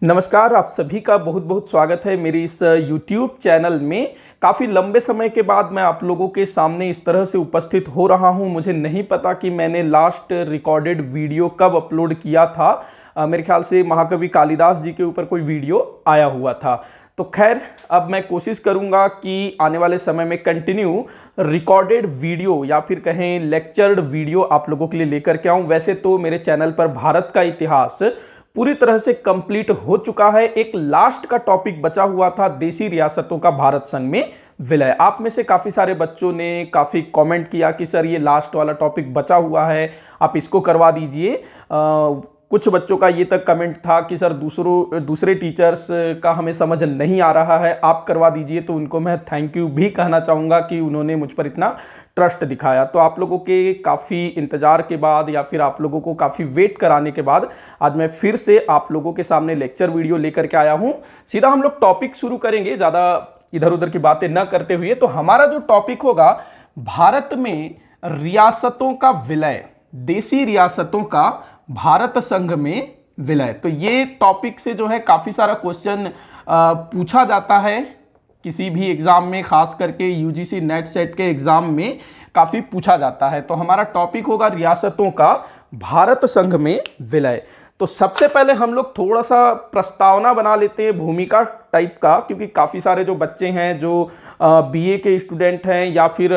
नमस्कार, आप सभी का बहुत बहुत स्वागत है मेरी इस YouTube चैनल में। काफ़ी लंबे समय के बाद मैं आप लोगों के सामने इस तरह से उपस्थित हो रहा हूं। मुझे नहीं पता कि मैंने लास्ट रिकॉर्डेड वीडियो कब अपलोड किया था। मेरे ख्याल से महाकवि कालिदास जी के ऊपर कोई वीडियो आया हुआ था। तो खैर, अब मैं कोशिश करूंगा कि आने वाले समय में कंटिन्यू रिकॉर्डेड वीडियो या फिर कहें लेक्चर्ड वीडियो आप लोगों के लिए लेकर के आऊं। वैसे तो मेरे चैनल पर भारत का इतिहास पूरी तरह से कंप्लीट हो चुका है। एक लास्ट का टॉपिक बचा हुआ था, देशी रियासतों का भारत संघ में विलय। आप में से काफी सारे बच्चों ने काफी कमेंट किया कि सर ये लास्ट वाला टॉपिक बचा हुआ है, आप इसको करवा दीजिए। कुछ बच्चों का ये तक कमेंट था कि सर दूसरे टीचर्स का हमें समझ नहीं आ रहा है, आप करवा दीजिए। तो उनको मैं थैंक यू भी कहना चाहूँगा कि उन्होंने मुझ पर इतना ट्रस्ट दिखाया। तो आप लोगों के काफ़ी इंतजार के बाद या फिर आप लोगों को काफ़ी वेट कराने के बाद आज मैं फिर से आप लोगों के सामने लेक्चर वीडियो लेकर के आया हूँ। सीधा हम लोग टॉपिक शुरू करेंगे, ज़्यादा इधर उधर की बातें न करते हुए। तो हमारा जो टॉपिक होगा, भारत में रियासतों का विलय, देशी रियासतों का भारत संघ में विलय। तो ये टॉपिक से जो है काफ़ी सारा क्वेश्चन पूछा जाता है किसी भी एग्जाम में, खास करके यूजीसी नेट सेट के एग्जाम में काफ़ी पूछा जाता है। तो हमारा टॉपिक होगा रियासतों का भारत संघ में विलय। तो सबसे पहले हम लोग थोड़ा सा प्रस्तावना बना लेते हैं, भूमिका टाइप का, क्योंकि काफ़ी सारे जो बच्चे हैं जो बीए के स्टूडेंट हैं या फिर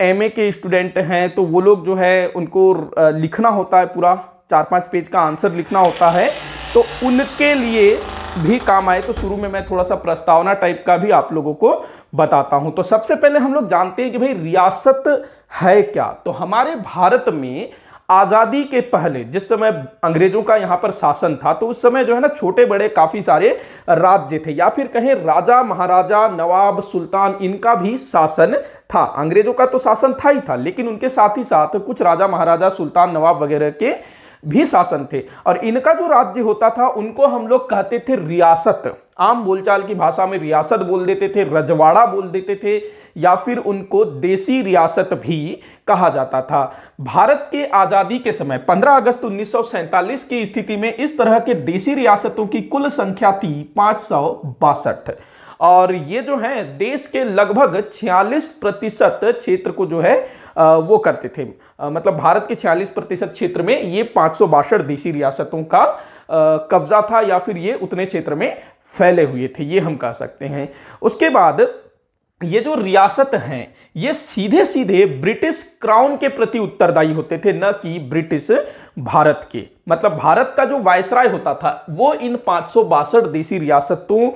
एमए के स्टूडेंट हैं, तो वो लोग जो है उनको लिखना होता है, पूरा 4-5 पेज का आंसर लिखना होता है। तो उनके लिए भी काम आए तो शुरू में मैं थोड़ा सा प्रस्तावना टाइप का भी आप लोगों को बताता हूं। तो सबसे पहले हम लोग जानते हैं कि भाई रियासत है क्या। तो हमारे भारत में आजादी के पहले जिस समय अंग्रेजों का यहां पर शासन था, तो उस समय जो है ना छोटे बड़े काफी सारे राज्य थे, या फिर कहें राजा महाराजा नवाब सुल्तान, इनका भी शासन था। अंग्रेजों का तो शासन था ही था, लेकिन उनके साथ ही साथ कुछ राजा महाराजा सुल्तान नवाब वगैरह के भी शासन थे। और इनका जो राज्य होता था उनको हम लोग कहते थे रियासत। आम बोलचाल की भाषा में रियासत बोल देते थे, रजवाड़ा बोल देते थे, या फिर उनको देशी रियासत भी कहा जाता था। भारत के आजादी के समय 15 अगस्त 1947 की स्थिति में इस तरह के देशी रियासतों की कुल संख्या थी 562। और ये जो है देश के लगभग 46% क्षेत्र को जो है वो करते थे। मतलब भारत के 46% क्षेत्र में ये 562 देशी रियासतों का कब्जा था, या फिर ये उतने क्षेत्र में फैले हुए थे, ये हम कह सकते हैं। उसके बाद ये जो रियासत हैं, ये सीधे सीधे ब्रिटिश क्राउन के प्रति उत्तरदायी होते थे, न कि ब्रिटिश भारत के। मतलब भारत का जो वायसराय होता था वो इन 562 देशी रियासतों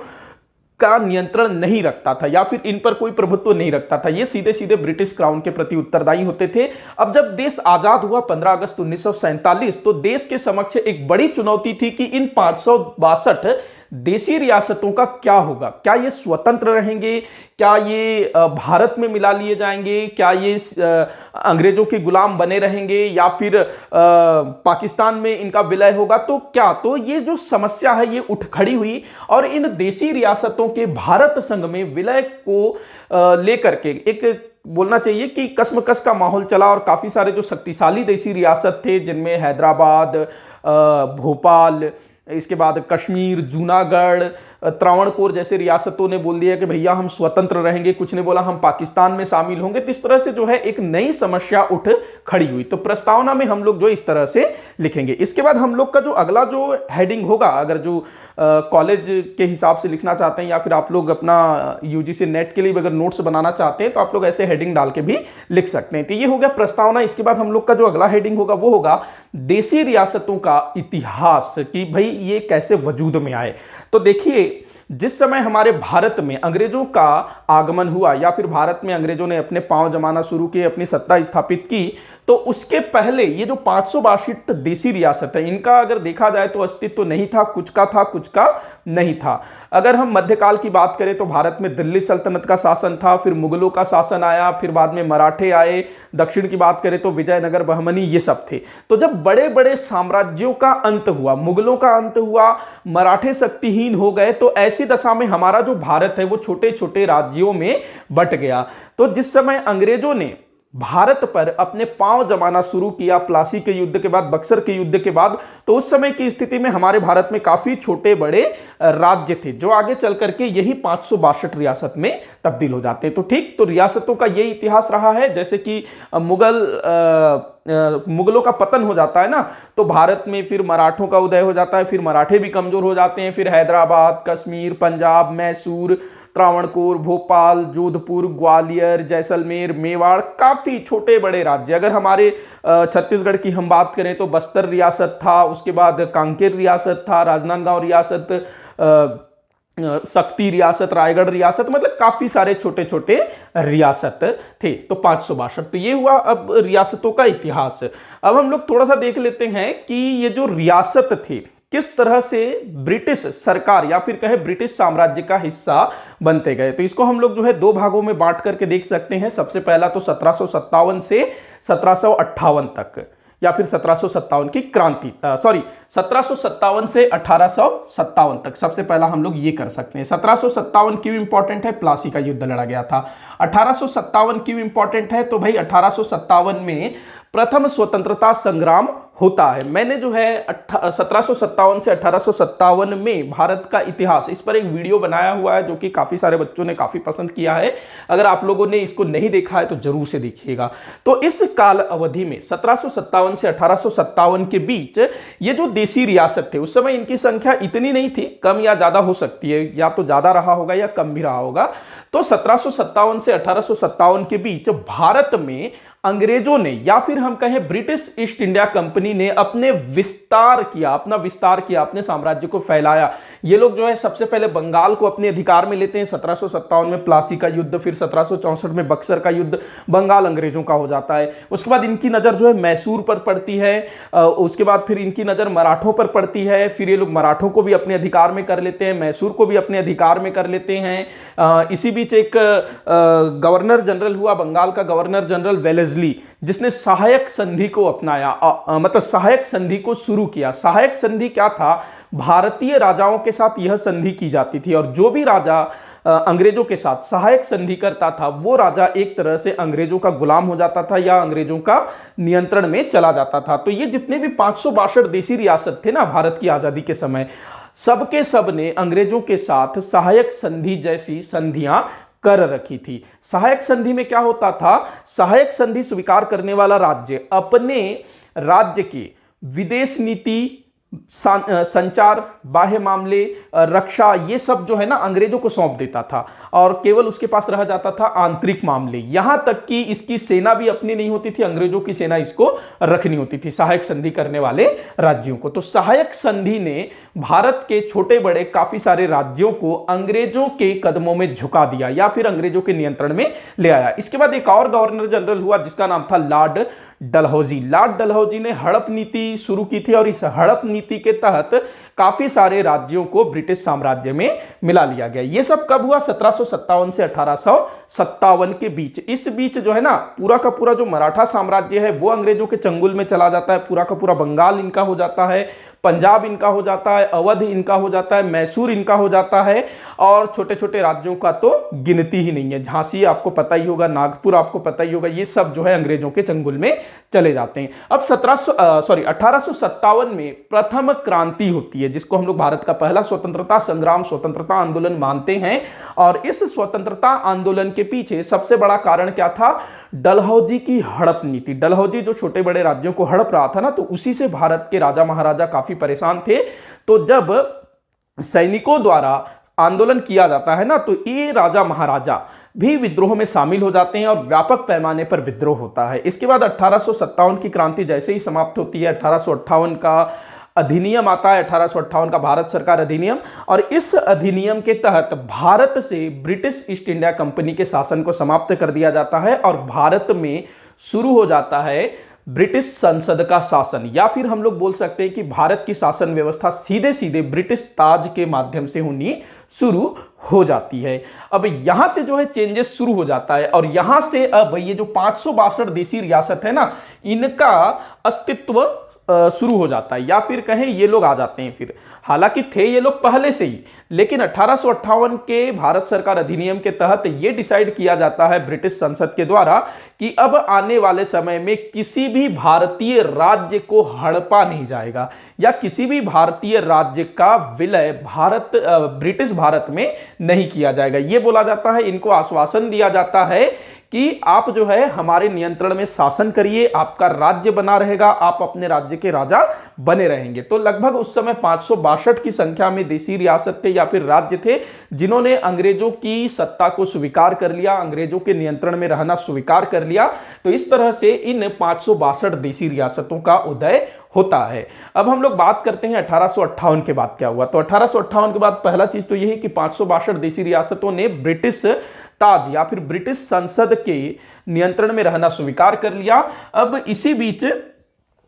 का नियंत्रण नहीं रखता था, या फिर इन पर कोई प्रभुत्व नहीं रखता था। ये सीधे सीधे ब्रिटिश क्राउन के प्रति उत्तरदायी होते थे। अब जब देश आजाद हुआ 15 अगस्त 1947, तो देश के समक्ष एक बड़ी चुनौती थी कि इन 562 देशी रियासतों का क्या होगा। क्या ये स्वतंत्र रहेंगे, क्या ये भारत में मिला लिए जाएंगे, क्या ये अंग्रेजों के गुलाम बने रहेंगे, या फिर पाकिस्तान में इनका विलय होगा। तो क्या, तो ये जो समस्या है ये उठ खड़ी हुई, और इन देशी रियासतों के भारत संघ में विलय को लेकर के एक बोलना चाहिए कि कसमकस का माहौल चला। और काफी सारे जो शक्तिशाली देशी रियासत थे, जिनमें हैदराबाद, भोपाल, इसके बाद कश्मीर, जूनागढ़, त्रावणकोर जैसे रियासतों ने बोल दिया कि भैया हम स्वतंत्र रहेंगे, कुछ ने बोला हम पाकिस्तान में शामिल होंगे। तो इस तरह से जो है एक नई समस्या उठ खड़ी हुई। तो प्रस्तावना में हम लोग जो इस तरह से लिखेंगे। इसके बाद हम लोग का जो अगला जो हेडिंग होगा, अगर जो कॉलेज के हिसाब से लिखना चाहते हैं, या फिर आप लोग अपना यूजीसी नेट के लिए अगर नोट्स बनाना चाहते हैं, तो आप लोग ऐसे हेडिंग डाल के भी लिख सकते हैं। तो ये हो गया प्रस्तावना। इसके बाद हम लोग का जो अगला हेडिंग होगा वो होगा देशी रियासतों का इतिहास, कि भाई ये कैसे वजूद में आए। तो देखिए, जिस समय हमारे भारत में अंग्रेजों का आगमन हुआ, या फिर भारत में अंग्रेजों ने अपने पांव जमाना शुरू किए, अपनी सत्ता स्थापित की, तो उसके पहले ये जो 562 देशी रियासत है, इनका अगर देखा जाए तो अस्तित्व नहीं था। कुछ का था, कुछ का नहीं था। अगर हम मध्यकाल की बात करें तो भारत में दिल्ली सल्तनत का शासन था, फिर मुगलों का शासन आया, फिर बाद में मराठे आए। दक्षिण की बात करें तो विजयनगर, बहमनी, ये सब थे। तो जब बड़े बड़े साम्राज्यों का अंत हुआ, मुगलों का अंत हुआ, मराठे शक्तिहीन हो गए, तो ऐसी दशा में हमारा जो भारत है वो छोटे छोटे राज्यों में बंट गया। तो जिस समय अंग्रेजों ने भारत पर अपने पांव जमाना शुरू किया प्लासी के युद्ध के बाद, बक्सर के युद्ध के बाद, तो उस समय की स्थिति में हमारे भारत में काफी छोटे बड़े राज्य थे जो आगे चल करके यही 562 रियासत में तब्दील हो जाते हैं। तो ठीक, तो रियासतों का ये इतिहास रहा है। जैसे कि मुगलों का पतन हो जाता है ना, तो भारत में फिर मराठों का उदय हो जाता है, फिर मराठे भी कमजोर हो जाते हैं, फिर हैदराबाद, कश्मीर, पंजाब, मैसूर, त्रावणकोर, भोपाल, जोधपुर, ग्वालियर, जैसलमेर, मेवाड़, काफी छोटे बड़े राज्य। अगर हमारे छत्तीसगढ़ की हम बात करें तो बस्तर रियासत था, उसके बाद कांकेर रियासत था, राजनांदगांव रियासत, शक्ति रियासत, रायगढ़ रियासत, मतलब काफी सारे छोटे छोटे रियासत थे। तो 562, तो ये हुआ अब रियासतों का इतिहास। अब हम लोग थोड़ा सा देख लेते हैं कि ये जो रियासत थे किस तरह से ब्रिटिश सरकार या फिर कहे ब्रिटिश साम्राज्य का हिस्सा बनते गए। तो इसको हम लोग जो है दो भागों में बांट करके देख सकते हैं। सबसे पहला तो 1757 से 1758 तक, या फिर 1757 की क्रांति, 1757 से 1857 तक। सबसे पहला हम लोग ये कर सकते हैं। 1757 क्यों इंपॉर्टेंट है? प्लासी का युद्ध लड़ा गया था। 1857 क्यों इंपॉर्टेंट है? तो भाई 1857 में प्रथम स्वतंत्रता संग्राम होता है। मैंने जो है 1757 से 1857 में भारत का इतिहास, इस पर एक वीडियो बनाया हुआ है जो कि काफी सारे बच्चों ने काफी पसंद किया है। अगर आप लोगों ने इसको नहीं देखा है तो जरूर से देखिएगा। तो इस काल अवधि में 1757 से 1857 के बीच ये जो देसी रियासत थे, उस समय इनकी संख्या इतनी नहीं थी, कम या ज्यादा हो सकती है, या तो ज्यादा रहा होगा या कम भी रहा होगा। तो 1757 से 1857 के बीच भारत में अंग्रेजों ने या फिर हम कहें ब्रिटिश ईस्ट इंडिया कंपनी ने अपना विस्तार किया, अपने साम्राज्य को फैलाया। ये लोग जो है सबसे पहले बंगाल को अपने अधिकार में लेते हैं। 1757 में प्लासी का युद्ध, फिर 1764 में बक्सर का युद्ध, बंगाल अंग्रेजों का हो जाता है। उसके बाद इनकी नजर जो है मैसूर पर पड़ती है, उसके बाद फिर इनकी नजर मराठों पर पड़ती है। फिर ये लोग मराठों को भी अपने अधिकार में कर लेते हैं, मैसूर को भी अपने अधिकार में कर लेते हैं। इसी बीच एक गवर्नर जनरल हुआ, बंगाल का गवर्नर जनरल वेलेस्ली, जिसने सहायक संधि को अपनाया, मतलब सहायक संधि को शुरू किया। सहायक संधि क्या था? भारतीय राजाओं के साथ यह संधि की जाती थी, और जो भी राजा अंग्रेजों के साथ सहायक संधि करता था वो राजा एक तरह से अंग्रेजों का गुलाम हो जाता था या अंग्रेजों का नियंत्रण में चला जाता था। तो ये जितने भी 562 देसी रियासत थे ना भारत की आजादी के समय, सबके सब ने अंग्रेजों के साथ सहायक संधि जैसी संधियां कर रखी थी। सहायक संधि में क्या होता था? सहायक संधि स्वीकार करने वाला राज्य अपने राज्य की विदेश नीति, संचार, बाह्य मामले, रक्षा, ये सब जो है ना अंग्रेजों को सौंप देता था, और केवल उसके पास रह जाता था आंतरिक मामले। यहां तक कि इसकी सेना भी अपनी नहीं होती थी, अंग्रेजों की सेना इसको रखनी होती थी, सहायक संधि करने वाले राज्यों को। तो सहायक संधि ने भारत के छोटे बड़े काफी सारे राज्यों को अंग्रेजों के कदमों में झुका दिया या फिर अंग्रेजों के नियंत्रण में ले आया। इसके बाद एक और गवर्नर जनरल हुआ जिसका नाम था लॉर्ड डलहौजी। लॉर्ड डलहौजी ने हड़प नीति शुरू की थी, और इस हड़प नीति के तहत काफी सारे राज्यों को ब्रिटिश साम्राज्य में मिला लिया गया। यह सब कब हुआ? 1757 से 1857 के बीच। इस बीच जो है ना पूरा का पूरा जो मराठा साम्राज्य है वो अंग्रेजों के चंगुल में चला जाता है। पूरा का पूरा बंगाल इनका हो जाता है, पंजाब इनका हो जाता है, अवध इनका हो जाता है, मैसूर इनका हो जाता है, और छोटे छोटे राज्यों का तो गिनती ही नहीं है। झांसी आपको पता ही होगा, नागपुर आपको पता ही होगा, ये सब जो है अंग्रेजों के चंगुल में चले जाते हैं। अब 1857 में प्रथम क्रांति होती है, जिसको हम लोग भारत का पहला स्वतंत्रता संग्राम, स्वतंत्रता आंदोलन मानते हैं। और इस स्वतंत्रता आंदोलन के पीछे सबसे बड़ा कारण क्या था? डलहौजी की हड़प नीति। डलहौजी जो छोटे बड़े राज्यों को हड़प रहा था ना, तो उसी से भारत के राजा महाराजा काफी परेशान थे। तो जब सैनिकों द्वारा आंदोलन किया जाता है ना, तो ये राजा महाराजा भी विद्रोह में शामिल हो जाते हैं और व्यापक पैमाने पर विद्रोह होता है। इसके बाद 1857 की क्रांति जैसे ही समाप्त होती है, 1858 का अधिनियम आता है, 1858 का भारत सरकार अधिनियम, और इस अधिनियम के तहत भारत से ब्रिटिश ईस्ट इंडिया कंपनी के शासन को समाप्त कर दिया जाता है, और भारत में शुरू हो जाता है ब्रिटिश संसद का शासन, या फिर हम लोग बोल सकते हैं कि भारत की शासन व्यवस्था सीधे सीधे ब्रिटिश ताज के माध्यम से होनी शुरू हो जाती है। अब यहां से जो है चेंजेस शुरू हो जाता है, और यहां से अब ये जो 562 देसी रियासत है ना, इनका अस्तित्व शुरू हो जाता है, या फिर कहें ये लोग आ जाते हैं फिर। हालांकि थे ये लोग पहले से ही, लेकिन 1858 के भारत सरकार अधिनियम के तहत ये डिसाइड किया जाता है ब्रिटिश संसद के द्वारा कि अब आने वाले समय में किसी भी भारतीय राज्य को हड़पा नहीं जाएगा या किसी भी भारतीय राज्य का विलय ब्रिटिश भारत में नहीं किया जाएगा। ये बोला जाता है, इनको आश्वासन दिया जाता है कि आप जो है हमारे नियंत्रण में शासन करिए, आपका राज्य बना रहेगा, आप अपने राज्य के राजा बने रहेंगे। तो लगभग उस समय 562 की संख्या में देसी रियासत थे या फिर राज्य थे जिन्होंने अंग्रेजों की सत्ता को स्वीकार कर लिया, अंग्रेजों के नियंत्रण में रहना स्वीकार कर लिया। तो इस तरह से इन 562 देसी रियासतों का उदय होता है। अब हम लोग बात करते हैं 1858 के बाद क्या हुआ। तो 1858 के बाद पहला चीज तो यही कि 562 देसी रियासतों ने ब्रिटिश ताज या फिर ब्रिटिश संसद के नियंत्रण में रहना स्वीकार कर लिया। अब इसी बीच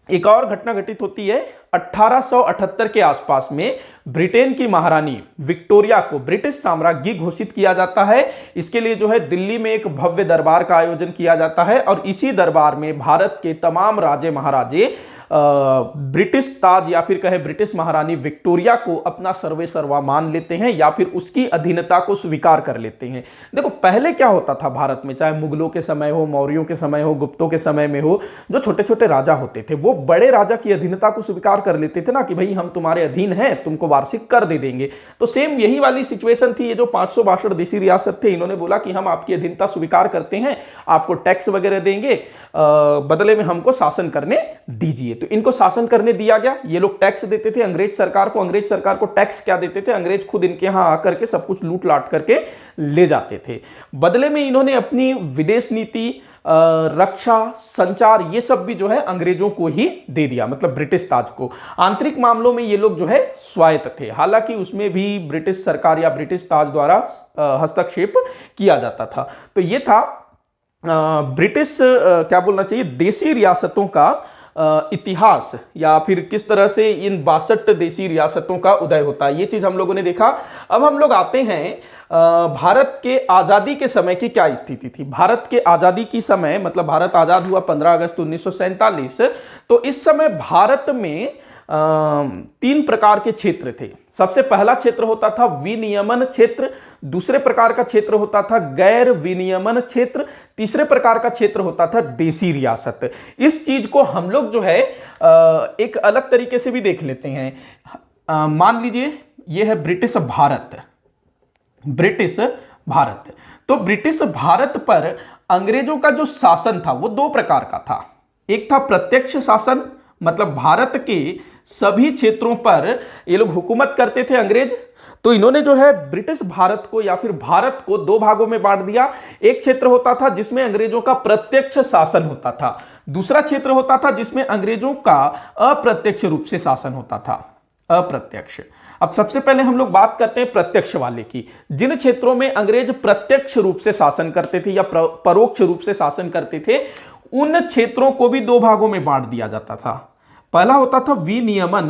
एक और घटना घटित होती है। 1878 के आसपास में ब्रिटेन की महारानी विक्टोरिया को ब्रिटिश साम्राज्ञी घोषित किया जाता है। इसके लिए जो है दिल्ली में एक भव्य दरबार का आयोजन किया जाता है और इसी दरबार में भारत के तमाम राजे महाराजे ब्रिटिश ताज या फिर कहे ब्रिटिश महारानी विक्टोरिया को अपना सर्वे सर्वा मान लेते हैं या फिर उसकी अधीनता को स्वीकार कर लेते हैं। देखो पहले क्या होता था भारत में, चाहे मुगलों के समय हो, मौर्यों के समय हो, गुप्तों के समय में हो, जो छोटे छोटे राजा होते थे वो बड़े राजा की अधीनता को स्वीकार कर लेते थे ना कि भाई हम तुम्हारे अधीन हैं, तुमको वार्षिक कर दे देंगे। तो सेम यही वाली सिचुएशन थी। ये जो 562 देसी रियासत थे इन्होंने बोला कि हम आपकी अधीनता स्वीकार करते हैं, आपको टैक्स वगैरह देंगे, बदले में हमको शासन करने दीजिए। तो इनको शासन करने दिया गया। ये लोग टैक्स देते थे अंग्रेज सरकार को। अंग्रेज सरकार को टैक्स क्या देते थे, अंग्रेज खुद इनके यहां आकर के सब कुछ लूट लाट करके ले जाते थे। बदले में इन्होंने अपनी विदेश नीति, रक्षा, संचार, ये सब भी जो है अंग्रेजों को ही दे दिया, मतलब ब्रिटिश ताज को। आंतरिक मामलों में ये लोग जो है स्वायत्त थे, हालांकि उसमें भी ब्रिटिश सरकार या ब्रिटिश ताज द्वारा हस्तक्षेप किया जाता था। तो ये था ब्रिटिश क्या बोलना चाहिए, देसी रियासतों का इतिहास या फिर किस तरह से इन 62 देसी रियासतों का उदय होता है, ये चीज हम लोगों ने देखा। अब हम लोग आते हैं भारत के आजादी के समय की क्या स्थिति थी। भारत के आजादी की समय, मतलब भारत आजाद हुआ 15 अगस्त 1947। तो इस समय भारत में 3 प्रकार के क्षेत्र थे। सबसे पहला क्षेत्र होता था विनियमन क्षेत्र, दूसरे प्रकार का क्षेत्र होता था गैर विनियमन क्षेत्र, तीसरे प्रकार का क्षेत्र होता था देसी रियासत। इस चीज को हम लोग जो है एक अलग तरीके से भी देख लेते हैं। मान लीजिए यह है ब्रिटिश भारत। ब्रिटिश भारत, तो ब्रिटिश भारत पर अंग्रेजों का जो शासन था वो 2 प्रकार का था। एक था प्रत्यक्ष शासन, मतलब भारत के सभी क्षेत्रों पर ये लोग हुकूमत करते थे अंग्रेज। तो इन्होंने जो है ब्रिटिश भारत को या फिर भारत को 2 भागों में बांट दिया। एक क्षेत्र होता था जिसमें अंग्रेजों का प्रत्यक्ष शासन होता था, दूसरा क्षेत्र होता था जिसमें अंग्रेजों का अप्रत्यक्ष रूप से शासन होता था, अप्रत्यक्ष। अब सबसे पहले हम लोग बात करते हैं प्रत्यक्ष वाले की। जिन क्षेत्रों में अंग्रेज प्रत्यक्ष रूप से शासन करते थे या परोक्ष रूप से शासन करते थे, उन क्षेत्रों को भी 2 भागों में बांट दिया जाता था। पहला होता था विनियमन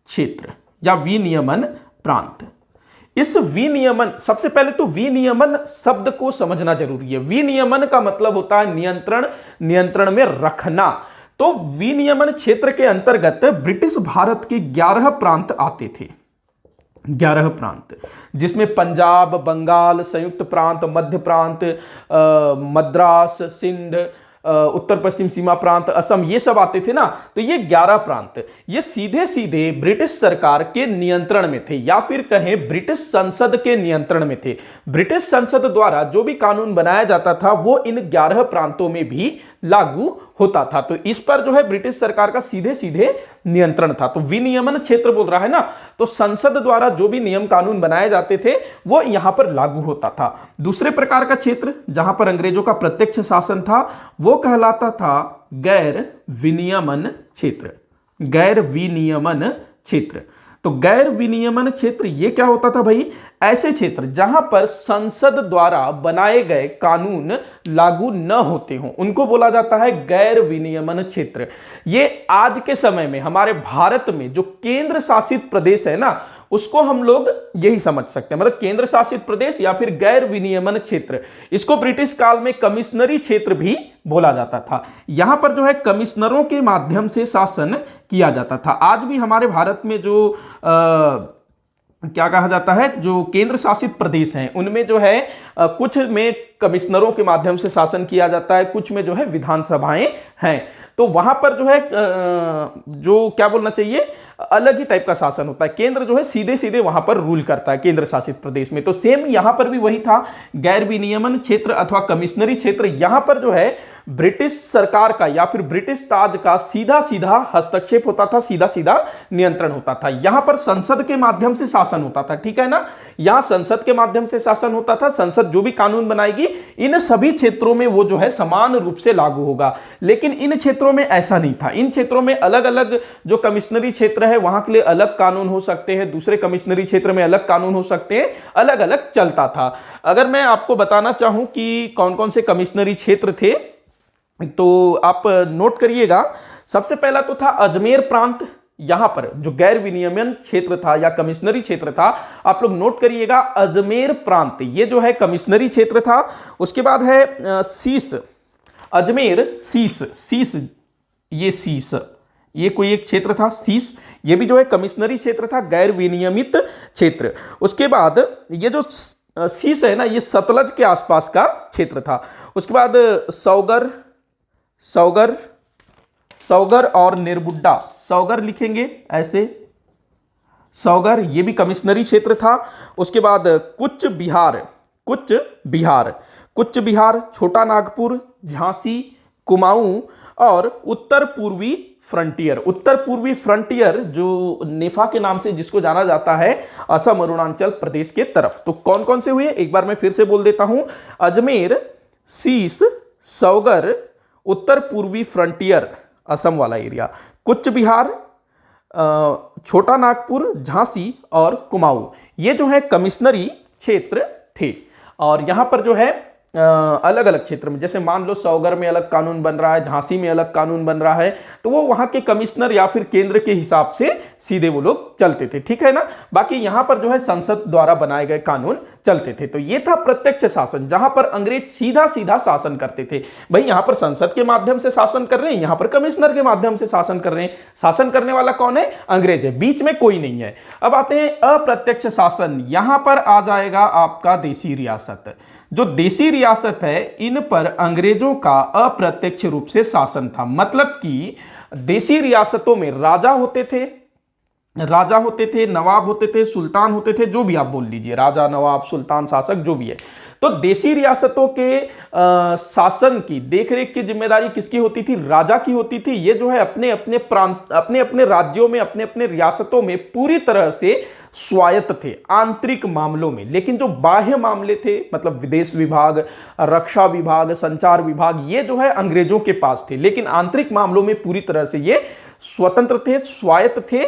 क्षेत्र या विनियमन प्रांत। इस विनियमन, सबसे पहले तो विनियमन शब्द को समझना जरूरी है। विनियमन का मतलब होता है नियंत्रण में रखना। तो विनियमन क्षेत्र के अंतर्गत ब्रिटिश भारत के 11 प्रांत आते थे। 11 प्रांत, जिसमें पंजाब, बंगाल, संयुक्त प्रांत, मध्य प्रांत, मद्रास, सिंध, उत्तर पश्चिम सीमा प्रांत, असम, ये सब आते थे ना। तो ये 11 प्रांत ये सीधे सीधे ब्रिटिश सरकार के नियंत्रण में थे या फिर कहें ब्रिटिश संसद के नियंत्रण में थे। ब्रिटिश संसद द्वारा जो भी कानून बनाया जाता था वो इन 11 प्रांतों में भी लागू होता था। तो इस पर जो है ब्रिटिश सरकार का सीधे सीधे नियंत्रण था। तो विनियमन क्षेत्र बोल रहा है ना, तो संसद द्वारा जो भी नियम कानून बनाए जाते थे वो यहां पर लागू होता था। दूसरे प्रकार का क्षेत्र जहां पर अंग्रेजों का प्रत्यक्ष शासन था वो कहलाता था गैर विनियमन क्षेत्र। गैर विनियमन क्षेत्र, तो गैर विनियमन क्षेत्र ये क्या होता था भाई, ऐसे क्षेत्र जहां पर संसद द्वारा बनाए गए कानून लागू न होते हों उनको बोला जाता है गैर विनियमन क्षेत्र। ये आज के समय में हमारे भारत में जो केंद्र शासित प्रदेश है ना उसको हम लोग यही समझ सकते हैं, मतलब केंद्र शासित प्रदेश या फिर गैर विनियमन क्षेत्र। इसको ब्रिटिश काल में कमिश्नरी क्षेत्र भी बोला जाता था। यहां पर जो है कमिश्नरों के माध्यम से शासन किया जाता था। आज भी हमारे भारत में जो क्या कहा जाता है, जो केंद्र शासित प्रदेश हैं उनमें जो है कुछ में कमिश्नरों के माध्यम से शासन किया जाता है, कुछ में जो है विधानसभाएं हैं। तो वहां पर जो है जो क्या बोलना चाहिए, अलग ही टाइप का शासन होता है। केंद्र जो है सीधे सीधे वहां पर रूल करता है केंद्र शासित प्रदेश में। तो सेम यहां पर भी वही था, गैर विनियमन क्षेत्र अथवा कमिश्नरी क्षेत्र। यहां पर जो है ब्रिटिश सरकार का या फिर ब्रिटिश ताज का सीधा सीधा हस्तक्षेप होता था, सीधा सीधा नियंत्रण होता था। यहां पर संसद के माध्यम से शासन होता था, ठीक है ना। यहां संसद के माध्यम से शासन होता था। संसद जो भी कानून बनाएगी इन सभी क्षेत्रों में वो जो है समान रूप से लागू होगा। लेकिन इन क्षेत्रों में ऐसा नहीं था। इन क्षेत्रों में अलग अलग जो कमिश्नरी क्षेत्र है वहां के लिए अलग कानून हो सकते हैं, दूसरे कमिश्नरी क्षेत्र में अलग कानून हो सकते हैं, अलग अलग चलता था। अगर मैं आपको बताना चाहूं कि कौन कौन से कमिश्नरी क्षेत्र थे तो आप नोट करिएगा। सबसे पहला तो था अजमेर प्रांत। यहां पर जो गैर विनियमन क्षेत्र था या कमिश्नरी क्षेत्र था, आप लोग नोट करिएगा, अजमेर प्रांत ये जो है कमिश्नरी क्षेत्र था। उसके बाद है शीश, अजमेर शीश ये कोई एक क्षेत्र था। शीश ये भी जो है कमिश्नरी क्षेत्र था, गैर विनियमित क्षेत्र। उसके बाद ये जो शीश है ना, ये सतलज के आसपास का क्षेत्र था। उसके बाद सौगर और निर्बुड्डा, सौगर लिखेंगे ऐसे, सौगर ये भी कमिश्नरी क्षेत्र था। उसके बाद कुछ बिहार, छोटा नागपुर, झांसी, कुमाऊं और उत्तर पूर्वी फ्रंटियर जो नेफा के नाम से जिसको जाना जाता है, असम अरुणाचल प्रदेश के तरफ। तो कौन कौन से हुए, एक बार मैं फिर से बोल देता हूं, अजमेर, शीश, सौगर, उत्तर पूर्वी फ्रंटियर असम वाला एरिया, कुछ बिहार, छोटा नागपुर, झांसी और कुमाऊं, ये जो है कमिश्नरी क्षेत्र थे। और यहां पर जो है अलग अलग क्षेत्र में, जैसे मान लो सौगर में अलग कानून बन रहा है, झांसी में अलग कानून बन रहा है, तो वो वहां के कमिश्नर या फिर केंद्र के हिसाब से सीधे वो लोग चलते थे, ठीक है ना। बाकी यहां पर जो है संसद द्वारा बनाए गए कानून चलते थे। तो ये था प्रत्यक्ष शासन, जहां पर अंग्रेज सीधा सीधा शासन करते थे। भाई यहां पर संसद के माध्यम से शासन कर रहे हैं, यहां पर कमिश्नर के माध्यम से शासन कर रहे हैं। शासन करने वाला कौन है, अंग्रेज है, बीच में कोई नहीं है। अब आते हैं अप्रत्यक्ष शासन। यहां पर आ जाएगा आपका देसी रियासत। जो देसी रियासत है इन पर अंग्रेजों का अप्रत्यक्ष रूप से शासन था। मतलब कि देसी रियासतों में राजा होते थे, नवाब होते थे, सुल्तान होते थे, जो भी आप बोल लीजिए, राजा, नवाब, सुल्तान, शासक जो भी है। तो देसी रियासतों के शासन की देखरेख की जिम्मेदारी किसकी होती थी, राजा की होती थी। ये जो है अपने अपने प्रांत, अपने अपने राज्यों में, अपने अपने रियासतों में पूरी तरह से स्वायत्त थे आंतरिक मामलों में। लेकिन जो बाह्य मामले थे, मतलब विदेश विभाग, रक्षा विभाग, संचार विभाग, ये जो है अंग्रेजों के पास थे। लेकिन आंतरिक मामलों में पूरी तरह से ये स्वतंत्र थे, स्वायत्त थे।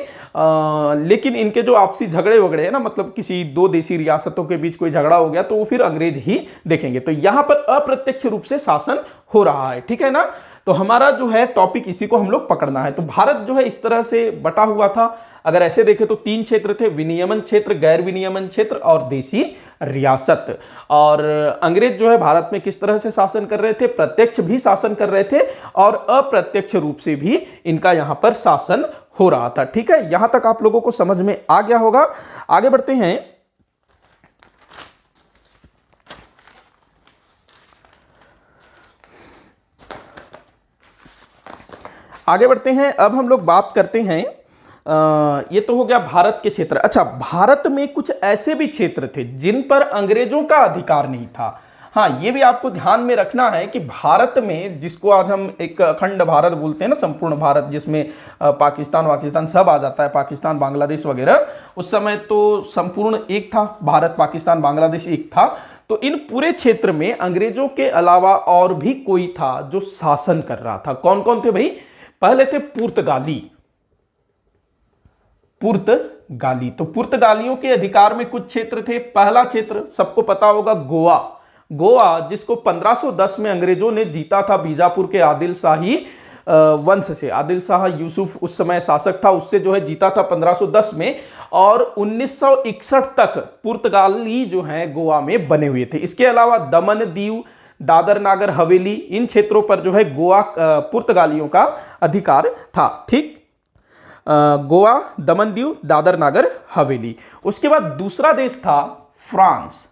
लेकिन इनके जो आपसी झगड़े वगड़े है ना, मतलब किसी दो देसी रियासतों के बीच कोई झगड़ा हो गया तो वो फिर अंग्रेज ही देखेंगे। तो यहां पर अप्रत्यक्ष रूप से शासन हो रहा है, ठीक है ना। तो हमारा जो है टॉपिक इसी को हम लोग पकड़ना है। तो भारत जो है इस तरह से बटा हुआ था। अगर ऐसे देखें तो 3 क्षेत्र थे, विनियमन क्षेत्र, गैर विनियमन क्षेत्र और देसी रियासत। और अंग्रेज जो है भारत में किस तरह से शासन कर रहे थे, प्रत्यक्ष भी शासन कर रहे थे और अप्रत्यक्ष रूप से भी इनका यहां पर शासन हो रहा था, ठीक है। यहां तक आप लोगों को समझ में आ गया होगा। आगे बढ़ते हैं। अब हम लोग बात करते हैं, ये तो हो गया भारत के क्षेत्र। अच्छा, भारत में कुछ ऐसे भी क्षेत्र थे जिन पर अंग्रेजों का अधिकार नहीं था। हाँ, ये भी आपको ध्यान में रखना है कि भारत में, जिसको आज हम एक अखंड भारत बोलते हैं ना, संपूर्ण भारत, जिसमें पाकिस्तान सब आ जाता है, पाकिस्तान, बांग्लादेश वगैरह, उस समय तो संपूर्ण एक था, भारत, पाकिस्तान, बांग्लादेश एक था। तो इन पूरे क्षेत्र में अंग्रेजों के अलावा और भी कोई था जो शासन कर रहा था। कौन कौन थे भाई? पहले थे पुर्तगाली। तो पुर्तगालियों के अधिकार में कुछ क्षेत्र थे। पहला क्षेत्र सबको पता होगा, गोवा, जिसको 1510 में अंग्रेजों ने जीता था बीजापुर के आदिल शाही वंश से, आदिल शाह यूसुफ उस समय शासक था, उससे जो है जीता था 1510 में, और 1961 तक पुर्तगाली जो है गोवा में बने हुए थे। इसके अलावा दमन, दीव, दादर नागर हवेली, इन क्षेत्रों पर जो है गोवा पुर्तगालियों का अधिकार था। ठीक, गोवा, दमन दीव, दादर नागर हवेली। उसके बाद दूसरा देश था फ्रांस।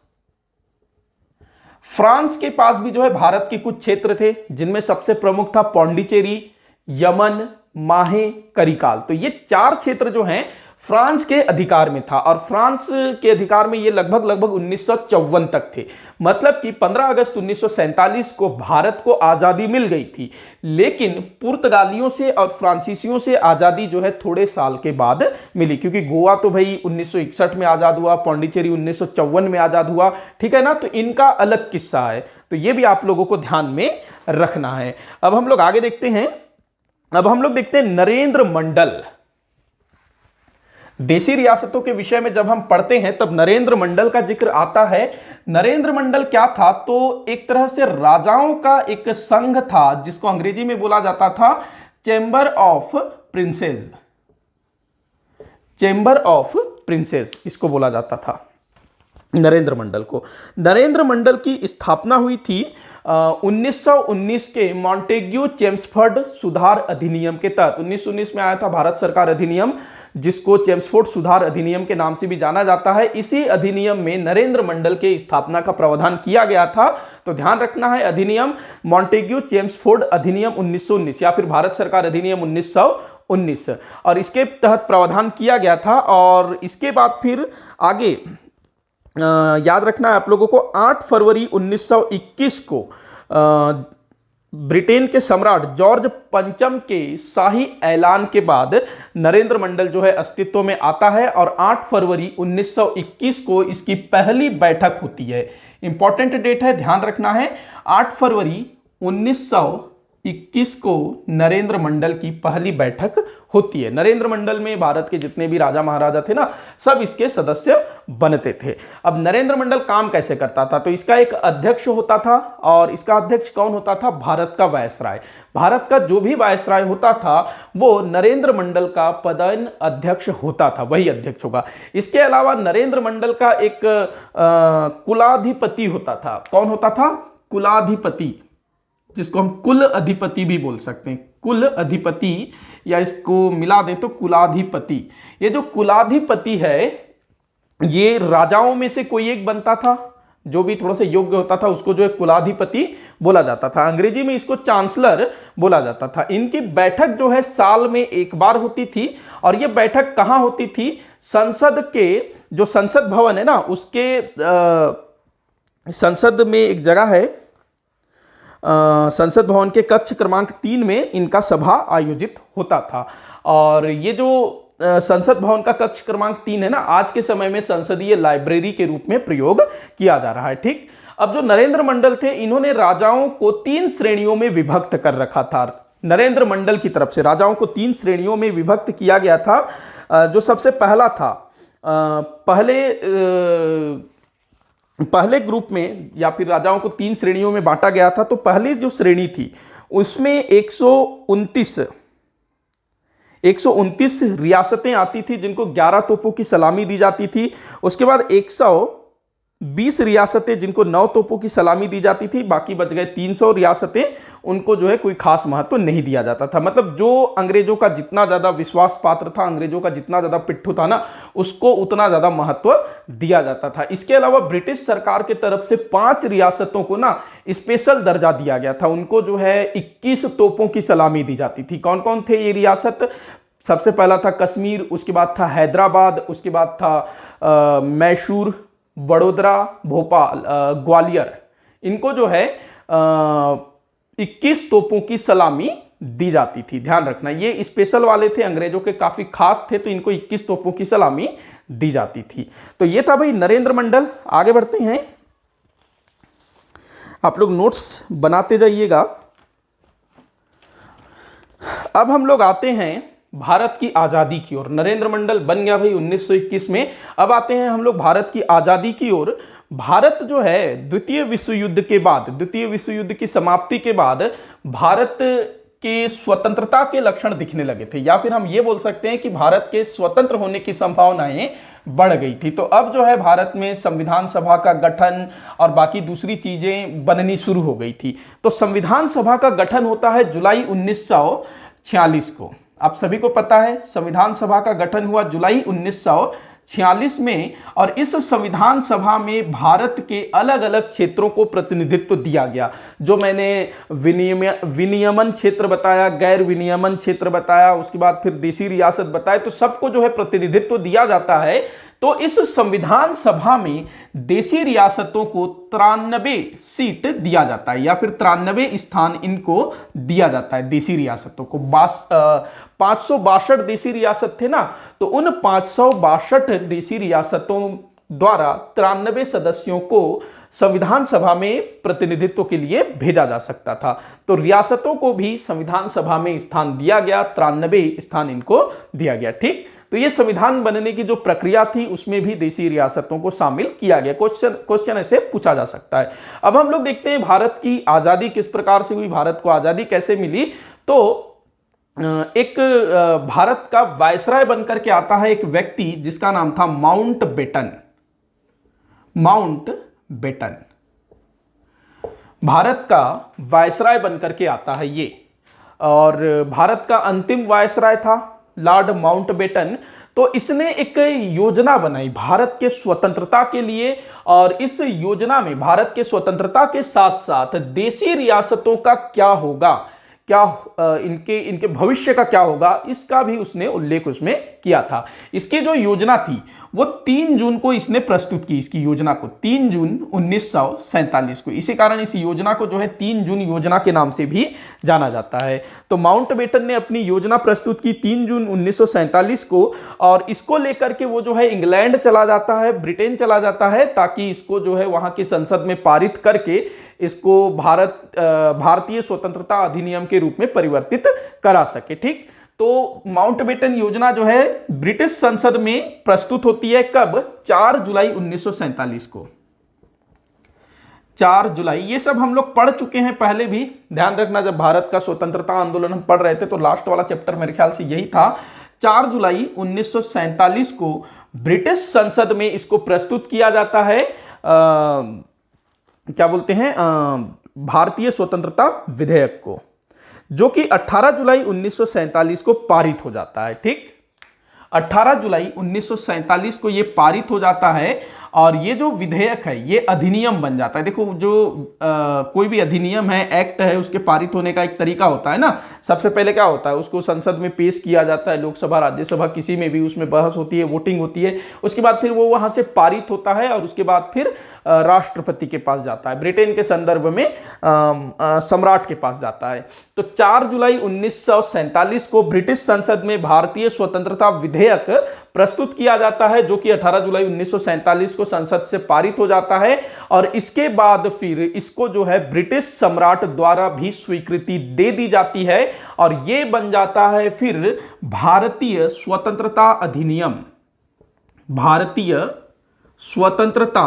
फ्रांस के पास भी जो है भारत के कुछ क्षेत्र थे, जिनमें सबसे प्रमुख था पौंडीचेरी, यमन, माहे, करिकाल। तो ये 4 क्षेत्र जो हैं फ्रांस के अधिकार में था, और फ्रांस के अधिकार में ये लगभग 1954 तक थे। मतलब कि 15 अगस्त 1947 को भारत को आजादी मिल गई थी, लेकिन पुर्तगालियों से और फ्रांसीसियों से आजादी जो है थोड़े साल के बाद मिली, क्योंकि गोवा तो भाई 1961 में आजाद हुआ, पौंडीचेरी 1954 में आजाद हुआ। ठीक है ना, तो इनका अलग किस्सा है, तो ये भी आप लोगों को ध्यान में रखना है। अब हम लोग आगे देखते हैं। अब हम लोग देखते हैं नरेंद्र मंडल। देशी रियासतों के विषय में जब हम पढ़ते हैं तब नरेंद्र मंडल का जिक्र आता है। नरेंद्र मंडल क्या था, तो एक तरह से राजाओं का एक संघ था, जिसको अंग्रेजी में बोला जाता था chamber of princess. Chamber of princess इसको बोला जाता था नरेंद्र मंडल को। नरेंद्र मंडल की स्थापना हुई थी 1919 के मॉन्टेग्यू चेम्सफोर्ड सुधार अधिनियम के तहत। 1919 में आया था भारत सरकार अधिनियम, जिसको चेम्सफोर्ड सुधार अधिनियम के नाम से भी जाना जाता है। इसी अधिनियम में नरेंद्र मंडल के स्थापना का प्रावधान किया गया था। तो ध्यान रखना है, अधिनियम मॉन्टेग्यू चेम्सफोर्ड अधिनियम 1919 या फिर भारत सरकार अधिनियम 1919, और इसके तहत प्रावधान किया गया था। और इसके बाद फिर आगे याद रखना है आप लोगों को, 8 फरवरी 1921 को ब्रिटेन के सम्राट जॉर्ज पंचम के शाही ऐलान के बाद नरेंद्र मंडल जो है अस्तित्व में आता है, और 8 फरवरी 1921 को इसकी पहली बैठक होती है। इंपॉर्टेंट डेट है, ध्यान रखना है। 8 फरवरी 1921 को नरेंद्र मंडल की पहली बैठक होती है। नरेंद्र मंडल में भारत के जितने भी राजा महाराजा थे ना, सब इसके सदस्य बनते थे। अब नरेंद्र मंडल काम कैसे करता था, तो इसका एक अध्यक्ष होता था, और इसका अध्यक्ष कौन होता था, भारत का वायसराय। भारत का जो भी वायसराय होता था वो नरेंद्र मंडल का पदेन अध्यक्ष होता था, वही अध्यक्ष होगा। इसके अलावा नरेंद्र मंडल का एक कुलाधिपति होता था। कौन होता था, कुलाधिपति, जिसको हम कुल अधिपति भी बोल सकते हैं। कुल अधिपति, या इसको मिला दें तो कुलाधिपति। ये जो कुलाधिपति है, ये राजाओं में से कोई एक बनता था, जो भी थोड़ा सा योग्य होता था उसको जो है कुलाधिपति बोला जाता था। अंग्रेजी में इसको चांसलर बोला जाता था। इनकी बैठक जो है साल में एक बार होती थी, और ये बैठक कहाँ होती थी, संसद के जो संसद भवन है ना, उसके संसद में एक जगह है, संसद भवन के कक्ष क्रमांक 3 में इनका सभा आयोजित होता था। और ये जो संसद भवन का कक्ष क्रमांक 3 है ना, आज के समय में संसदीय लाइब्रेरी के रूप में प्रयोग किया जा रहा है। ठीक, अब जो नरेंद्र मंडल थे, इन्होंने राजाओं को 3 श्रेणियों में विभक्त कर रखा था। नरेंद्र मंडल की तरफ से राजाओं को 3 श्रेणियों में विभक्त किया गया था। जो सबसे पहला था, पहले ग्रुप में या फिर राजाओं को 3 श्रेणियों में बांटा गया था। तो पहली जो श्रेणी थी उसमें 129 रियासतें आती थी, जिनको 11 तोपों की सलामी दी जाती थी। उसके बाद 120 रियासतें जिनको 9 तोपों की सलामी दी जाती थी। बाकी बच गए 300 रियासतें, उनको जो है कोई खास महत्व नहीं दिया जाता था। मतलब जो अंग्रेजों का जितना ज्यादा विश्वास पात्र था, अंग्रेजों का जितना ज्यादा पिट्ठू था ना, उसको उतना ज्यादा महत्व दिया जाता था। इसके अलावा ब्रिटिश सरकार की तरफ से 5 रियासतों को ना स्पेशल दर्जा दिया गया था। उनको जो है 21 तोपों की सलामी दी जाती थी। कौन कौन थे ये रियासत, सबसे पहला था कश्मीर, उसके बाद था हैदराबाद, उसके बाद था मैसूर, बड़ोदरा, भोपाल, ग्वालियर। इनको जो है 21 तोपों की सलामी दी जाती थी। ध्यान रखना, ये स्पेशल वाले थे, अंग्रेजों के काफी खास थे, तो इनको 21 तोपों की सलामी दी जाती थी। तो ये था भाई नरेंद्र मंडल। आगे बढ़ते हैं, आप लोग नोट्स बनाते जाइएगा। अब हम लोग आते हैं भारत की आजादी की ओर। नरेंद्र मंडल बन गया भाई 1921 में। अब आते हैं हम लोग भारत की आजादी की ओर। भारत जो है द्वितीय विश्व युद्ध के बाद, द्वितीय विश्व युद्ध की समाप्ति के बाद भारत के स्वतंत्रता के लक्षण दिखने लगे थे, या फिर हम ये बोल सकते हैं कि भारत के स्वतंत्र होने की संभावनाएं बढ़ गई थी। तो अब जो है भारत में संविधान सभा का गठन और बाकी दूसरी चीजें बननी शुरू हो गई थी। तो संविधान सभा का गठन होता है जुलाई 1946 को। आप सभी को पता है संविधान सभा का गठन हुआ जुलाई 1946 में, और इस संविधान सभा में भारत के अलग अलग क्षेत्रों को प्रतिनिधित्व दिया गया। जो मैंने विनियमन क्षेत्र बताया, गैर विनियमन क्षेत्र बताया, उसके बाद फिर देशी रियासत बताया, तो सबको जो है प्रतिनिधित्व दिया जाता है। तो इस संविधान सभा में देशी रियासतों को 93 सीट दिया जाता है, या फिर 93 स्थान इनको दिया जाता है देशी रियासतों को। 562 देशी रियासत थे ना, तो उन 562 देशी रियासतों द्वारा 93 सदस्यों को संविधान सभा में प्रतिनिधित्व के लिए भेजा जा सकता था। तो रियासतों को भी संविधान सभा में स्थान दिया गया, 93 स्थान इनको दिया गया। ठीक, तो ये संविधान बनने की जो प्रक्रिया थी उसमें भी देशी रियासतों को शामिल किया गया। क्वेश्चन ऐसे पूछा जा सकता है। अब हम लोग देखते हैं भारत की आजादी किस प्रकार से हुई, भारत को आजादी कैसे मिली। तो एक भारत का वायसराय बनकर के आता है एक व्यक्ति जिसका नाम था माउंटबेटन। माउंटबेटन भारत का वायसराय बनकर के आता है ये, और भारत का अंतिम वायसराय था लॉर्ड माउंटबेटन। तो इसने एक योजना बनाई भारत के स्वतंत्रता के लिए, और इस योजना में भारत के स्वतंत्रता के साथ साथ देशी रियासतों का क्या होगा, क्या इनके भविष्य का क्या होगा, इसका भी उसने उल्लेख उसमें किया था। इसकी जो योजना थी वो 3 जून को इसने प्रस्तुत की, इसकी योजना को 3 जून 1947 को। इसी कारण इस योजना को जो है 3 जून योजना के नाम से भी जाना जाता है। तो माउंटबेटन ने अपनी योजना प्रस्तुत की 3 जून 1947 को, और इसको लेकर के वो जो है इंग्लैंड चला जाता है, ब्रिटेन चला जाता है, ताकि इसको जो है वहां की संसद में पारित करके इसको भारतीय स्वतंत्रता अधिनियम के रूप में परिवर्तित करा सके। ठीक, तो माउंटबेटन योजना जो है ब्रिटिश संसद में प्रस्तुत होती है कब, 4 जुलाई 1947 को। 4 जुलाई, ये सब हम लोग पढ़ चुके हैं पहले भी। ध्यान रखना, जब भारत का स्वतंत्रता आंदोलन हम पढ़ रहे थे तो लास्ट वाला चैप्टर मेरे ख्याल से यही था। 4 जुलाई 1947 को ब्रिटिश संसद में इसको प्रस्तुत किया जाता है, क्या बोलते हैं, भारतीय स्वतंत्रता विधेयक को, जो कि 18 जुलाई 1947 को पारित हो जाता है। ठीक, 18 जुलाई 1947 को ये पारित हो जाता है, और ये जो विधेयक है ये अधिनियम बन जाता है। देखो, जो कोई भी अधिनियम है, एक्ट है, उसके पारित होने का एक तरीका होता है ना। सबसे पहले क्या होता है, उसको संसद में पेश किया जाता है, लोकसभा राज्यसभा किसी में भी, उसमें बहस होती है, वोटिंग होती है, उसके बाद फिर वो वहां से पारित होता है, और उसके बाद फिर राष्ट्रपति के पास जाता है। ब्रिटेन के संदर्भ में सम्राट के पास जाता है। तो 4 जुलाई 1947 को ब्रिटिश संसद में भारतीय स्वतंत्रता विधेयक प्रस्तुत किया जाता है, जो कि 18 जुलाई 1947 को संसद से पारित हो जाता है, और इसके बाद फिर इसको जो है ब्रिटिश सम्राट द्वारा भी स्वीकृति दे दी जाती है, और यह बन जाता है फिर भारतीय स्वतंत्रता अधिनियम। भारतीय स्वतंत्रता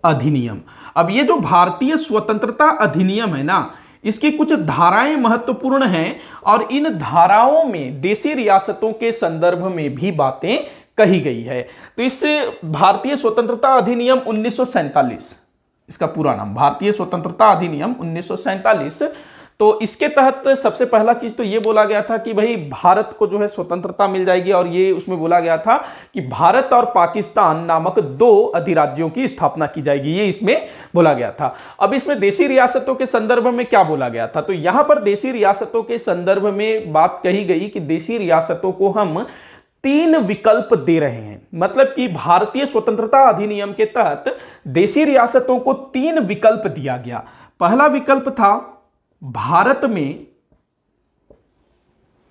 अधिनियम। अब ये जो भारतीय स्वतंत्रता अधिनियम है ना, इसकी कुछ धाराएं महत्वपूर्ण हैं, और इन धाराओं में देशी रियासतों के संदर्भ में भी बातें कही गई है। तो इस भारतीय स्वतंत्रता अधिनियम 1947, इसका पूरा नाम भारतीय स्वतंत्रता अधिनियम 1947, तो इसके तहत सबसे पहला चीज तो ये बोला गया था कि भाई भारत को जो है स्वतंत्रता मिल जाएगी, और ये उसमें बोला गया था कि भारत और पाकिस्तान नामक 2 अधिराज्यों की स्थापना की जाएगी, ये इसमें बोला गया था। अब इसमें देशी रियासतों के संदर्भ में क्या बोला गया था, तो यहां पर देशी रियासतों के संदर्भ में बात कही गई कि देशी रियासतों को हम 3 विकल्प दे रहे हैं। मतलब कि भारतीय स्वतंत्रता अधिनियम के तहत देशी रियासतों को 3 विकल्प दिया गया। पहला विकल्प था भारत में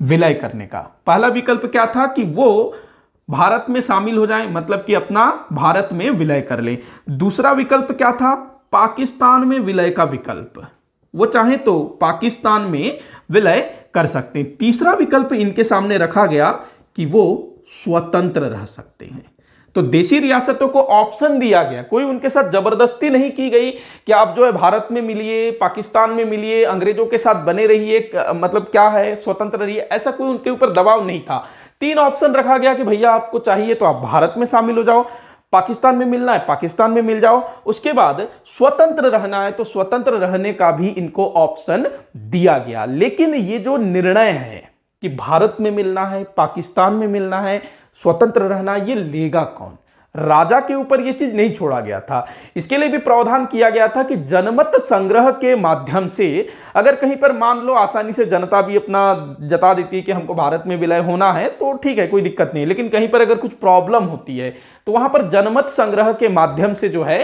विलय करने का। पहला विकल्प क्या था कि वो भारत में शामिल हो जाए, मतलब कि अपना भारत में विलय कर ले। दूसरा विकल्प क्या था, पाकिस्तान में विलय का विकल्प, वो चाहे तो पाकिस्तान में विलय कर सकते हैं। तीसरा विकल्प इनके सामने रखा गया कि वो स्वतंत्र रह सकते हैं। तो देशी रियासतों को ऑप्शन दिया गया, कोई उनके साथ जबरदस्ती नहीं की गई कि आप जो है भारत में मिलिए, पाकिस्तान में मिलिए, अंग्रेजों के साथ बने रहिए, मतलब क्या है स्वतंत्र रहिए, ऐसा कोई उनके ऊपर दबाव नहीं था। 3 ऑप्शन रखा गया कि भैया आपको चाहिए तो आप भारत में शामिल हो जाओ, पाकिस्तान में मिलना है पाकिस्तान में मिल जाओ, उसके बाद स्वतंत्र रहना है तो स्वतंत्र रहने का भी इनको ऑप्शन दिया गया। लेकिन ये जो निर्णय है कि भारत में मिलना है, पाकिस्तान में मिलना है, स्वतंत्र रहना, ये लेगा कौन? राजा के ऊपर यह चीज नहीं छोड़ा गया था। इसके लिए भी प्रावधान किया गया था कि जनमत संग्रह के माध्यम से अगर कहीं पर मान लो आसानी से जनता भी अपना जता देती है कि हमको भारत में विलय होना है तो ठीक है, कोई दिक्कत नहीं। लेकिन कहीं पर अगर कुछ प्रॉब्लम होती है तो वहां पर जनमत संग्रह के माध्यम से जो है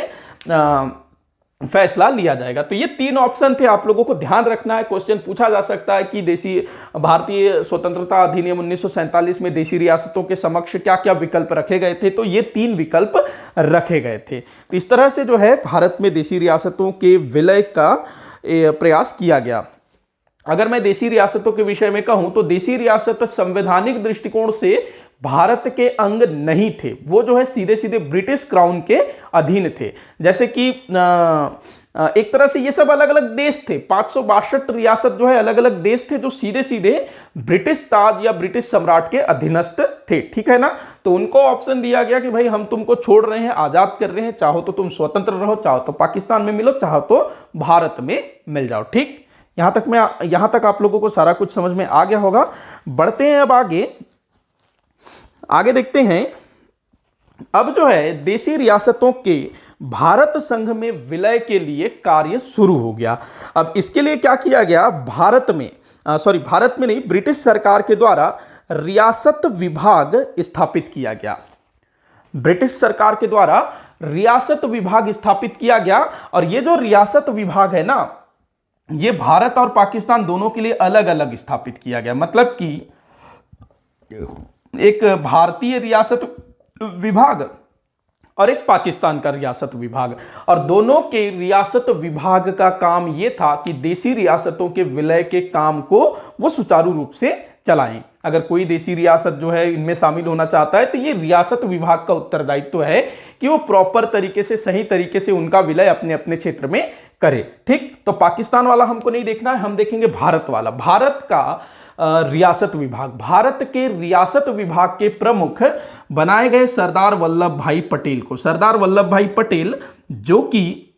फैसला लिया जाएगा। तो ये 3 ऑप्शन थे, आप लोगों को ध्यान रखना है। क्वेश्चन पूछा जा सकता है कि देशी भारतीय स्वतंत्रता अधिनियम 1947 में देशी रियासतों के समक्ष क्या क्या विकल्प रखे गए थे, तो ये 3 विकल्प रखे गए थे। तो इस तरह से जो है भारत में देशी रियासतों के विलय का प्रयास किया गया। अगर मैं देशी रियासतों के विषय में कहूं तो देशी रियासत संवैधानिक दृष्टिकोण से भारत के अंग नहीं थे, वो जो है सीधे सीधे ब्रिटिश क्राउन के अधीन थे। जैसे कि एक तरह से ये सब अलग अलग देश थे, 562 रियासत जो है अलग अलग देश थे जो सीधे सीधे ब्रिटिश ताज या ब्रिटिश सम्राट के अधीनस्थ थे, ठीक है ना। तो उनको ऑप्शन दिया गया कि भाई हम तुमको छोड़ रहे हैं, आजाद कर रहे हैं, चाहो तो तुम स्वतंत्र रहो, चाहो तो पाकिस्तान में मिलो, चाहो तो भारत में मिल जाओ। ठीक, यहां तक आप लोगों को सारा कुछ समझ में आ गया होगा। बढ़ते हैं अब आगे देखते हैं। अब जो है देशी रियासतों के भारत संघ में विलय के लिए कार्य शुरू हो गया। अब इसके लिए क्या किया गया, भारत में नहीं, ब्रिटिश सरकार के द्वारा रियासत विभाग स्थापित किया गया। ब्रिटिश सरकार के द्वारा रियासत विभाग स्थापित किया गया। और ये जो रियासत विभाग है ना, ये भारत और पाकिस्तान दोनों के लिए अलग अलग स्थापित किया गया। मतलब कि एक भारतीय रियासत विभाग और एक पाकिस्तान का रियासत विभाग, और दोनों के रियासत विभाग का काम यह था कि देशी रियासतों के विलय के काम को वो सुचारू रूप से चलाएं। अगर कोई देशी रियासत जो है इनमें शामिल होना चाहता है तो ये रियासत विभाग का उत्तरदायित्व है कि वो प्रॉपर तरीके से, सही तरीके से उनका विलय अपने अपने क्षेत्र में करे। ठीक, तो पाकिस्तान वाला हमको नहीं देखना है, हम देखेंगे भारत वाला। भारत का रियासत विभाग, भारत के रियासत विभाग के प्रमुख बनाए गए सरदार वल्लभ भाई पटेल को। सरदार वल्लभ भाई पटेल जो कि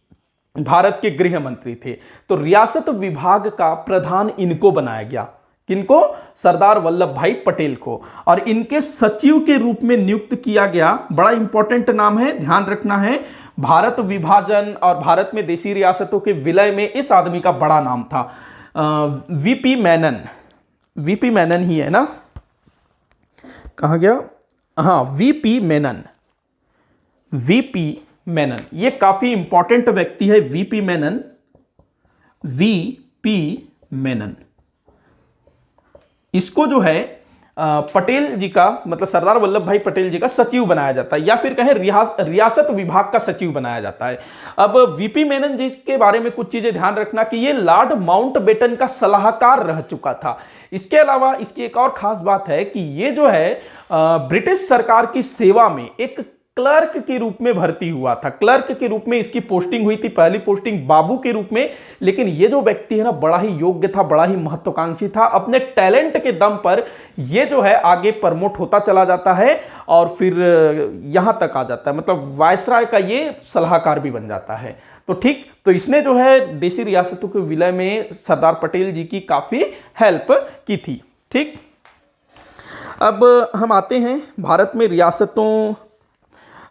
भारत के गृह मंत्री थे, तो रियासत विभाग का प्रधान इनको बनाया गया। किनको? सरदार वल्लभ भाई पटेल को। और इनके सचिव के रूप में नियुक्त किया गया, बड़ा इंपॉर्टेंट नाम है, ध्यान रखना है। भारत विभाजन और भारत में देशी रियासतों के विलय में इस आदमी का बड़ा नाम था, वीपी मेनन। वीपी मेनन ही है ना, कहां गया, हाँ, वीपी मेनन। वीपी मेनन ये काफी इंपॉर्टेंट व्यक्ति है, वीपी मेनन। वीपी मेनन, इसको जो है पटेल जी का, मतलब सरदार वल्लभ भाई पटेल जी का सचिव बनाया जाता है, या फिर कहें रियासत विभाग का सचिव बनाया जाता है। अब वीपी मेनन जी के बारे में कुछ चीजें ध्यान रखना कि ये लॉर्ड माउंटबेटन का सलाहकार रह चुका था। इसके अलावा इसकी एक और खास बात है कि ये जो है ब्रिटिश सरकार की सेवा में एक क्लर्क के रूप में भर्ती हुआ था। क्लर्क के रूप में इसकी पोस्टिंग हुई थी, पहली पोस्टिंग बाबू के रूप में। लेकिन ये जो व्यक्ति है ना, बड़ा ही योग्य था, बड़ा ही महत्वाकांक्षी था। अपने टैलेंट के दम पर ये जो है आगे प्रमोट होता चला जाता है और फिर यहां तक आ जाता है, मतलब वायसराय का ये सलाहकार भी बन जाता है। तो ठीक, तो इसने जो है देशी रियासतों के विलय में सरदार पटेल जी की काफी हेल्प की थी। ठीक, अब हम आते हैं भारत में रियासतों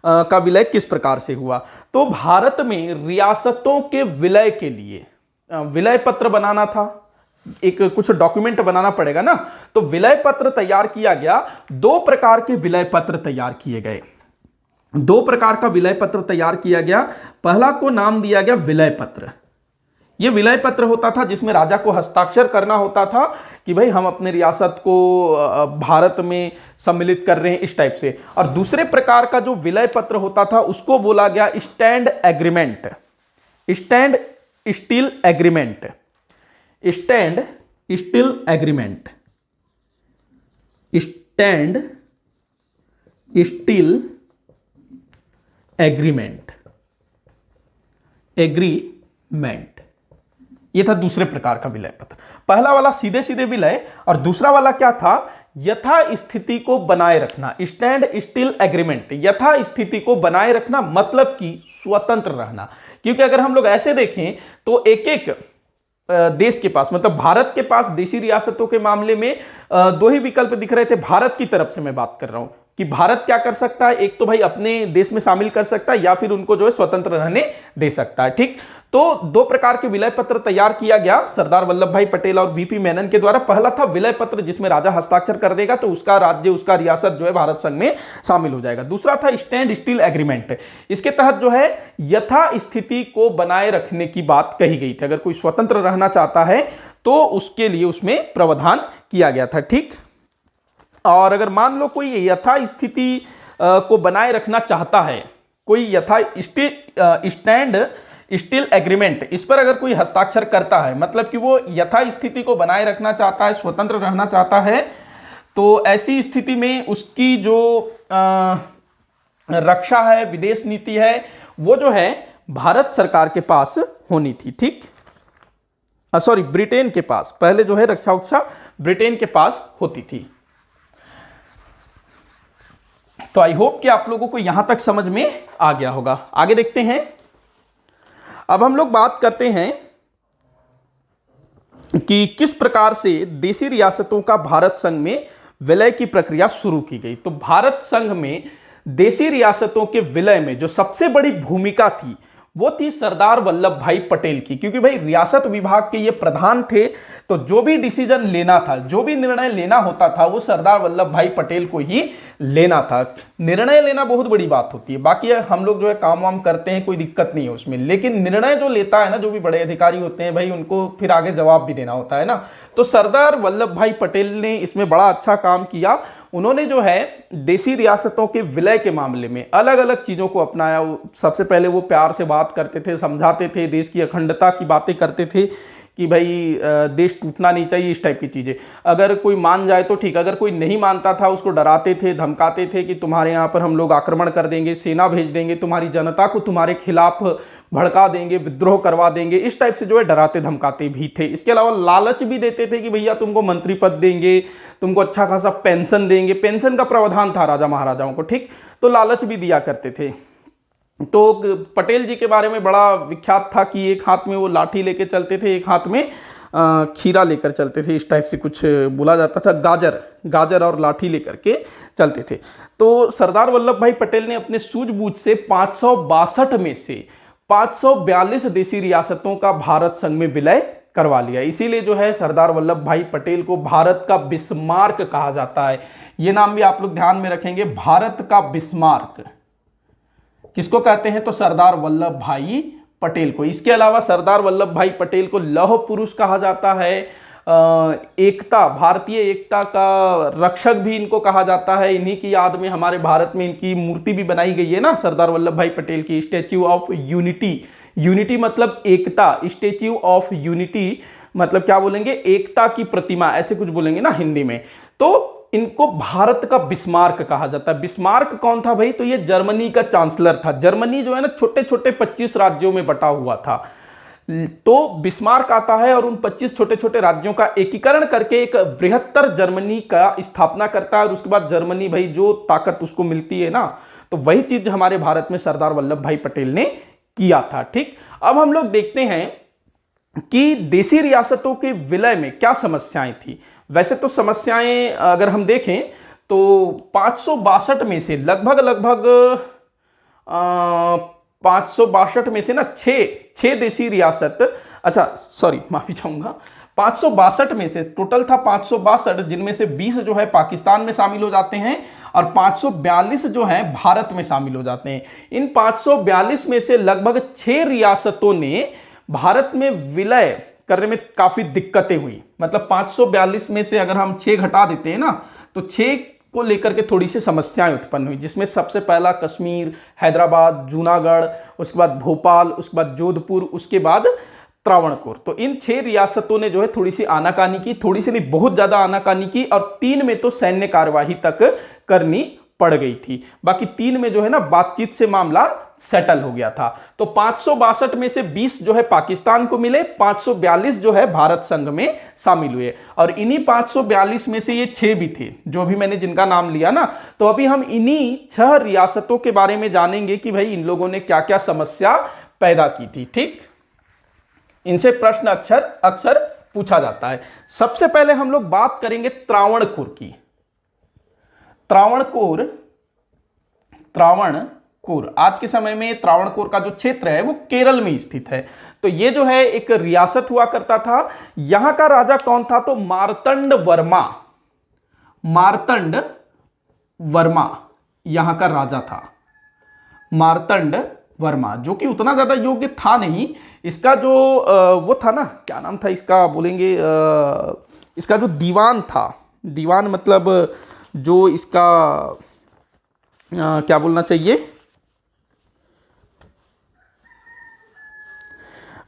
का विलय किस प्रकार से हुआ। तो भारत में रियासतों के विलय के लिए विलय पत्र बनाना था, एक कुछ डॉक्यूमेंट बनाना पड़ेगा ना, तो विलय पत्र तैयार किया गया। 2 प्रकार के विलय पत्र तैयार किए गए, 2 प्रकार का विलय पत्र तैयार किया गया। पहला को नाम दिया गया विलय पत्र। यह विलय पत्र होता था जिसमें राजा को हस्ताक्षर करना होता था कि भाई हम अपने रियासत को भारत में सम्मिलित कर रहे हैं, इस टाइप से। और दूसरे प्रकार का जो विलय पत्र होता था उसको बोला गया stand agreement. Stand steel agreement, stand steel agreement, stand steel agreement, agreement, ये था दूसरे प्रकार का विलय पत्र। पहला वाला सीधे सीधे विलय, और दूसरा वाला क्या था, यथा स्थिति को बनाए रखना, स्टैंड स्टिल एग्रीमेंट। यथा स्थिति को बनाए रखना मतलब कि स्वतंत्र रहना, क्योंकि अगर हम लोग ऐसे देखें तो एक एक देश के पास, मतलब भारत के पास देशी रियासतों के मामले में दो ही विकल्प दिख रहे थे। भारत की तरफ से मैं बात कर रहा हूं कि भारत क्या कर सकता है, एक तो भाई अपने देश में शामिल कर सकता है या फिर उनको जो है स्वतंत्र रहने दे सकता है। ठीक, तो दो प्रकार के विलय पत्र तैयार किया गया सरदार वल्लभ भाई पटेल और वीपी मेनन के द्वारा। पहला था विलय पत्र जिसमें राजा हस्ताक्षर कर देगा तो उसका राज्य, उसका रियासत जो है भारत संघ में शामिल हो जाएगा। दूसरा था स्टैंड स्टिल एग्रीमेंट, इसके तहत जो है यथा स्थिति को बनाए रखने की बात कही गई थी। अगर कोई स्वतंत्र रहना चाहता है तो उसके लिए उसमें प्रावधान किया गया था। ठीक, और अगर मान लो कोई यथा स्थिति को बनाए रखना चाहता है, कोई यथा स्टैंड स्टिल एग्रीमेंट, इस पर अगर कोई हस्ताक्षर करता है, मतलब कि वो यथा स्थिति को बनाए रखना चाहता है, स्वतंत्र रहना चाहता है, तो ऐसी स्थिति में उसकी जो रक्षा है, विदेश नीति है, वो जो है भारत सरकार के पास होनी थी। ठीक, सॉरी, ब्रिटेन के पास, पहले जो है रक्षा उक्षा ब्रिटेन के पास होती थी। तो आई होप कि आप लोगों को यहां तक समझ में आ गया होगा। आगे देखते हैं। अब हम लोग बात करते हैं कि किस प्रकार से देशी रियासतों का भारत संघ में विलय की प्रक्रिया शुरू की गई। तो भारत संघ में देशी रियासतों के विलय में जो सबसे बड़ी भूमिका थी वो थी सरदार वल्लभ भाई पटेल की, क्योंकि भाई रियासत विभाग के ये प्रधान थे, तो जो भी डिसीजन लेना था, जो भी निर्णय लेना होता था, वो सरदार वल्लभ भाई पटेल को ही लेना था। निर्णय लेना बहुत बड़ी बात होती है, बाकी हम लोग जो है काम वाम करते हैं, कोई दिक्कत नहीं है उसमें, लेकिन निर्णय जो लेता है ना, जो भी बड़े अधिकारी होते हैं भाई, उनको फिर आगे जवाब भी देना होता है ना। तो सरदार वल्लभ भाई पटेल ने इसमें बड़ा अच्छा काम किया। उन्होंने जो है देशी रियासतों के विलय के मामले में अलग अलग चीजों को अपनाया। सबसे पहले वो प्यार से बात करते थे, समझाते थे, देश की अखंडता की बातें करते थे कि भाई देश टूटना नहीं चाहिए, इस टाइप की चीजें। अगर कोई मान जाए तो ठीक, अगर कोई नहीं मानता था उसको डराते थे, धमकाते थे कि तुम्हारे यहाँ पर हम लोग आक्रमण कर देंगे, सेना भेज देंगे, तुम्हारी जनता को तुम्हारे खिलाफ भड़का देंगे, विद्रोह करवा देंगे, इस टाइप से जो है डराते धमकाते भी थे। इसके अलावा लालच भी देते थे कि भैया तुमको मंत्री पद देंगे, तुमको अच्छा खासा पेंशन देंगे। पेंशन का प्रावधान था राजा महाराजाओं को, ठीक, तो लालच भी दिया करते थे। तो पटेल जी के बारे में बड़ा विख्यात था कि एक हाथ में वो लाठी लेके चलते थे, एक हाथ में खीरा लेकर चलते थे, इस टाइप से कुछ बोला जाता था। गाजर और लाठी लेकर के चलते थे। तो सरदार वल्लभ भाई पटेल ने अपने सूझबूझ से 562 में से 542 देशी रियासतों का भारत संघ में विलय करवा लिया। इसीलिए जो है सरदार वल्लभ भाई पटेल को भारत का बिस्मार्क कहा जाता है। यह नाम भी आप लोग ध्यान में रखेंगे, भारत का बिस्मार्क किसको कहते हैं, तो सरदार वल्लभ भाई पटेल को। इसके अलावा सरदार वल्लभ भाई पटेल को लौह पुरुष कहा जाता है, एकता, भारतीय एकता का रक्षक भी इनको कहा जाता है। इन्हीं की याद में हमारे भारत में इनकी मूर्ति भी बनाई गई है ना, सरदार वल्लभ भाई पटेल की, स्टैच्यू ऑफ यूनिटी। यूनिटी मतलब एकता, स्टैच्यू ऑफ यूनिटी मतलब क्या बोलेंगे, एकता की प्रतिमा, ऐसे कुछ बोलेंगे ना हिंदी में। तो इनको भारत का बिस्मार्क कहा जाता है। बिस्मार्क कौन था भाई, तो ये जर्मनी का चांसलर था। जर्मनी जो है ना छोटे छोटे 25 राज्यों में बटा हुआ था। तो बिस्मार्क आता है और उन 25 छोटे छोटे राज्यों का एकीकरण करके एक बृहत्तर जर्मनी का स्थापना करता है। और उसके बाद जर्मनी भाई जो ताकत उसको मिलती है ना, तो वही चीज हमारे भारत में सरदार वल्लभ भाई पटेल ने किया था। ठीक, अब हम लोग देखते हैं कि देशी रियासतों के विलय में क्या समस्याएं थी। वैसे तो समस्याएं अगर हम देखें तो 562 में से लगभग 562 में से ना 6 देशी रियासत, अच्छा सॉरी माफी चाहूंगा, 562 में से टोटल था 562, जिनमें से 20 जो है पाकिस्तान में शामिल हो जाते हैं और 542 जो है भारत में शामिल हो जाते हैं। इन 542 में से लगभग 6 रियासतों ने भारत में विलय करने में काफी दिक्कतें हुई। मतलब 542 में से अगर हम 6 घटा देते हैं ना, तो 6 को लेकर के थोड़ी सी समस्याएं उत्पन्न हुई, जिसमें सबसे पहला कश्मीर, हैदराबाद, जूनागढ़, उसके बाद भोपाल, उसके बाद जोधपुर, उसके बाद त्रावणकोर। तो इन 6 रियासतों ने जो है थोड़ी सी आनाकानी की, थोड़ी सी नहीं बहुत ज्यादा आनाकानी की, और 3 में तो सैन्य कार्यवाही तक करनी पड़ गई थी। बाकी 3 में जो है ना बातचीत से मामला सेटल हो गया था। तो 562 में से 20 जो है पाकिस्तान को मिले, 542 जो है भारत संघ में शामिल हुए। और इन्हीं 542 में से ये 6 भी थे जो अभी मैंने जिनका नाम लिया ना। तो अभी हम इन्हीं 6 रियासतों के बारे में जानेंगे कि भाई इन लोगों ने क्या क्या समस्या पैदा की थी। ठीक, इनसे प्रश्न अक्सर पूछा जाता है। सबसे पहले हम लोग बात करेंगे त्रावणकोर की। त्रावणकोर आज के समय में त्रावणकोर का जो क्षेत्र है वो केरल में स्थित है। तो ये जो है एक रियासत हुआ करता था। यहां का राजा कौन था? तो मार्तंड वर्मा यहां का राजा था। मार्तंड वर्मा, जो कि उतना ज्यादा योग्य था नहीं। इसका जो वो था ना, क्या नाम था इसका, बोलेंगे इसका जो दीवान था, दीवान मतलब जो इसका क्या बोलना चाहिए,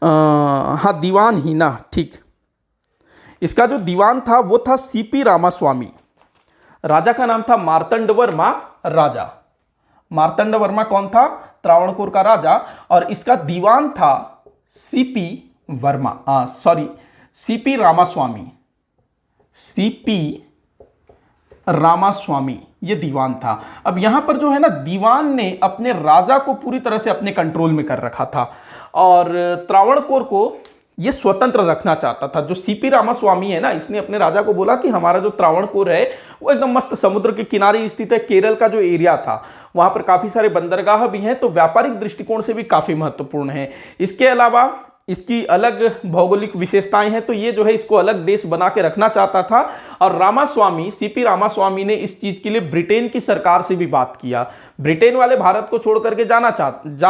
हाँ दीवान ही ना, ठीक। इसका जो दीवान था वो था सीपी रामास्वामी। राजा का नाम था मार्तंड वर्मा राजा। मार्तंड वर्मा कौन था? त्रावणकोर का राजा। और इसका दीवान था सीपी रामास्वामी, ये दीवान था। अब यहां पर जो है ना, दीवान ने अपने राजा को पूरी तरह से अपने कंट्रोल में कर रखा था और त्रावणकोर को ये स्वतंत्र रखना चाहता था। जो सीपी रामास्वामी है ना, इसने अपने राजा को बोला कि हमारा जो त्रावणकोर है वो एकदम मस्त समुद्र के किनारे स्थित है। केरल का जो एरिया था वहां पर काफी सारे बंदरगाह भी हैं, तो व्यापारिक दृष्टिकोण से भी काफी महत्वपूर्ण है। इसके अलावा इसकी अलग भौगोलिक विशेषताएं हैं, तो ये जो है इसको अलग देश बना के रखना चाहता था। और सीपी रामास्वामी ने इस चीज के लिए ब्रिटेन की सरकार से भी बात किया। ब्रिटेन वाले भारत को छोड़ करके जा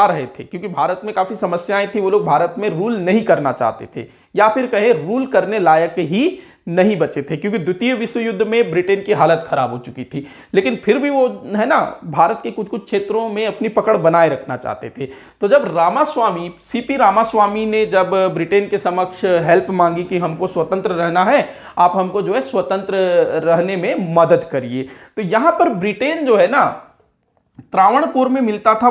रहे थे क्योंकि भारत में काफी समस्याएं थी। वो लोग भारत में रूल नहीं करना चाहते थे, या फिर कहे रूल करने लायक ही नहीं बचे थे, क्योंकि द्वितीय विश्व युद्ध में ब्रिटेन की हालत खराब हो चुकी थी। लेकिन फिर भी वो है ना, भारत के कुछ कुछ क्षेत्रों में अपनी पकड़ बनाए रखना चाहते थे। तो जब सीपी रामास्वामी ने जब ब्रिटेन के समक्ष हेल्प मांगी कि हमको स्वतंत्र रहना है, आप हमको जो है स्वतंत्र रहने में मदद करिए, तो यहां पर ब्रिटेन जो है ना, त्रावणकोर में मिलता था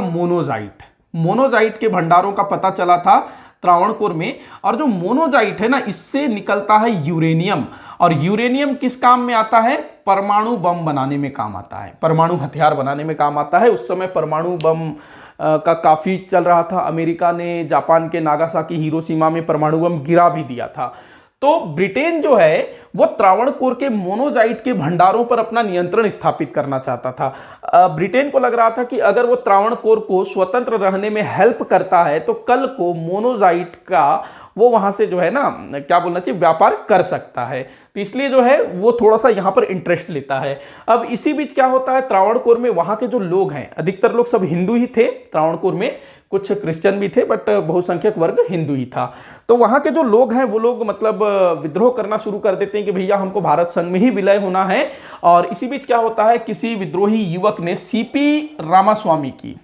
मोनोजाइट के भंडारों का पता चला था त्रावणकोर में। और जो मोनोजाइट है ना, इससे निकलता है यूरेनियम। और यूरेनियम किस काम में आता है? परमाणु बम बनाने में काम आता है, परमाणु हथियार बनाने में काम आता है। उस समय परमाणु बम का काफी चल रहा था। अमेरिका ने जापान के नागासाकी, हिरोशिमा में परमाणु बम गिरा भी दिया था। तो ब्रिटेन जो है वो त्रावणकोर के मोनोजाइट के भंडारों पर अपना नियंत्रण स्थापित करना चाहता था। ब्रिटेन को लग रहा था कि अगर वो त्रावणकोर को स्वतंत्र रहने में हेल्प करता है तो कल को मोनोजाइट का वो वहां से जो है ना, क्या बोलना चाहिए, व्यापार कर सकता है। तो इसलिए जो है वो थोड़ा सा यहां पर इंटरेस्ट लेता है। अब इसी बीच क्या होता है, त्रावणकोर में वहां के जो लोग हैं, अधिकतर लोग सब हिंदू ही थे त्रावणकोर में, कुछ क्रिश्चियन भी थे, बट बहुसंख्यक वर्ग हिंदू ही था। तो वहां के जो लोग हैं वो लोग मतलब विद्रोह करना शुरू कर देते हैं कि भैया हमको भारत संघ में ही विलय होना है। और इसी बीच क्या होता है, किसी विद्रोही युवक ने सीपी रामास्वामी की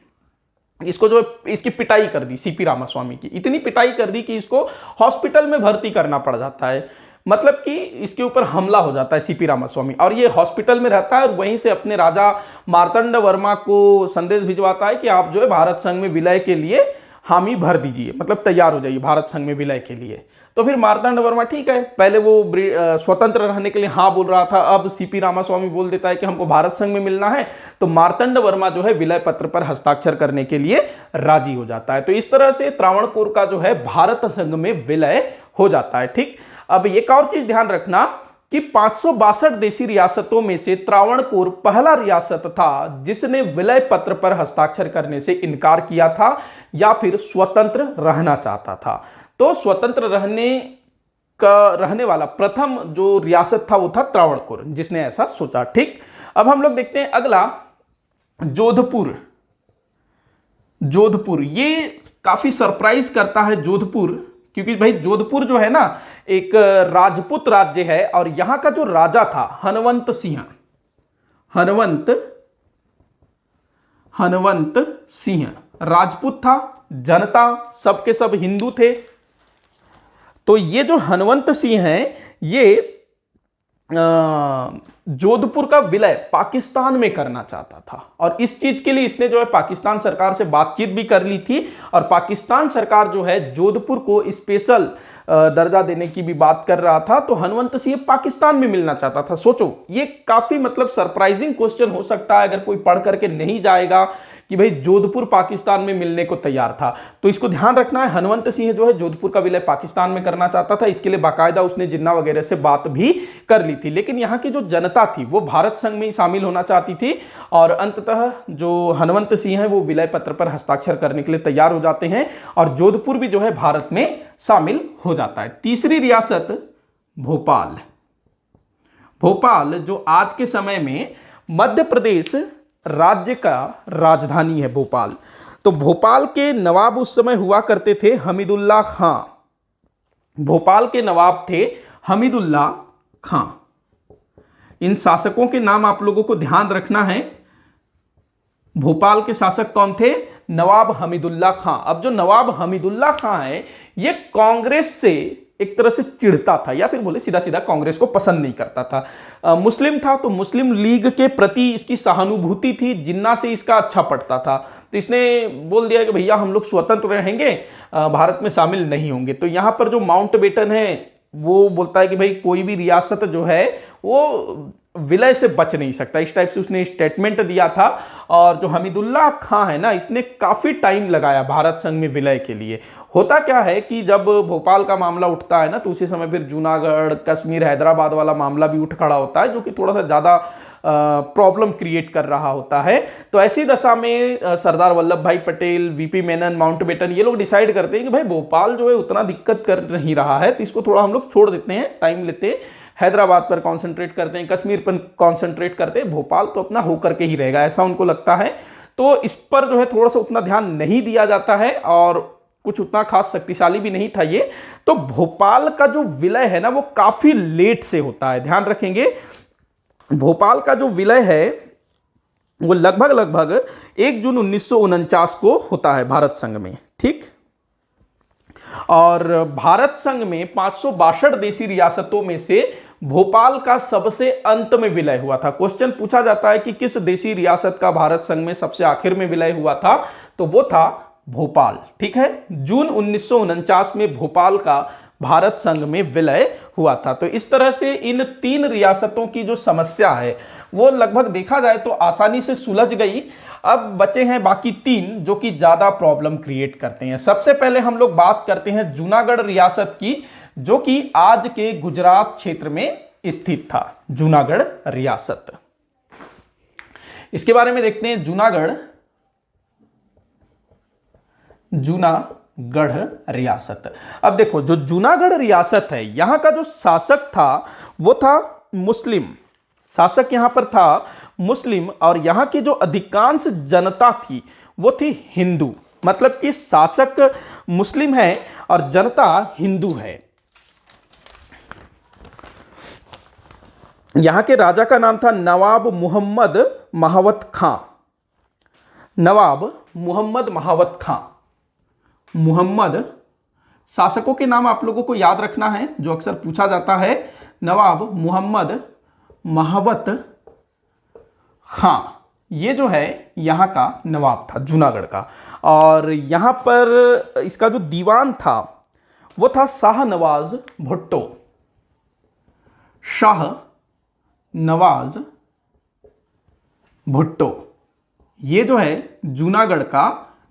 इसकी पिटाई कर दी। सीपी रामास्वामी की इतनी पिटाई कर दी कि इसको हॉस्पिटल में भर्ती करना पड़ जाता है। मतलब कि इसके ऊपर हमला हो जाता है सीपी रामास्वामी, और ये हॉस्पिटल में रहता है और वहीं से अपने राजा मार्तंड वर्मा को संदेश भिजवाता है कि आप जो है भारत संघ में विलय के लिए हामी भर दीजिए, मतलब तैयार हो जाइए भारत संघ में विलय के लिए। तो फिर मार्तंड वर्मा ठीक है, पहले वो स्वतंत्र रहने के लिए हाँ बोल रहा था, अब सीपी रामास्वामी बोल देता है कि हमको भारत संघ में मिलना है। तो मार्तंड वर्मा जो है विलय पत्र पर हस्ताक्षर करने के लिए राजी हो जाता है। तो इस तरह से त्रावणकोर का जो है भारत संघ में विलय हो जाता है। ठीक, अब एक और चीज ध्यान रखना कि 562 देशी रियासतों में से त्रावणकोर पहला रियासत था जिसने विलय पत्र पर हस्ताक्षर करने से इनकार किया था या फिर स्वतंत्र रहना चाहता था। तो स्वतंत्र रहने वाला प्रथम जो रियासत था वो था त्रावणकोर, जिसने ऐसा सोचा। ठीक, अब हम लोग देखते हैं अगला, जोधपुर। ये काफी सरप्राइज करता है जोधपुर, क्योंकि भाई जोधपुर जो है ना एक राजपूत राज्य है और यहां का जो राजा था हनवंत सिंह राजपूत था। जनता सबके सब हिंदू थे। तो ये जो हनवंत सिंह हैं, ये जोधपुर का विलय पाकिस्तान में करना चाहता था और इस चीज के लिए इसने जो है पाकिस्तान सरकार से बातचीत भी कर ली थी और पाकिस्तान सरकार जो है जोधपुर को स्पेशल दर्जा देने की भी बात कर रहा था। तो हनुमंत सिंह पाकिस्तान में मिलना चाहता था। सोचो, ये काफी मतलब सरप्राइजिंग क्वेश्चन हो सकता है अगर कोई पढ़ करके नहीं जाएगा कि भाई जोधपुर पाकिस्तान में मिलने को तैयार था। तो इसको ध्यान रखना है, हनुमंत सिंह जो है जोधपुर का विलय पाकिस्तान में करना चाहता था। इसके लिए बाकायदा उसने जिन्ना वगैरह से बात भी कर ली थी, लेकिन यहाँ की जो जनता थी वो भारत संघ में ही शामिल होना चाहती थी और अंततः जो हनुमंत सिंह है वो विलय पत्र पर हस्ताक्षर करने के लिए तैयार हो जाते हैं और जोधपुर भी जो है भारत में शामिल हो जाता है। तीसरी रियासत भोपाल। भोपाल जो आज के समय में मध्य प्रदेश राज्य का राजधानी है भोपाल। तो भोपाल के नवाब उस समय हुआ करते थे हमीदुल्ला खां। भोपाल के नवाब थे हमीदुल्ला खां। इन शासकों के नाम आप लोगों को ध्यान रखना है। भोपाल के शासक कौन थे? नवाब हमीदुल्ला खां। अब जो नवाब हमीदुल्ला खां है ये कांग्रेस से एक तरह से चिढ़ता था या फिर बोले सीधा सीधा कांग्रेस को पसंद नहीं करता था। मुस्लिम था तो मुस्लिम लीग के प्रति इसकी सहानुभूति थी, जिन्ना से इसका अच्छा पड़ता था। तो इसने बोल दिया कि भैया हम लोग स्वतंत्र रहेंगे, भारत में शामिल नहीं होंगे। तो यहाँ पर जो माउंटबेटन है वो बोलता है कि भाई कोई भी रियासत जो है वो विलय से बच नहीं सकता। इस टाइप से उसने स्टेटमेंट दिया था। और जो हमीदुल्ला खां है ना, इसने काफी टाइम लगाया भारत संघ में विलय के लिए। होता क्या है कि जब भोपाल का मामला उठता है ना तो उसी समय फिर जूनागढ़, कश्मीर, हैदराबाद वाला मामला भी उठ खड़ा होता है जो कि थोड़ा सा ज्यादा प्रॉब्लम क्रिएट कर रहा होता है। तो ऐसी दशा में सरदार वल्लभ भाई पटेल, वीपी मेनन, माउंटबेटन ये लोग डिसाइड करते हैं कि भाई भोपाल जो है उतना दिक्कत कर नहीं रहा है तो इसको थोड़ा हम लोग छोड़ देते हैं, टाइम लेते हैं, हैदराबाद पर कॉन्सेंट्रेट करते हैं, कश्मीर पर कॉन्सेंट्रेट करते हैं, भोपाल तो अपना होकर के ही रहेगा, ऐसा उनको लगता है। तो इस पर जो है थोड़ा सा उतना ध्यान नहीं दिया जाता है और कुछ उतना खास शक्तिशाली भी नहीं था ये। तो भोपाल का जो विलय है ना वो काफी लेट से होता है, ध्यान रखेंगे। भोपाल का जो विलय है वो लगभग 1 जून 1949 को होता है भारत संघ में, ठीक। और भारत संघ में 562 देशी रियासतों में से भोपाल का सबसे अंत में विलय हुआ था। क्वेश्चन पूछा जाता है कि किस देशी रियासत का भारत संघ में सबसे आखिर में विलय हुआ था, तो वो था भोपाल, ठीक है। जून 1949 में भोपाल का भारत संघ में विलय हुआ था। तो इस तरह से इन 3 रियासतों की जो समस्या है वो लगभग देखा जाए तो आसानी से सुलझ गई। अब बचे हैं बाकी 3 जो कि ज्यादा प्रॉब्लम क्रिएट करते हैं। सबसे पहले हम लोग बात करते हैं जूनागढ़ रियासत की, जो कि आज के गुजरात क्षेत्र में स्थित था, जूनागढ़ रियासत। इसके बारे में देखते हैं। जूनागढ़ रियासत। अब देखो, जो जूनागढ़ रियासत है यहां का जो शासक था वो था मुस्लिम। शासक यहां पर था मुस्लिम और यहां की जो अधिकांश जनता थी वो थी हिंदू। मतलब कि शासक मुस्लिम है और जनता हिंदू है। यहां के राजा का नाम था नवाब मुहम्मद महावत खां। नवाब मुहम्मद महावत खां। मुहम्मद, शासकों के नाम आप लोगों को याद रखना है जो अक्सर पूछा जाता है। नवाब मुहम्मद महावत खां, ये जो है यहां का नवाब था जूनागढ़ का। और यहां पर इसका जो दीवान था वो था शाहनवाज भुट्टो। शाहनवाज भुट्टो, ये जो है जूनागढ़ का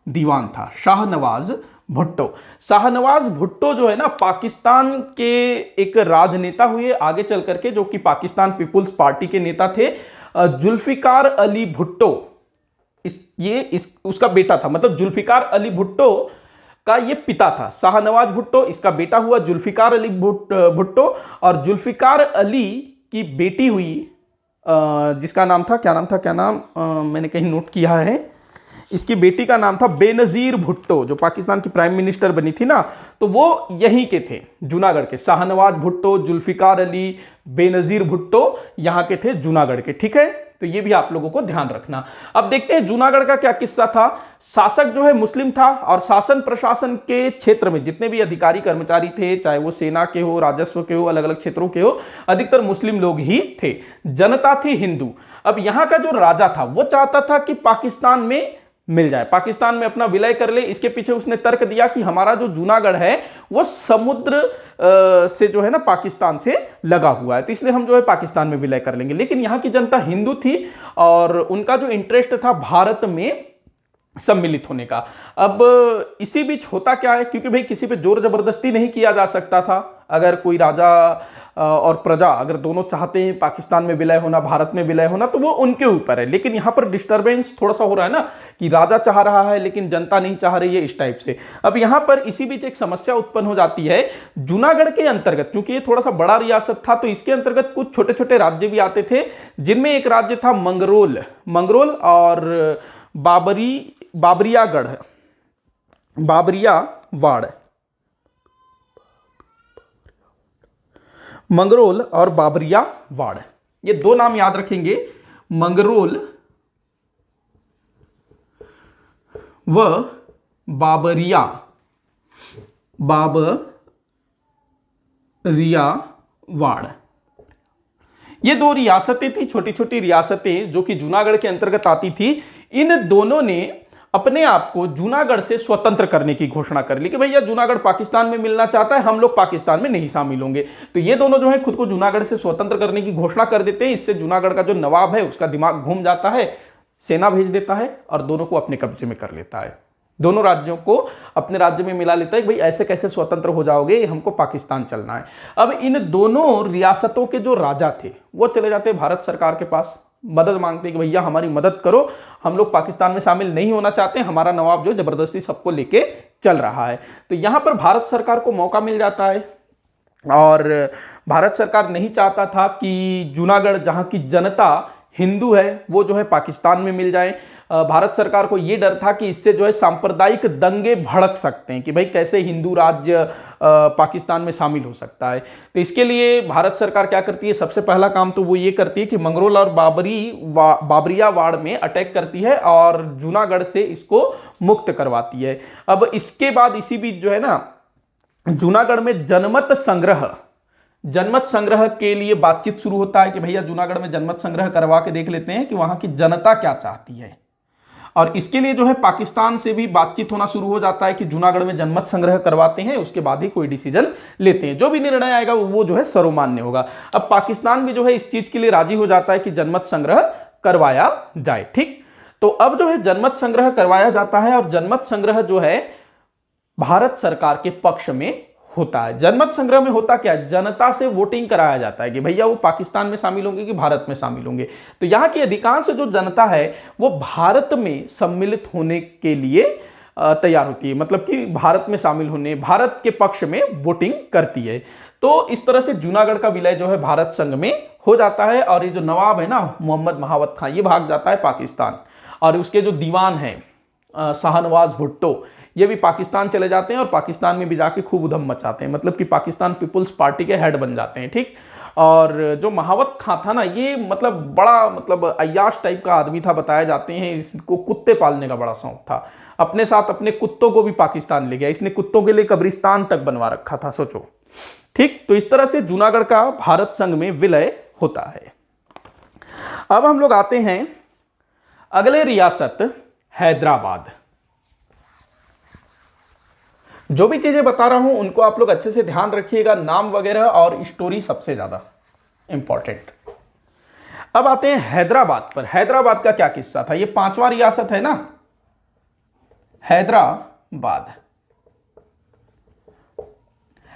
दीवान था, शाहनवाज भुट्टो। शाहनवाज भुट्टो जो है ना पाकिस्तान के एक राजनेता हुए आगे चल करके, जो कि पाकिस्तान पीपुल्स पार्टी के नेता थे। जुल्फिकार अली भुट्टो उसका बेटा था। मतलब जुल्फिकार अली भुट्टो का ये पिता था शाहनवाज भुट्टो, इसका बेटा हुआ जुल्फिकार अली भुट्टो। और जुल्फिकार अली की बेटी हुई जिसका नाम था, क्या नाम मैंने कहीं नोट किया है, इसकी बेटी का नाम था बेनजीर भुट्टो, जो पाकिस्तान की प्राइम मिनिस्टर बनी थी ना, तो वो यहीं के थे, जूनागढ़ के। शाहनवाज भुट्टो, जुल्फिकार अली, बेनजीर भुट्टो यहाँ के थे, जूनागढ़ के, ठीक है। तो ये भी आप लोगों को ध्यान रखना। अब देखते हैं जूनागढ़ का क्या किस्सा था। शासक जो है मुस्लिम था और शासन प्रशासन के क्षेत्र में जितने भी अधिकारी कर्मचारी थे, चाहे वो सेना के हो, राजस्व के हो, अलग अलग क्षेत्रों के हो, अधिकतर मुस्लिम लोग ही थे। जनता थी हिंदू। अब यहां का जो राजा था वो चाहता था कि पाकिस्तान में मिल जाए, पाकिस्तान में अपना विलय कर ले। इसके पीछे उसने तर्क दिया कि हमारा जो जूनागढ़ है वो समुद्र से जो है ना पाकिस्तान से लगा हुआ है, तो इसलिए हम जो है पाकिस्तान में विलय कर लेंगे। लेकिन यहाँ की जनता हिंदू थी और उनका जो इंटरेस्ट था भारत में सम्मिलित होने का। अब इसी बीच होता क्या है, क्योंकि भाई किसी पे जोर जबरदस्ती नहीं किया जा सकता था। अगर कोई राजा और प्रजा अगर दोनों चाहते हैं पाकिस्तान में विलय होना, भारत में विलय होना, तो वो उनके ऊपर है। लेकिन यहां पर डिस्टरबेंस थोड़ा सा हो रहा है ना, कि राजा चाह रहा है लेकिन जनता नहीं चाह रही है, इस टाइप से। अब यहां पर इसी बीच एक समस्या उत्पन्न हो जाती है। जूनागढ़ के अंतर्गत, क्योंकि ये थोड़ा सा बड़ा रियासत था, तो इसके अंतर्गत कुछ छोटे छोटे राज्य भी आते थे, जिनमें एक राज्य था मंगरोल और बाबरियावाड़। मंगरोल और बाबरियावाड़, ये दो नाम याद रखेंगे, मंगरोल व बाबरियावाड़। ये दो रियासतें थी, छोटी छोटी रियासतें जो कि जूनागढ़ के अंतर्गत आती थी। इन दोनों ने अपने आप को जूनागढ़ से स्वतंत्र करने की घोषणा कर ली कि भैया जूनागढ़ पाकिस्तान में मिलना चाहता है, हम लोग पाकिस्तान में नहीं शामिल होंगे। तो ये दोनों जो है खुद को जूनागढ़ से स्वतंत्र करने की घोषणा कर देते हैं। इससे जूनागढ़ का जो नवाब है उसका दिमाग घूम जाता है, सेना भेज देता है और दोनों को अपने कब्जे में कर लेता है। दोनों राज्यों को अपने राज्य में मिला लेता है कि भाई ऐसे कैसे स्वतंत्र हो जाओगे, हमको पाकिस्तान चलना है। अब इन दोनों रियासतों के जो राजा थे वो चले जाते हैं भारत सरकार के पास, मदद मांगते हैं कि भैया हमारी मदद करो, हम लोग पाकिस्तान में शामिल नहीं होना चाहते, हमारा नवाब जो जबरदस्ती सबको लेके चल रहा है। तो यहां पर भारत सरकार को मौका मिल जाता है और भारत सरकार नहीं चाहता था कि जूनागढ़, जहां की जनता हिंदू है, वो जो है पाकिस्तान में मिल जाए। भारत सरकार को यह डर था कि इससे जो है सांप्रदायिक दंगे भड़क सकते हैं कि भाई कैसे हिंदू राज्य पाकिस्तान में शामिल हो सकता है। तो इसके लिए भारत सरकार क्या करती है, सबसे पहला काम तो वो ये करती है कि मंगरोल और बाबरियावाड़ में अटैक करती है और जूनागढ़ से इसको मुक्त करवाती है। अब इसके बाद इसी बीच जो है ना जूनागढ़ में जनमत संग्रह के लिए बातचीत शुरू होता है कि भैया जूनागढ़ में जनमत संग्रह करवा के देख लेते हैं कि वहां की जनता क्या चाहती है। और इसके लिए जो है पाकिस्तान से भी बातचीत होना शुरू हो जाता है कि जूनागढ़ में जनमत संग्रह करवाते हैं, उसके बाद ही कोई डिसीजन लेते हैं। जो भी निर्णय आएगा वो जो है सर्वमान्य होगा। अब पाकिस्तान भी जो है इस चीज के लिए राजी हो जाता है कि जनमत संग्रह करवाया जाए। ठीक, तो अब जो है जनमत संग्रह करवाया जाता है और जनमत संग्रह जो है भारत सरकार के पक्ष में होता है। जनमत संग्रह में होता क्या है, जनता से वोटिंग कराया जाता है कि भैया वो पाकिस्तान में शामिल होंगे कि भारत में शामिल होंगे। तो यहां की अधिकांश जो जनता है वो भारत में सम्मिलित होने के लिए तैयार होती है, मतलब कि भारत में शामिल होने, भारत के पक्ष में वोटिंग करती है। तो इस तरह से जूनागढ़ का विलय जो है भारत संघ में हो जाता है और ये जो नवाब है ना मोहम्मद महावत खां, ये भाग जाता है पाकिस्तान और उसके जो दीवान है शाहनवाज भुट्टो, ये भी पाकिस्तान चले जाते हैं और पाकिस्तान में भी जाके खूब उधम मचाते हैं, मतलब कि पाकिस्तान पीपुल्स पार्टी के हेड बन जाते हैं। ठीक, और जो महावत खां था ना, ये मतलब बड़ा मतलब अय्याश टाइप का आदमी था, बताए जाते हैं इसको कुत्ते पालने का बड़ा शौक था। अपने साथ अपने कुत्तों को भी पाकिस्तान ले गया, इसने कुत्तों के लिए कब्रिस्तान तक बनवा रखा था, सोचो। ठीक, तो इस तरह से जूनागढ़ का भारत संघ में विलय होता है। अब हम लोग आते हैं अगले रियासत हैदराबाद। जो भी चीजें बता रहा हूं उनको आप लोग अच्छे से ध्यान रखिएगा, नाम वगैरह और स्टोरी सबसे ज्यादा इंपॉर्टेंट। अब आते हैं हैदराबाद पर। हैदराबाद का क्या किस्सा था, ये 5वां रियासत है ना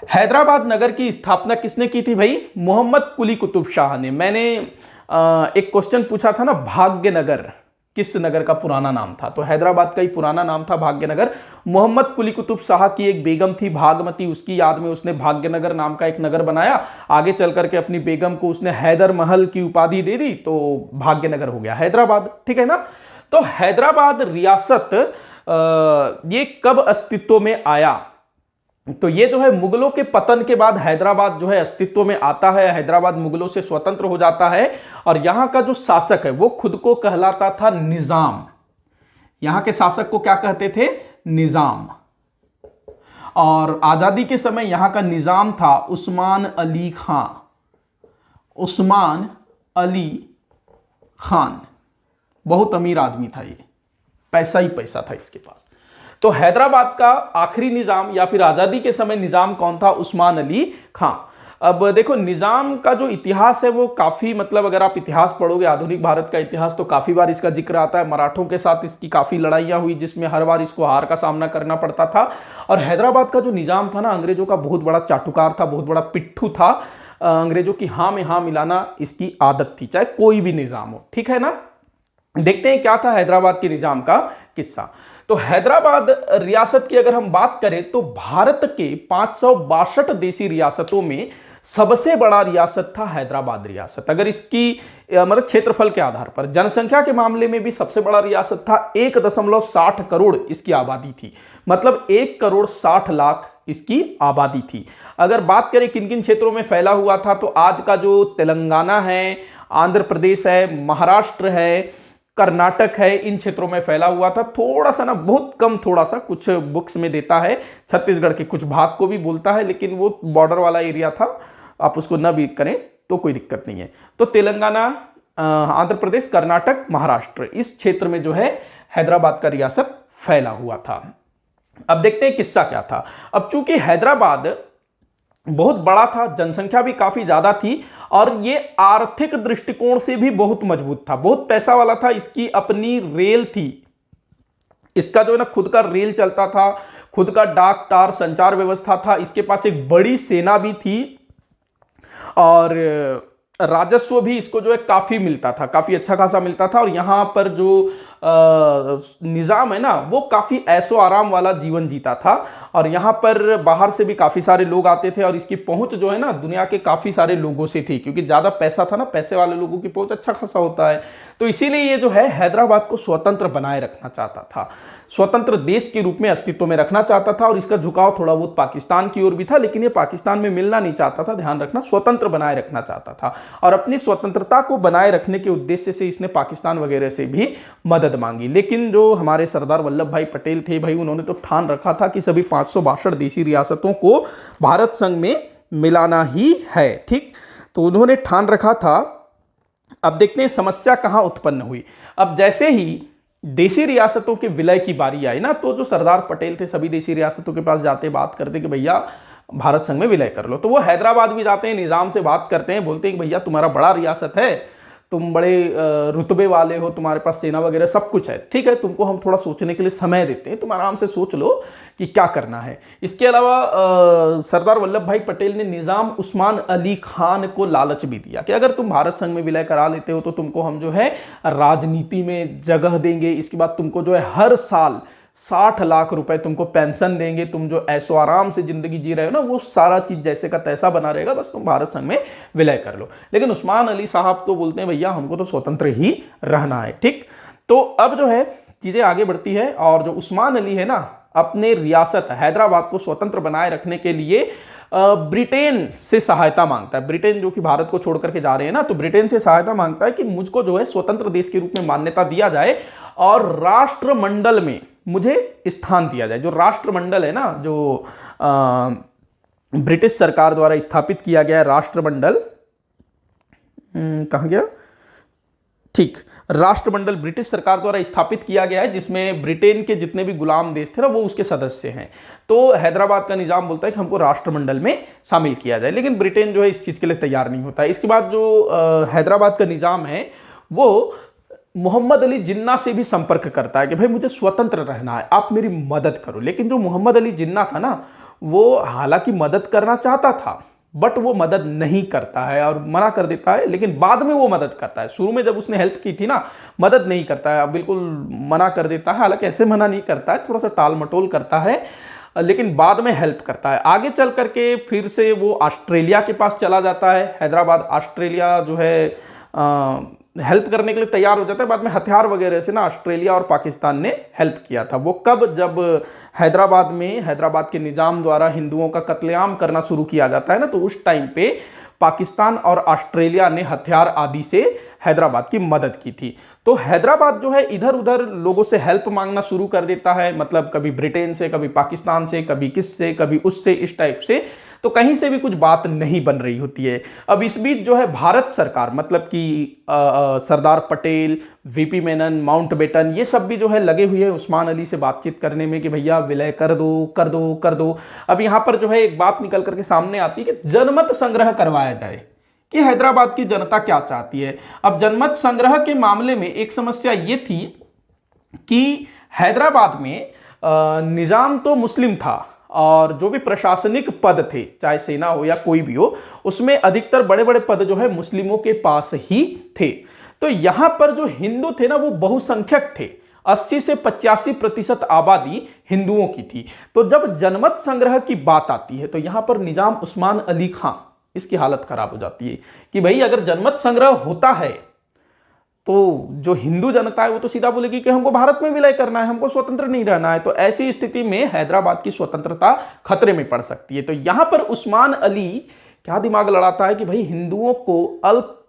हैदराबाद नगर की स्थापना किसने की थी भाई, मोहम्मद कुली कुतुब शाह ने। मैंने एक क्वेश्चन पूछा था ना, भाग्यनगर किस नगर का पुराना नाम था, तो हैदराबाद का ही पुराना नाम था भाग्यनगर। मोहम्मद कुली कुतुब शाह की एक बेगम थी भागमती, उसकी याद में उसने भाग्यनगर नाम का एक नगर बनाया। आगे चल करके अपनी बेगम को उसने हैदर महल की उपाधि दे दी, तो भाग्यनगर हो गया हैदराबाद। ठीक है ना। तो हैदराबाद रियासत ये कब अस्तित्व में आया, तो ये जो है मुगलों के पतन के बाद हैदराबाद जो है अस्तित्व में आता है। हैदराबाद मुगलों से स्वतंत्र हो जाता है और यहां का जो शासक है वो खुद को कहलाता था निजाम। यहां के शासक को क्या कहते थे? निजाम। और आजादी के समय यहां का निजाम था उस्मान अली खां। उस्मान अली खान बहुत अमीर आदमी था, ये पैसा ही पैसा था इसके पास। तो हैदराबाद का आखिरी निजाम या फिर आजादी के समय निजाम कौन था? उस्मान अली खां। अब देखो निजाम का जो इतिहास है वो काफी, मतलब अगर आप इतिहास पढ़ोगे, आधुनिक भारत का इतिहास, तो काफी बार इसका जिक्र आता है। मराठों के साथ इसकी काफी लड़ाइयां हुई जिसमें हर बार इसको हार का सामना करना पड़ता था। और हैदराबाद का जो निजाम था ना, अंग्रेजों का बहुत बड़ा चाटुकार था, बहुत बड़ा पिट्ठू था। अंग्रेजों की हाँ में हाँ मिलाना इसकी आदत थी, चाहे कोई भी निजाम हो, ठीक है ना। देखते हैं क्या था हैदराबाद के निजाम का किस्सा। तो हैदराबाद रियासत की अगर हम बात करें तो भारत के 562 देशी रियासतों में सबसे बड़ा रियासत था हैदराबाद रियासत। अगर इसकी मतलब क्षेत्रफल के आधार पर, जनसंख्या के मामले में भी सबसे बड़ा रियासत था। 1.60 करोड़ इसकी आबादी थी, मतलब 1,60,00,000 इसकी आबादी थी। अगर बात करें किन किन क्षेत्रों में फैला हुआ था, तो आज का जो तेलंगाना है, आंध्र प्रदेश है, महाराष्ट्र है, कर्नाटक है, इन क्षेत्रों में फैला हुआ था। थोड़ा सा ना, बहुत कम, थोड़ा सा कुछ बुक्स में देता है छत्तीसगढ़ के कुछ भाग को भी बोलता है, लेकिन वो बॉर्डर वाला एरिया था, आप उसको न भी करें तो कोई दिक्कत नहीं है। तो तेलंगाना, आंध्र प्रदेश, कर्नाटक, महाराष्ट्र, इस क्षेत्र में जो है हैदराबाद का रियासत फैला हुआ था। अब देखते हैं किस्सा क्या था। अब चूंकि हैदराबाद बहुत बड़ा था, जनसंख्या भी काफी ज्यादा थी और ये आर्थिक दृष्टिकोण से भी बहुत मजबूत था, बहुत पैसा वाला था। इसकी अपनी रेल थी, इसका जो है ना खुद का रेल चलता था, खुद का डाक तार संचार व्यवस्था था, इसके पास एक बड़ी सेना भी थी और राजस्व भी इसको जो है काफी मिलता था, काफी अच्छा खासा मिलता था। और यहां पर जो निजाम है ना, वो काफी ऐशो आराम वाला जीवन जीता था और यहां पर बाहर से भी काफी सारे लोग आते थे और इसकी पहुंच जो है ना दुनिया के काफी सारे लोगों से थी, क्योंकि ज्यादा पैसा था ना, पैसे वाले लोगों की पहुंच अच्छा खासा होता है। तो इसीलिए ये जो है हैदराबाद को स्वतंत्र बनाए रखना चाहता था, स्वतंत्र देश के रूप में अस्तित्व में रखना चाहता था। और इसका झुकाव थोड़ा बहुत पाकिस्तान की ओर भी था, लेकिन ये पाकिस्तान में मिलना नहीं चाहता था, ध्यान रखना, स्वतंत्र बनाए रखना चाहता था। और अपनी स्वतंत्रता को बनाए रखने के उद्देश्य से इसने पाकिस्तान वगैरह से भी मदद मांगी। लेकिन जो हमारे सरदार वल्लभ भाई पटेल थे भाई, उन्होंने तो ठान रखा था कि सभी 562 देशी रियासतों को भारत संघ में मिलाना ही है, ठीक। तो उन्होंने ठान रखा था। अब देखते हैं समस्या कहां उत्पन्न हुई। अब जैसे ही देशी रियासतों के विलय की बारी आई ना, तो जो सरदार पटेल थे सभी देशी रियासतों के पास जाते, बात करते कि भैया भारत संघ में विलय कर लो। तो वो हैदराबाद भी जाते हैं, निजाम से बात करते हैं, बोलते हैं कि भैया तुम्हारा बड़ा रियासत है, तुम बड़े रुतबे वाले हो, तुम्हारे पास सेना वगैरह सब कुछ है, ठीक है, तुमको हम थोड़ा सोचने के लिए समय देते हैं, तुम आराम से सोच लो कि क्या करना है। इसके अलावा सरदार वल्लभ भाई पटेल ने निजाम उस्मान अली खान को लालच भी दिया कि अगर तुम भारत संघ में विलय करा लेते हो तो तुमको हम जो है राजनीति में जगह देंगे, इसके बाद तुमको जो है हर साल 60 लाख रुपए तुमको पेंशन देंगे, तुम जो ऐसो आराम से जिंदगी जी रहे हो ना, वो सारा चीज जैसे का तैसा बना रहेगा, बस तुम भारत संघ में विलय कर लो। लेकिन उस्मान अली साहब तो बोलते हैं भैया हमको तो स्वतंत्र ही रहना है, ठीक। तो अब जो है चीजें आगे बढ़ती है और जो उस्मान अली है ना, अपने रियासत हैदराबाद को स्वतंत्र बनाए रखने के लिए ब्रिटेन से सहायता मांगता है। ब्रिटेन जो कि भारत को छोड़ करके जा रहे हैं ना, तो ब्रिटेन से सहायता मांगता है कि मुझको जो है स्वतंत्र देश के रूप में मान्यता दिया जाए और राष्ट्रमंडल में मुझे स्थान दिया जाए। जो राष्ट्रमंडल है ना, जो ब्रिटिश सरकार द्वारा स्थापित किया गया है राष्ट्रमंडल, कहाँ गया, ठीक, राष्ट्रमंडल ब्रिटिश सरकार द्वारा स्थापित किया गया है, जिसमें ब्रिटेन के जितने भी गुलाम देश थे ना वो उसके सदस्य हैं। तो हैदराबाद का निजाम बोलता है कि हमको राष्ट्रमंडल में शामिल किया जाए, लेकिन ब्रिटेन जो है इस चीज के लिए तैयार नहीं होता है। इसके बाद जो हैदराबाद का निजाम है वो मोहम्मद अली जिन्ना से भी संपर्क करता है कि भाई मुझे स्वतंत्र रहना है, आप मेरी मदद करो। लेकिन जो मोहम्मद अली जिन्ना था ना, वो हालांकि मदद करना चाहता था बट वो मदद नहीं करता है और मना कर देता है, लेकिन बाद में वो मदद करता है। शुरू में जब उसने हेल्प की थी ना, मदद नहीं करता है, बिल्कुल मना कर देता है। हालांकि ऐसे मना नहीं करता है, थोड़ा सा टाल मटोल करता है, लेकिन बाद में हेल्प करता है। आगे चल करके फिर से वो ऑस्ट्रेलिया के पास चला जाता है। हैदराबाद ऑस्ट्रेलिया जो है हेल्प करने के लिए तैयार हो जाता है। बाद में हथियार वगैरह से ना ऑस्ट्रेलिया और पाकिस्तान ने हेल्प किया था। वो कब, जब हैदराबाद के निजाम द्वारा हिंदुओं का कत्लेआम करना शुरू किया जाता है ना, तो उस टाइम पे पाकिस्तान और ऑस्ट्रेलिया ने हथियार आदि से हैदराबाद की मदद की थी। तो हैदराबाद जो है इधर उधर लोगों से हेल्प मांगना शुरू कर देता है, मतलब कभी ब्रिटेन से, कभी पाकिस्तान से, कभी किससे, कभी उससे, इस टाइप से। तो कहीं से भी कुछ बात नहीं बन रही होती है। अब इस बीच जो है भारत सरकार, मतलब कि सरदार पटेल, वीपी मेनन, माउंटबेटन, ये सब भी जो है लगे हुए हैं उस्मान अली से बातचीत करने में कि भैया विलय कर दो कर दो कर दो। अब यहां पर जो है एक बात निकल करके सामने आती है कि जनमत संग्रह करवाया जाए कि हैदराबाद की जनता क्या चाहती है। अब जनमत संग्रह के मामले में एक समस्या ये थी कि हैदराबाद में निजाम तो मुस्लिम था और जो भी प्रशासनिक पद थे, चाहे सेना हो या कोई भी हो, उसमें अधिकतर बड़े बड़े पद जो है मुस्लिमों के पास ही थे। तो यहां पर जो हिंदू थे ना वो बहुसंख्यक थे, 80 से 85% आबादी हिंदुओं की थी। तो जब जनमत संग्रह की बात आती है तो यहां पर निजाम उस्मान अली खां, इसकी हालत खराब हो जाती है कि भाई अगर जनमत संग्रह होता है तो जो हिंदू जनता है वो तो सीधा बोलेगी कि हमको भारत में विलय करना है, हमको स्वतंत्र नहीं रहना है। तो ऐसी स्थिति में हैदराबाद की स्वतंत्रता खतरे में पड़ सकती है। तो यहां पर उस्मान अली क्या दिमाग लड़ाता है कि भाई हिंदुओं को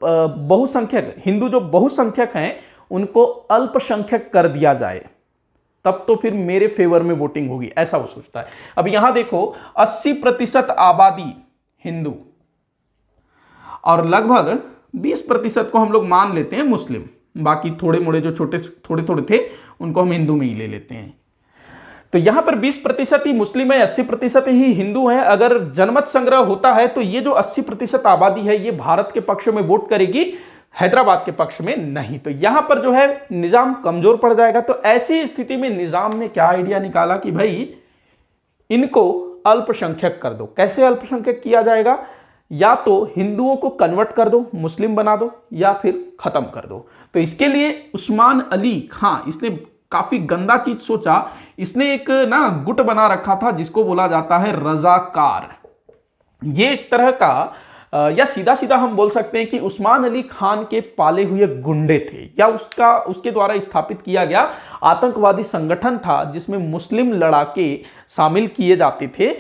बहुसंख्यक, हिंदू जो बहुसंख्यक हैं उनको अल्पसंख्यक कर दिया जाए, तब तो फिर मेरे फेवर में वोटिंग होगी, ऐसा वो सोचता है। अब यहां देखो 80% आबादी हिंदू और लगभग 20% को हम लोग मान लेते हैं मुस्लिम, बाकी थोड़े मोड़े जो थोड़े थोड़े थे उनको हम हिंदू में ही ले लेते हैं। तो यहां पर 20% ही मुस्लिम है, 80% ही हिंदू है। अगर जनमत संग्रह होता है तो ये जो 80% आबादी है ये भारत के पक्ष में वोट करेगी, हैदराबाद के पक्ष में नहीं। तो यहां पर जो है निजाम कमजोर पड़ जाएगा। तो ऐसी स्थिति में निजाम ने क्या आइडिया निकाला कि भाई इनको अल्पसंख्यक कर दो। कैसे अल्पसंख्यक किया जाएगा? या तो हिंदुओं को कन्वर्ट कर दो, मुस्लिम बना दो, या फिर खत्म कर दो। तो इसके लिए उस्मान अली खां, इसने काफी गंदा चीज सोचा। इसने एक ना गुट बना रखा था जिसको बोला जाता है रजाकार। ये एक तरह का या सीधा सीधा हम बोल सकते हैं कि उस्मान अली खान के पाले हुए गुंडे थे, या उसके द्वारा स्थापित किया गया आतंकवादी संगठन था जिसमें मुस्लिम लड़ाके शामिल किए जाते थे।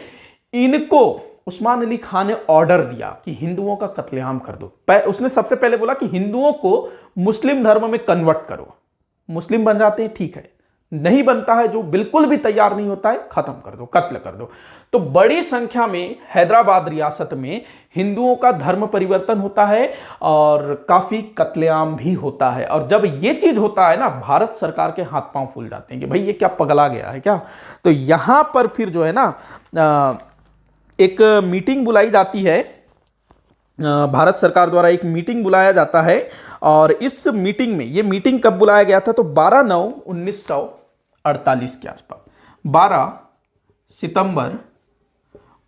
इनको उस्मान अली खान ने ऑर्डर दिया कि हिंदुओं का कत्लेआम कर दो। उसने सबसे पहले बोला कि हिंदुओं को मुस्लिम धर्म में कन्वर्ट करो, मुस्लिम बन जाते हैं ठीक है, नहीं बनता है, जो बिल्कुल भी तैयार नहीं होता है, खत्म कर दो, कत्ल कर दो। तो बड़ी संख्या में हैदराबाद रियासत में हिंदुओं का धर्म परिवर्तन होता है और काफी कत्लेआम भी होता है। और जब ये चीज होता है ना, भारत सरकार के हाथ पांव फूल जाते हैं कि भाई ये क्या पगला गया है क्या। तो यहां पर फिर जो है ना एक मीटिंग बुलाई जाती है, भारत सरकार द्वारा एक मीटिंग बुलाया जाता है। और इस मीटिंग में, ये मीटिंग कब बुलाया गया था? तो 12/9/1948 के आसपास, 12 सितंबर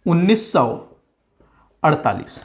1948,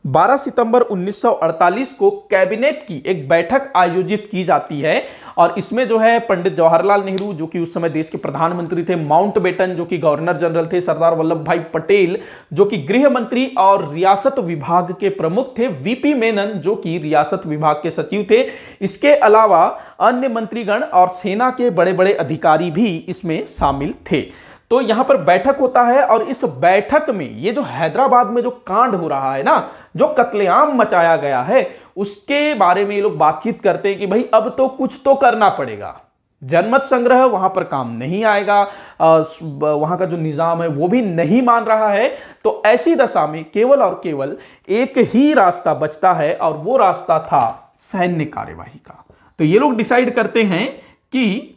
12 सितंबर 1948 को कैबिनेट की एक बैठक आयोजित की जाती है। और इसमें जो है पंडित जवाहरलाल नेहरू जो कि उस समय देश के प्रधानमंत्री थे, माउंटबेटन जो कि गवर्नर जनरल थे, सरदार वल्लभ भाई पटेल जो कि गृह मंत्री और रियासत विभाग के प्रमुख थे, वीपी मेनन जो कि रियासत विभाग के सचिव थे, इसके अलावा अन्य मंत्रीगण और सेना के बड़े बड़े अधिकारी भी इसमें शामिल थे। तो यहां पर बैठक होता है और इस बैठक में ये जो हैदराबाद में जो कांड हो रहा है ना, जो कत्लेआम मचाया गया है, उसके बारे में ये लोग बातचीत करते हैं कि भाई अब तो कुछ तो करना पड़ेगा। जनमत संग्रह वहां पर काम नहीं आएगा, वहां का जो निजाम है वो भी नहीं मान रहा है। तो ऐसी दशा में केवल और केवल एक ही रास्ता बचता है और वो रास्ता था सैन्य कार्यवाही का। तो ये लोग डिसाइड करते हैं कि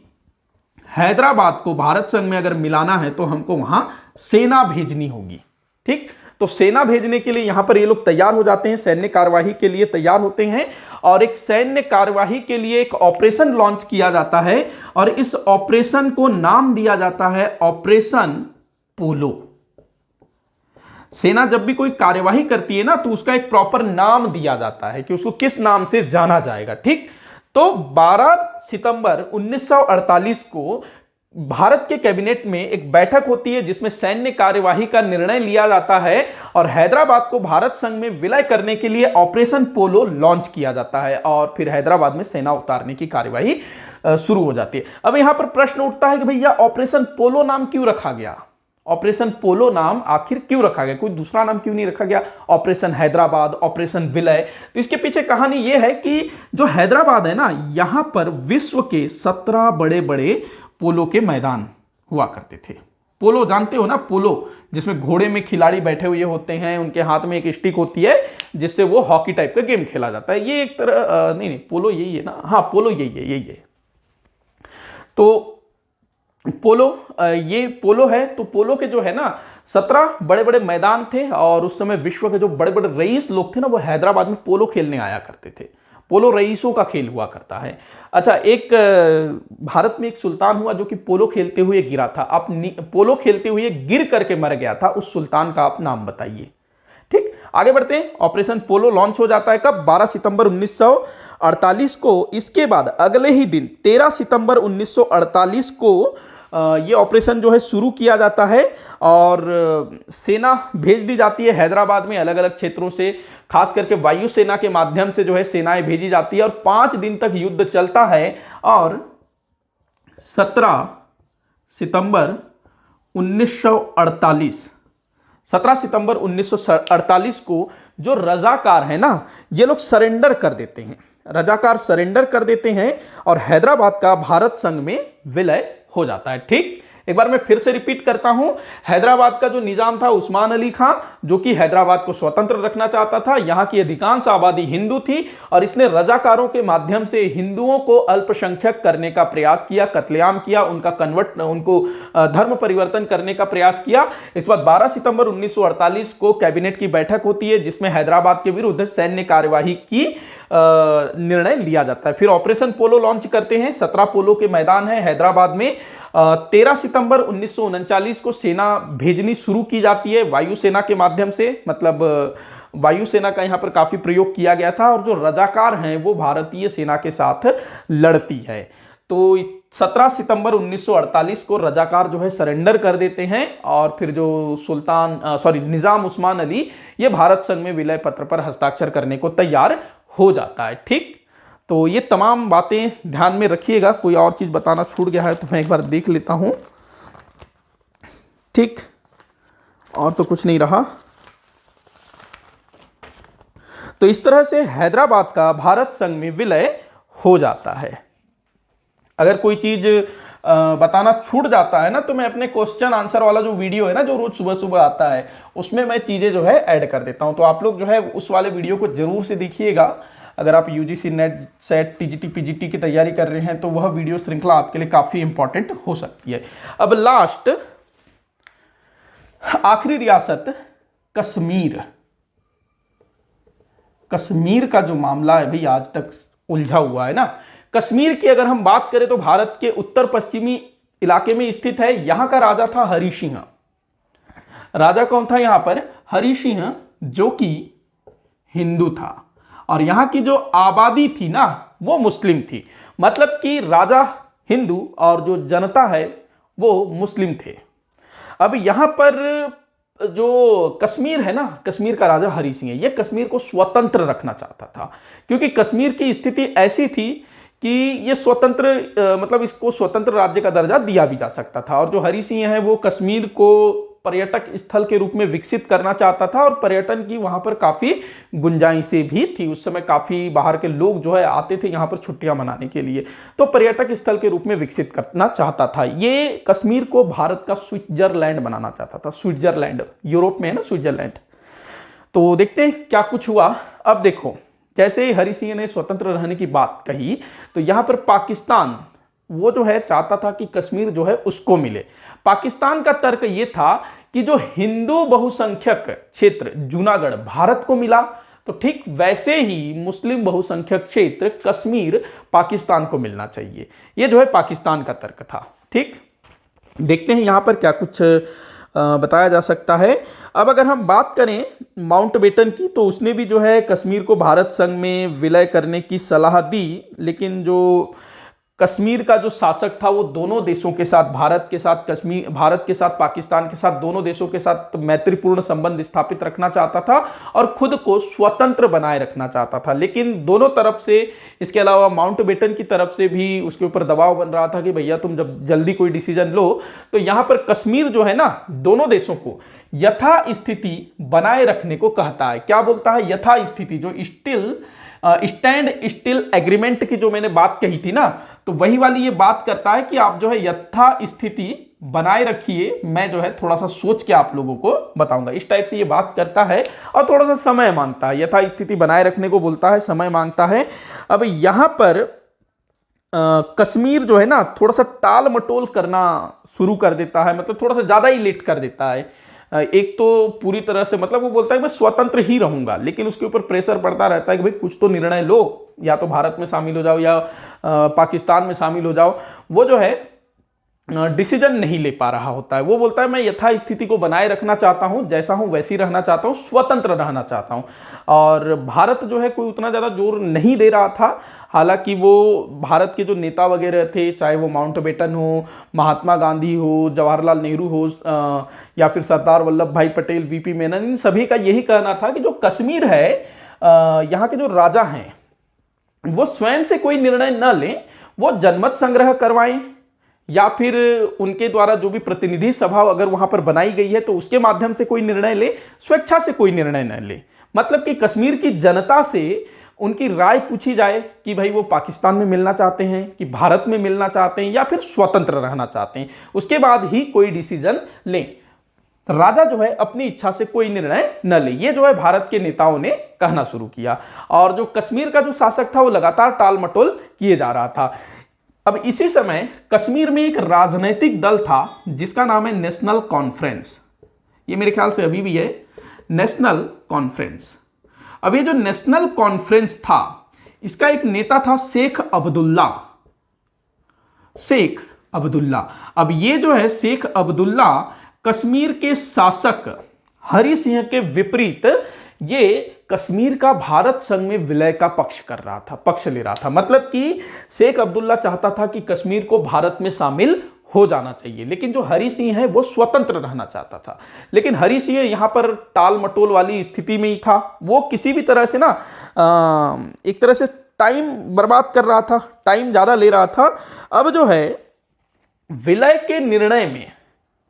हैदराबाद को भारत संघ में अगर मिलाना है तो हमको वहां सेना भेजनी होगी। ठीक, तो सेना भेजने के लिए यहां पर ये लोग तैयार हो जाते हैं, सैन्य कार्यवाही के लिए तैयार होते हैं। और एक सैन्य कार्यवाही के लिए एक ऑपरेशन लॉन्च किया जाता है और इस ऑपरेशन को नाम दिया जाता है ऑपरेशन पोलो। सेना जब भी कोई कार्यवाही करती है ना तो उसका एक प्रॉपर नाम दिया जाता है कि उसको किस नाम से जाना जाएगा। ठीक, तो 12 सितंबर 1948 को भारत के कैबिनेट में एक बैठक होती है जिसमें सैन्य कार्यवाही का निर्णय लिया जाता है और हैदराबाद को भारत संघ में विलय करने के लिए ऑपरेशन पोलो लॉन्च किया जाता है और फिर हैदराबाद में सेना उतारने की कार्यवाही शुरू हो जाती है। अब यहां पर प्रश्न उठता है कि भैया ऑपरेशन पोलो नाम क्यों रखा गया? ऑपरेशन पोलो नाम आखिर क्यों रखा गया? कोई दूसरा नाम क्यों नहीं रखा गया? ऑपरेशन हैदराबाद, ऑपरेशन विलय। तो इसके पीछे कहानी यह है कि जो हैदराबाद है ना, यहां पर विश्व के 17 बड़े बड़े पोलो के मैदान हुआ करते थे। पोलो जानते हो ना, पोलो जिसमें घोड़े में खिलाड़ी बैठे हुए होते हैं, उनके हाथ में एक स्टिक होती है जिससे वो हॉकी टाइप का गेम खेला जाता है। ये एक तरह नहीं पोलो यही है ना, हाँ पोलो यही है। तो पोलो ये पोलो है। तो पोलो के जो है ना 17 बड़े बड़े मैदान थे और उस समय विश्व के जो बड़े बड़े रईस लोग थे ना, वो हैदराबाद में पोलो खेलने आया करते थे। पोलो रईसों का खेल हुआ करता है। अच्छा, एक भारत में एक सुल्तान हुआ जो कि पोलो खेलते हुए गिरा था। आप पोलो खेलते हुए गिर करके मर गया था, उस सुल्तान का आप नाम बताइए। ठीक, आगे बढ़ते हैं। ऑपरेशन पोलो लॉन्च हो जाता है कब? 12 सितंबर 1948 को। इसके बाद अगले ही दिन 13 सितंबर 1948 को ये ऑपरेशन जो है शुरू किया जाता है और सेना भेज दी जाती है हैदराबाद में अलग अलग क्षेत्रों से, खास करके वायुसेना के माध्यम से जो है सेनाएं भेजी जाती है और 5 दिन तक युद्ध चलता है। और 17 सितंबर 1948 को जो रजाकार है ना, ये लोग सरेंडर कर देते हैं। रजाकार सरेंडर कर देते हैं और हैदराबाद का भारत संघ में विलय हो जाता है। ठीक, एक बार मैं फिर से रिपीट करता हूं। हैदराबाद का जो निजाम था उस्मान अली खां, जो कि हैदराबाद को स्वतंत्र रखना चाहता था। यहां की अधिकांश आबादी हिंदू थी और इसने रजाकारों के माध्यम से हिंदुओं को अल्पसंख्यक करने का प्रयास किया, कत्लेआम किया, उनको धर्म परिवर्तन करने का प्रयास किया। इस बाद 12 सितंबर 1948 को कैबिनेट की बैठक होती है जिसमें हैदराबाद के विरुद्ध सैन्य कार्यवाही की निर्णय लिया जाता है। फिर ऑपरेशन पोलो लॉन्च करते हैं। 17 पोलो के मैदान है हैदराबाद में। 13 सितंबर 1939 को सेना भेजनी शुरू की जाती है वायुसेना के माध्यम से, मतलब वायुसेना का यहां पर काफी प्रयोग किया गया था और जो रजाकार हैं वो भारतीय सेना के साथ लड़ती है। तो 17 सितंबर 1948 को रजाकार जो है सरेंडर कर देते हैं और फिर जो निजाम उस्मान अली ये भारत संघ में विलय पत्र पर हस्ताक्षर करने को तैयार हो जाता है। ठीक, तो ये तमाम बातें ध्यान में रखिएगा। कोई और चीज बताना छूट गया है तो मैं एक बार देख लेता हूं। ठीक, और तो कुछ नहीं रहा। तो इस तरह से हैदराबाद का भारत संघ में विलय हो जाता है। अगर कोई चीज बताना छूट जाता है ना, तो मैं अपने क्वेश्चन आंसर वाला जो वीडियो है ना, जो रोज सुबह सुबह आता है, उसमें मैं चीजें जो है ऐड कर देता हूं। तो आप लोग जो है उस वाले वीडियो को जरूर से देखिएगा। अगर आप UGC net set TGT PGT की तैयारी कर रहे हैं तो वह वीडियो श्रृंखला आपके लिए काफी इंपॉर्टेंट हो सकती है। अब लास्ट आखिरी रियासत कश्मीर। कश्मीर का जो मामला है भाई आज तक उलझा हुआ है ना। कश्मीर की अगर हम बात करें तो भारत के उत्तर पश्चिमी इलाके में स्थित है। यहां का राजा था हरि सिंह। राजा कौन था यहां पर? हरि सिंह, जो कि हिंदू था और यहां की जो आबादी थी ना वो मुस्लिम थी। मतलब कि राजा हिंदू और जो जनता है वो मुस्लिम थे। अब यहां पर जो कश्मीर है ना, कश्मीर का राजा हरि सिंह, ये कश्मीर को स्वतंत्र रखना चाहता था क्योंकि कश्मीर की स्थिति ऐसी थी कि ये स्वतंत्र मतलब इसको स्वतंत्र राज्य का दर्जा दिया भी जा सकता था। और जो हरि सिंह है वो कश्मीर को पर्यटक स्थल के रूप में विकसित करना चाहता था और पर्यटन की वहां पर काफी गुंजाइशें भी थी। उस समय काफी बाहर के लोग जो है आते थे यहाँ पर छुट्टियां मनाने के लिए, तो पर्यटक स्थल के रूप में विकसित करना चाहता था। ये कश्मीर को भारत का स्विट्जरलैंड बनाना चाहता था। स्विट्जरलैंड यूरोप में है ना, स्विट्जरलैंड। तो देखते हैं क्या कुछ हुआ। अब देखो, जैसे ही हरि सिंह ने स्वतंत्र रहने की बात कही तो यहां पर पाकिस्तान वो जो है चाहता था कि कश्मीर जो है उसको मिले। पाकिस्तान का तर्क ये था कि जो हिंदू बहुसंख्यक क्षेत्र जूनागढ़ भारत को मिला, तो ठीक वैसे ही मुस्लिम बहुसंख्यक क्षेत्र कश्मीर पाकिस्तान को मिलना चाहिए। ये जो है पाकिस्तान का तर्क था। ठीक, देखते हैं यहां पर क्या कुछ बताया जा सकता है। अब अगर हम बात करें माउंटबेटन की, तो उसने भी जो है कश्मीर को भारत संघ में विलय करने की सलाह दी, लेकिन जो कश्मीर का जो शासक था वो दोनों देशों के साथ, भारत के साथ कश्मीर, भारत के साथ पाकिस्तान के साथ, दोनों देशों के साथ मैत्रीपूर्ण संबंध स्थापित रखना चाहता था और खुद को स्वतंत्र बनाए रखना चाहता था। लेकिन दोनों तरफ से, इसके अलावा माउंटबेटन की तरफ से भी उसके ऊपर दबाव बन रहा था कि भैया तुम जब जल्दी कोई डिसीजन लो। तो यहां पर कश्मीर जो है ना, दोनों देशों को यथा स्थिति बनाए रखने को कहता है। क्या बोलता है? यथा स्थिति। जो स्टैंड स्टिल एग्रीमेंट की जो मैंने बात कही थी ना, तो वही वाली ये बात करता है कि आप जो है यथा स्थिति बनाए रखिए। मैं जो है थोड़ा सा सोच के आप लोगों को बताऊंगा। इस टाइप से ये बात करता है और थोड़ा सा समय मांगता है। यथा स्थिति बनाए रखने को बोलता है, समय मांगता है। अब यहां पर कश्मीर जो है ना, थोड़ा सा टाल मटोल करना शुरू कर देता है, मतलब थोड़ा सा ज्यादा ही लेट कर देता है। एक तो पूरी तरह से, मतलब वो बोलता है मैं स्वतंत्र ही रहूंगा, लेकिन उसके ऊपर प्रेशर पड़ता रहता है कि भाई कुछ तो निर्णय लो, या तो भारत में शामिल हो जाओ या पाकिस्तान में शामिल हो जाओ। वो जो है डिसीजन नहीं ले पा रहा होता है। वो बोलता है मैं यथा स्थिति को बनाए रखना चाहता हूं, जैसा हूं वैसी रहना चाहता हूं, स्वतंत्र रहना चाहता हूं। और भारत जो है कोई उतना ज़्यादा जोर नहीं दे रहा था। हालांकि वो भारत के जो नेता वगैरह थे, चाहे वो माउंटबेटन हो, महात्मा गांधी हो, जवाहरलाल नेहरू हो, या फिर सरदार वल्लभ भाई पटेल, वीपी मेनन, इन सभी का यही कहना था कि जो कश्मीर है, यहाँ के जो राजा हैं वो स्वयं से कोई निर्णय न लें, वो जनमत संग्रह करवाएं, या फिर उनके द्वारा जो भी प्रतिनिधि सभा अगर वहां पर बनाई गई है तो उसके माध्यम से कोई निर्णय ले, स्वेच्छा से कोई निर्णय न ले। मतलब कि कश्मीर की जनता से उनकी राय पूछी जाए कि भाई वो पाकिस्तान में मिलना चाहते हैं, कि भारत में मिलना चाहते हैं, या फिर स्वतंत्र रहना चाहते हैं। उसके बाद ही कोई डिसीजन लें। राजा जो है अपनी इच्छा से कोई निर्णय न ले, ये जो है भारत के नेताओं ने कहना शुरू किया। और जो कश्मीर का जो शासक था वो लगातार टाल मटोल किए जा रहा था। अब इसी समय कश्मीर में एक राजनीतिक दल था जिसका नाम है नेशनल कॉन्फ्रेंस। ये मेरे ख्याल से अभी भी है, नेशनल कॉन्फ्रेंस। अब ये जो नेशनल कॉन्फ्रेंस था, इसका एक नेता था शेख अब्दुल्ला। शेख अब्दुल्ला। अब ये जो है शेख अब्दुल्ला कश्मीर के शासक हरि सिंह के विपरीत ये कश्मीर का भारत संघ में विलय का पक्ष ले रहा था। मतलब कि शेख अब्दुल्ला चाहता था कि कश्मीर को भारत में शामिल हो जाना चाहिए, लेकिन जो हरि सिंह है वो स्वतंत्र रहना चाहता था। लेकिन हरि सिंह यहां पर टाल मटोल वाली स्थिति में ही था। वो किसी भी तरह से ना एक तरह से टाइम बर्बाद कर रहा था, टाइम ज्यादा ले रहा था। अब जो है विलय के निर्णय में,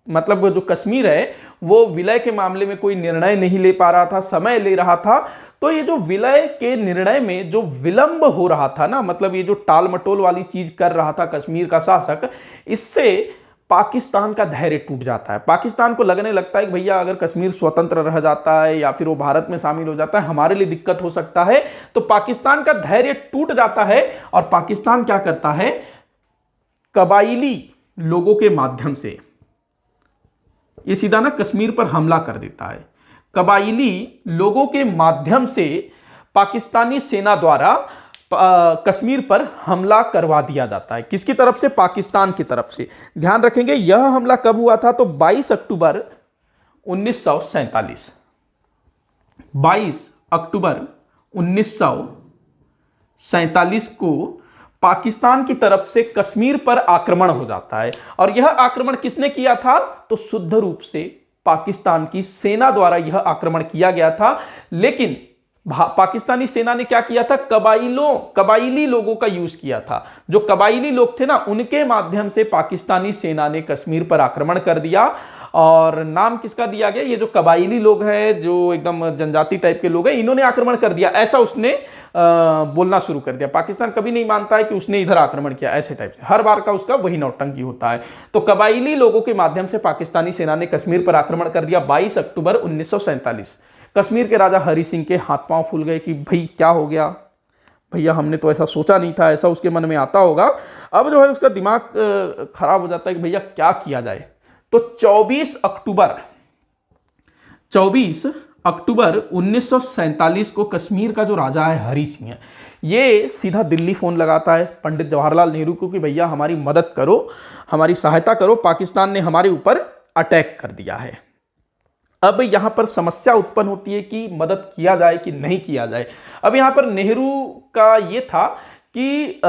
मतलब जो कश्मीर है वो विलय के मामले में कोई निर्णय नहीं ले पा रहा था, समय ले रहा था। तो ये जो विलय के निर्णय में जो विलंब हो रहा था ना, मतलब ये जो टाल मटोल वाली चीज कर रहा था कश्मीर का शासक, इससे पाकिस्तान का धैर्य टूट जाता है। पाकिस्तान को लगने लगता है कि भैया अगर कश्मीर स्वतंत्र रह जाता है या फिर वो भारत में शामिल हो जाता है, हमारे लिए दिक्कत हो सकता है। तो पाकिस्तान का धैर्य टूट जाता है और पाकिस्तान क्या करता है, कबाइली लोगों के माध्यम से ये सीधा ना कश्मीर पर हमला कर देता है। कबाइली लोगों के माध्यम से पाकिस्तानी सेना द्वारा कश्मीर पर हमला करवा दिया जाता है। किसकी तरफ से? पाकिस्तान की तरफ से। ध्यान रखेंगे यह हमला कब हुआ था, तो 22 अक्टूबर 1947। 22 अक्टूबर 1947 को पाकिस्तान की तरफ से कश्मीर पर आक्रमण हो जाता है। और यह आक्रमण किसने किया था, तो शुद्ध रूप से पाकिस्तान की सेना द्वारा यह आक्रमण किया गया था। लेकिन पाकिस्तानी सेना ने क्या किया था, कबाइली लोगों का यूज किया था। जो कबाइली लोग थे ना, उनके माध्यम से पाकिस्तानी सेना ने कश्मीर पर आक्रमण कर दिया। और नाम किसका दिया गया, ये जो कबाइली लोग हैं, जो एकदम जनजाति टाइप के लोग हैं, इन्होंने आक्रमण कर दिया, ऐसा उसने बोलना शुरू कर दिया। पाकिस्तान कभी नहीं मानता है कि उसने इधर आक्रमण किया, ऐसे टाइप से हर बार का उसका वही नौटंकी होता है। तो कबाइली लोगों के माध्यम से पाकिस्तानी सेना ने कश्मीर पर आक्रमण कर दिया 22 अक्टूबर 1947। कश्मीर के राजा हरि सिंह के हाथ पांव फूल गए कि भाई क्या हो गया, भैया हमने तो ऐसा सोचा नहीं था, ऐसा उसके मन में आता होगा। अब जो है उसका दिमाग खराब हो जाता है कि भैया क्या किया जाए। तो 24 अक्टूबर 1947 को कश्मीर का जो राजा है हरि सिंह, ये सीधा दिल्ली फोन लगाता है पंडित जवाहरलाल नेहरू को कि भैया हमारी मदद करो, हमारी सहायता करो, पाकिस्तान ने हमारे ऊपर अटैक कर दिया है। अब यहां पर समस्या उत्पन्न होती है कि मदद किया जाए कि नहीं किया जाए। अब यहां पर नेहरू का यह था कि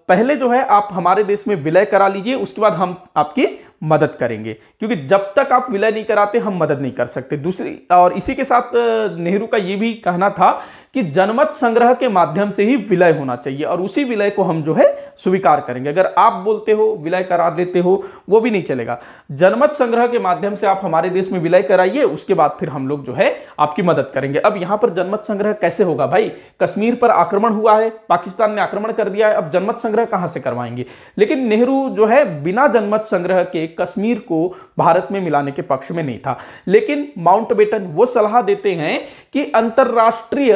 पहले जो है आप हमारे देश में विलय करा लीजिए, उसके बाद हम आपकी मदद करेंगे, क्योंकि जब तक आप विलय नहीं कराते हम मदद नहीं कर सकते। दूसरी, और इसी के साथ नेहरू का यह भी कहना था कि जनमत संग्रह के माध्यम से ही विलय होना चाहिए और उसी विलय को हम जो है स्वीकार करेंगे। अगर आप बोलते हो विलय करा देते हो वो भी नहीं चलेगा, जनमत संग्रह के माध्यम से आप हमारे देश में विलय कराइए, उसके बाद फिर हम लोग जो है आपकी मदद करेंगे। अब यहां पर जनमत संग्रह कैसे होगा भाई? कश्मीर पर आक्रमण हुआ है, पाकिस्तान ने आक्रमण कर दिया है, अब जनमत संग्रह कहां से करवाएंगे? लेकिन नेहरू जो है बिना जनमत संग्रह के कश्मीर को भारत में मिलाने के पक्ष में नहीं था। लेकिन माउंटबेटन वो सलाह देते हैं कि अंतरराष्ट्रीय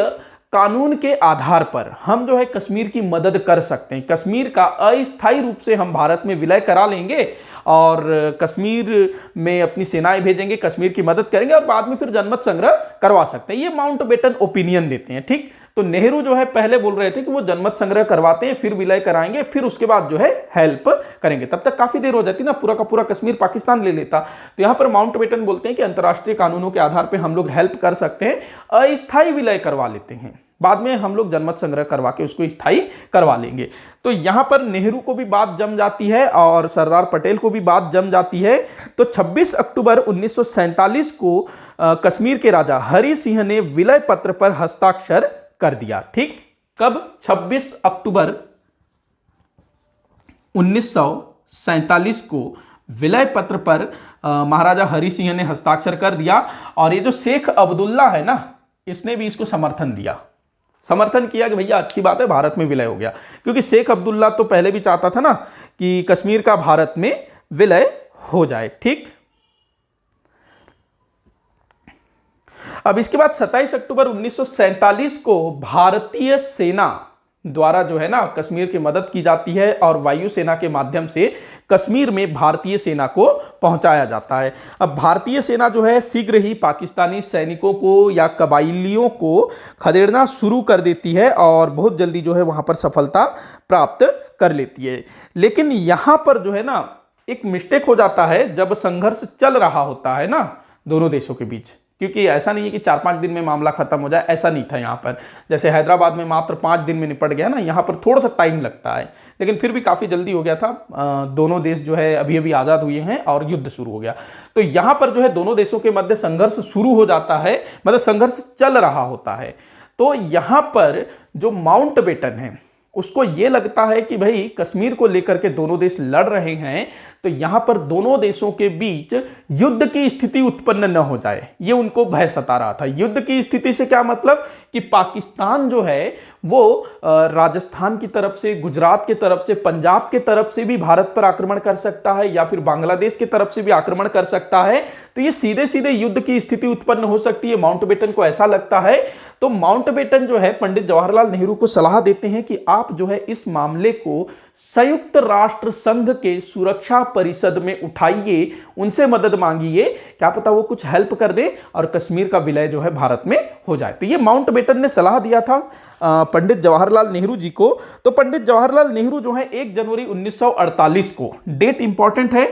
कानून के आधार पर हम जो है कश्मीर की मदद कर सकते हैं, कश्मीर का अस्थायी रूप से हम भारत में विलय करा लेंगे और कश्मीर में अपनी सेनाएं भेजेंगे, कश्मीर की मदद करेंगे और बाद में फिर जनमत संग्रह करवा सकते हैं। ये माउंटबेटन ओपिनियन देते हैं, ठीक। तो नेहरू जो है पहले बोल रहे थे कि वो जनमत संग्रह करवाते हैं, फिर विलय कराएंगे, फिर उसके बाद जो है हेल्प करेंगे। तब तक काफी देर हो जाती ना, पूरा का पूरा कश्मीर पाकिस्तान ले लेता। तो यहां पर माउंटबेटन बोलते हैं कि अंतरराष्ट्रीय कानूनों के आधार पर हम लोग हेल्प कर सकते हैं, अस्थायी विलय करवा लेते हैं, बाद में हम लोग जनमत संग्रह करवा के उसको स्थायी करवा लेंगे। तो यहां पर नेहरू को भी बात जम जाती है और सरदार पटेल को भी बात जम जाती है। तो 26 अक्टूबर 1947 को कश्मीर के राजा हरि सिंह ने विलय पत्र पर हस्ताक्षर कर दिया, ठीक। कब? 26 अक्टूबर 1947 को विलय पत्र पर महाराजा हरि सिंह ने हस्ताक्षर कर दिया और ये जो शेख अब्दुल्ला है ना, इसने भी इसको समर्थन दिया, समर्थन किया कि भैया अच्छी बात है, भारत में विलय हो गया। क्योंकि शेख अब्दुल्ला तो पहले भी चाहता था ना कि कश्मीर का भारत में विलय हो जाए, ठीक। अब इसके बाद 27 अक्टूबर 1947 को भारतीय सेना द्वारा जो है ना कश्मीर की मदद की जाती है और वायुसेना के माध्यम से कश्मीर में भारतीय सेना को पहुंचाया जाता है। अब भारतीय सेना जो है शीघ्र ही पाकिस्तानी सैनिकों को या कबाइलियों को खदेड़ना शुरू कर देती है और बहुत जल्दी जो है वहां पर सफलता प्राप्त कर लेती है। लेकिन यहां पर जो है ना एक मिस्टेक हो जाता है जब संघर्ष चल रहा होता है ना दोनों देशों के बीच, क्योंकि ऐसा नहीं है कि 4-5 दिन में मामला खत्म हो जाए, ऐसा नहीं था यहाँ पर। जैसे हैदराबाद में मात्र 5 दिन में निपट गया ना, यहाँ पर थोड़ा सा टाइम लगता है, लेकिन फिर भी काफ़ी जल्दी हो गया था। दोनों देश जो है अभी अभी आज़ाद हुए हैं और युद्ध शुरू हो गया। तो यहाँ पर जो है दोनों देशों के मध्य संघर्ष शुरू हो जाता है, मतलब संघर्ष चल रहा होता है। तो यहाँ पर जो माउंटबेटन है उसको ये लगता है कि भाई कश्मीर को लेकर के दोनों देश लड़ रहे हैं, तो यहां पर दोनों देशों के बीच युद्ध की स्थिति उत्पन्न न हो जाए, ये उनको भय सता रहा था। युद्ध की स्थिति से क्या मतलब कि पाकिस्तान जो है वो राजस्थान की तरफ से, गुजरात की तरफ से, पंजाब के तरफ से भी भारत पर आक्रमण कर सकता है या फिर बांग्लादेश की तरफ से भी आक्रमण कर सकता है। तो ये सीधे सीधे युद्ध की स्थिति उत्पन्न हो सकती है, माउंटबेटन को ऐसा लगता है। तो माउंटबेटन जो है पंडित जवाहरलाल नेहरू को सलाह देते हैं कि आप जो है इस मामले को संयुक्त राष्ट्र संघ के सुरक्षा परिषद में उठाइए, उनसे मदद मांगिए, क्या पता वो कुछ हेल्प कर दे और कश्मीर का विलय जो है भारत में हो जाए। तो ये माउंटबेटन ने सलाह दिया था पंडित जवाहरलाल नेहरू जी को। तो पंडित जवाहरलाल नेहरू जो है 1 जनवरी 1948 को, डेट इंपॉर्टेंट है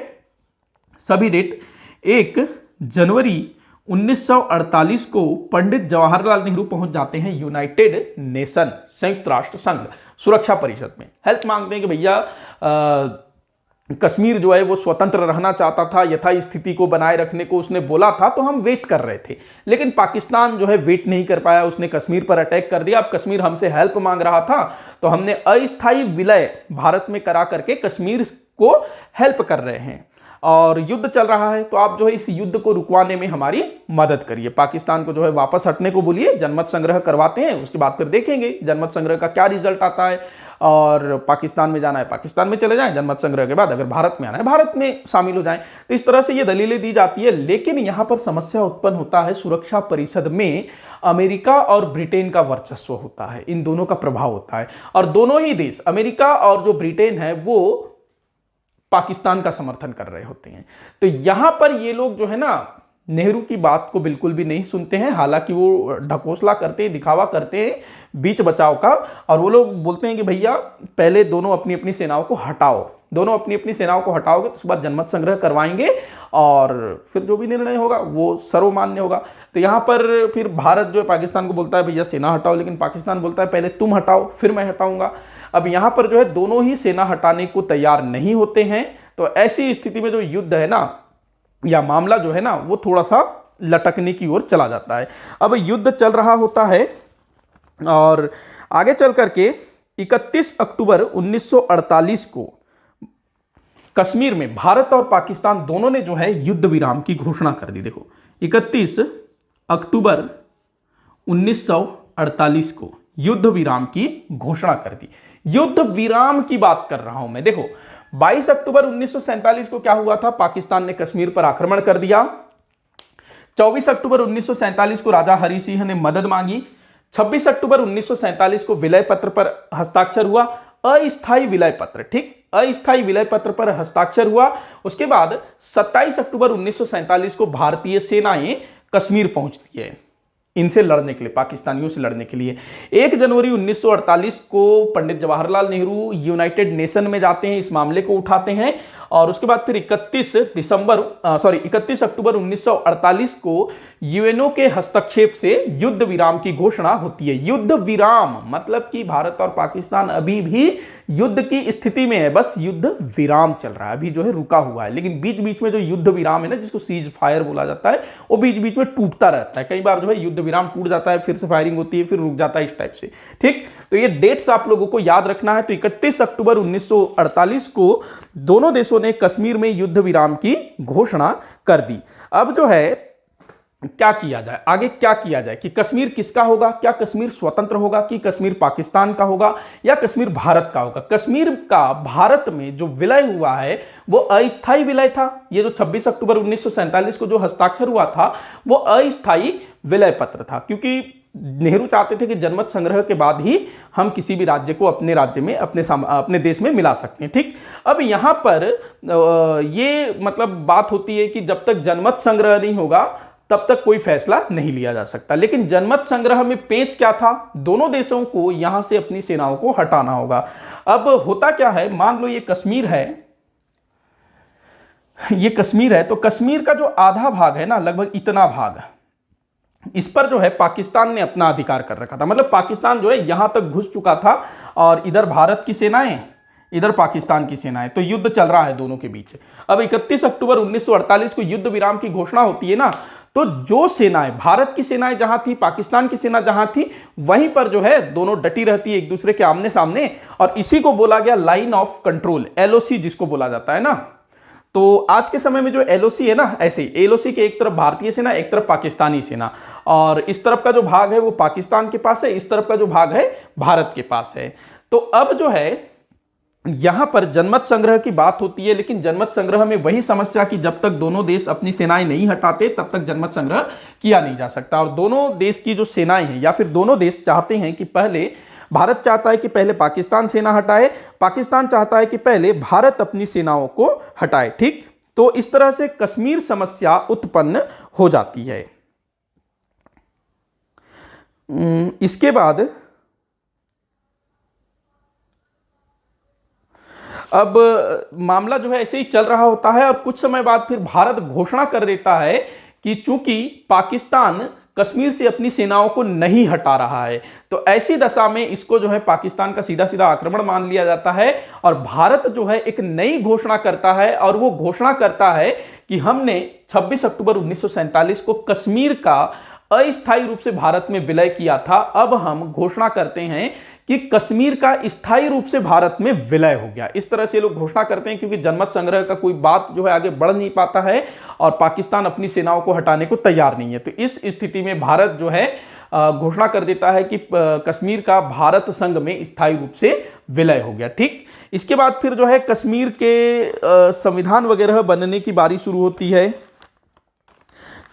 सभी डेट, 1 जनवरी 1948 को पंडित जवाहरलाल नेहरू पहुंच जाते हैं यूनाइटेड नेशन, संयुक्त राष्ट्र संघ सुरक्षा परिषद में। हेल्प मांगते हैं कि भैया कश्मीर जो है वो स्वतंत्र रहना चाहता था, यथा स्थिति को बनाए रखने को उसने बोला था, तो हम वेट कर रहे थे। लेकिन पाकिस्तान जो है वेट नहीं कर पाया, उसने कश्मीर पर अटैक कर दिया। अब कश्मीर हमसे हेल्प मांग रहा था, तो हमने अस्थायी विलय भारत में करा करके कश्मीर को हेल्प कर रहे हैं और युद्ध चल रहा है, तो आप जो है इस युद्ध को रुकवाने में हमारी मदद करिए। पाकिस्तान को जो है वापस हटने को बोलिए, जनमत संग्रह करवाते हैं, उसके बाद फिर देखेंगे जनमत संग्रह का क्या रिजल्ट आता है। और पाकिस्तान में जाना है पाकिस्तान में चले जाएं, जनमत संग्रह के बाद अगर भारत में आना है भारत में शामिल हो जाएं। तो इस तरह से ये दलीलें दी जाती है। लेकिन यहां पर समस्या उत्पन्न होता है, सुरक्षा परिषद में अमेरिका और ब्रिटेन का वर्चस्व होता है, इन दोनों का प्रभाव होता है और दोनों ही देश, अमेरिका और जो ब्रिटेन है, वो पाकिस्तान का समर्थन कर रहे होते हैं। तो यहां पर ये लोग जो है ना नेहरू की बात को बिल्कुल भी नहीं सुनते हैं। हालांकि वो ढकोसला करते हैं, दिखावा करते हैं बीच बचाव का, और वो लोग बोलते हैं कि भैया पहले दोनों अपनी अपनी सेनाओं को हटाओ, दोनों अपनी अपनी सेनाओं को हटाओगे तो उसके बाद जनमत संग्रह करवाएंगे और फिर जो भी निर्णय होगा वो सर्वमान्य होगा। तो यहाँ पर फिर भारत जो है पाकिस्तान को बोलता है भैया सेना हटाओ, लेकिन पाकिस्तान बोलता है पहले तुम हटाओ फिर मैं हटाऊंगा। अब यहां पर जो है दोनों ही सेना हटाने को तैयार नहीं होते हैं। तो ऐसी स्थिति में जो युद्ध है ना या मामला जो है ना वो थोड़ा सा लटकने की ओर चला जाता है। अब युद्ध चल रहा होता है और आगे चल करके 31 अक्टूबर 1948 को कश्मीर में भारत और पाकिस्तान दोनों ने जो है युद्ध विराम की घोषणा कर दी। देखो 31 अक्टूबर 1948 को युद्ध विराम की घोषणा कर दी। युद्ध विराम की बात कर रहा हूं मैं। देखो 22 अक्टूबर 1947 को क्या हुआ था, पाकिस्तान ने कश्मीर पर आक्रमण कर दिया। 24 अक्टूबर 1947 को राजा हरि सिंह ने मदद मांगी। 26 अक्टूबर 1947 को विलय पत्र पर हस्ताक्षर हुआ, अस्थायी विलय पत्र, ठीक, अस्थायी विलय पत्र पर हस्ताक्षर हुआ। उसके बाद 27 अक्टूबर 1947 को भारतीय सेनाएं कश्मीर पहुंचती है इनसे लड़ने के लिए, पाकिस्तानियों से लड़ने के लिए। 1 जनवरी 1948 को पंडित जवाहरलाल नेहरू यूनाइटेड नेशन में जाते हैं, इस मामले को उठाते हैं और उसके बाद फिर 31 अक्टूबर 1948 को यूएनओ के हस्तक्षेप से युद्ध विराम की घोषणा होती है। युद्ध विराम मतलब कि भारत और पाकिस्तान अभी भी युद्ध की स्थिति में है, बस युद्ध विराम चल रहा है, अभी जो है रुका हुआ है। लेकिन बीच बीच में जो युद्ध विराम है ना, जिसको सीज फायर बोला जाता है, वो बीच बीच में टूटता रहता है। कई बार जो है युद्ध विराम टूट जाता है, फिर से फायरिंग होती है, फिर रुक जाता है, इस टाइप से, ठीक। तो ये डेट्स आप लोगों को याद रखना है। तो 31 अक्टूबर 1948 को दोनों देशों ने कश्मीर में युद्ध विराम की घोषणा कर दी। अब जो है क्या किया जाए, आगे क्या किया जाए कि कश्मीर किसका होगा, क्या कश्मीर स्वतंत्र होगा कि कश्मीर पाकिस्तान का होगा या कश्मीर भारत का होगा। कश्मीर का भारत में जो विलय हुआ है वो अस्थायी विलय था। ये जो 26 अक्टूबर 1947 को जो हस्ताक्षर हुआ था वो अस्थायी विलय पत्र था, क्योंकि नेहरू चाहते थे कि जनमत संग्रह के बाद ही हम किसी भी राज्य को अपने राज्य में अपने देश में मिला सकते हैं, ठीक। अब यहां पर ये मतलब बात होती है कि जब तक जनमत संग्रह नहीं होगा तब तक कोई फैसला नहीं लिया जा सकता। लेकिन जनमत संग्रह में पेच क्या था, दोनों देशों को यहां से अपनी सेनाओं को हटाना होगा। अब होता क्या है, मान लो ये कश्मीर है, ये कश्मीर है, तो कश्मीर का जो आधा भाग है ना, लगभग इतना भाग, इस पर जो है पाकिस्तान ने अपना अधिकार कर रखा था। मतलब पाकिस्तान जो है यहां तक घुस चुका था और इधर भारत की सेनाएं, इधर पाकिस्तान की सेनाएं, तो युद्ध चल रहा है दोनों के बीच। अब 31 अक्टूबर 1948 को युद्ध विराम की घोषणा होती है ना, तो जो सेनाएं, भारत की सेनाएं जहां थी, पाकिस्तान की सेना जहां थी, वहीं पर जो है दोनों डटी रहती है एक दूसरे के आमने सामने, और इसी को बोला गया लाइन ऑफ कंट्रोल, एलओसी जिसको बोला जाता है ना। तो आज के समय में जो एलओसी है ना, ऐसे ही एलओसी के एक तरफ भारतीय सेना, एक तरफ पाकिस्तानी सेना, और इस तरफ का जो भाग है वो पाकिस्तान के पास है, इस तरफ का जो भाग है भारत के पास है। तो अब जो है यहां पर जनमत संग्रह की बात होती है, लेकिन जनमत संग्रह में वही समस्या कि जब तक दोनों देश अपनी सेनाएं नहीं हटाते तब तक जनमत संग्रह किया नहीं जा सकता। और दोनों देश की जो सेनाएं हैं, या फिर दोनों देश चाहते हैं कि पहले, भारत चाहता है कि पहले पाकिस्तान सेना हटाए, पाकिस्तान चाहता है कि पहले भारत अपनी सेनाओं को हटाए, ठीक। तो इस तरह से कश्मीर समस्या उत्पन्न हो जाती है। इसके बाद अब मामला जो है ऐसे ही चल रहा होता है और कुछ समय बाद फिर भारत घोषणा कर देता है कि चूंकि पाकिस्तान कश्मीर से अपनी सेनाओं को नहीं हटा रहा है, तो ऐसी दशा में इसको जो है पाकिस्तान का सीधा सीधा आक्रमण मान लिया जाता है और भारत जो है एक नई घोषणा करता है, और वो घोषणा करता है कि हमने 26 अक्टूबर 1947 को कश्मीर का अस्थायी रूप से भारत में विलय किया था। अब हम घोषणा करते हैं कि कश्मीर का स्थायी रूप से भारत में विलय हो गया। इस तरह से लोग घोषणा करते हैं, क्योंकि जनमत संग्रह का कोई बात जो है आगे बढ़ नहीं पाता है और पाकिस्तान अपनी सेनाओं को हटाने को तैयार नहीं है। तो इस स्थिति में भारत जो है घोषणा कर देता है कि कश्मीर का भारत संघ में स्थायी रूप से विलय हो गया, ठीक। इसके बाद फिर जो है कश्मीर के संविधान वगैरह बनने की बारी शुरू होती है।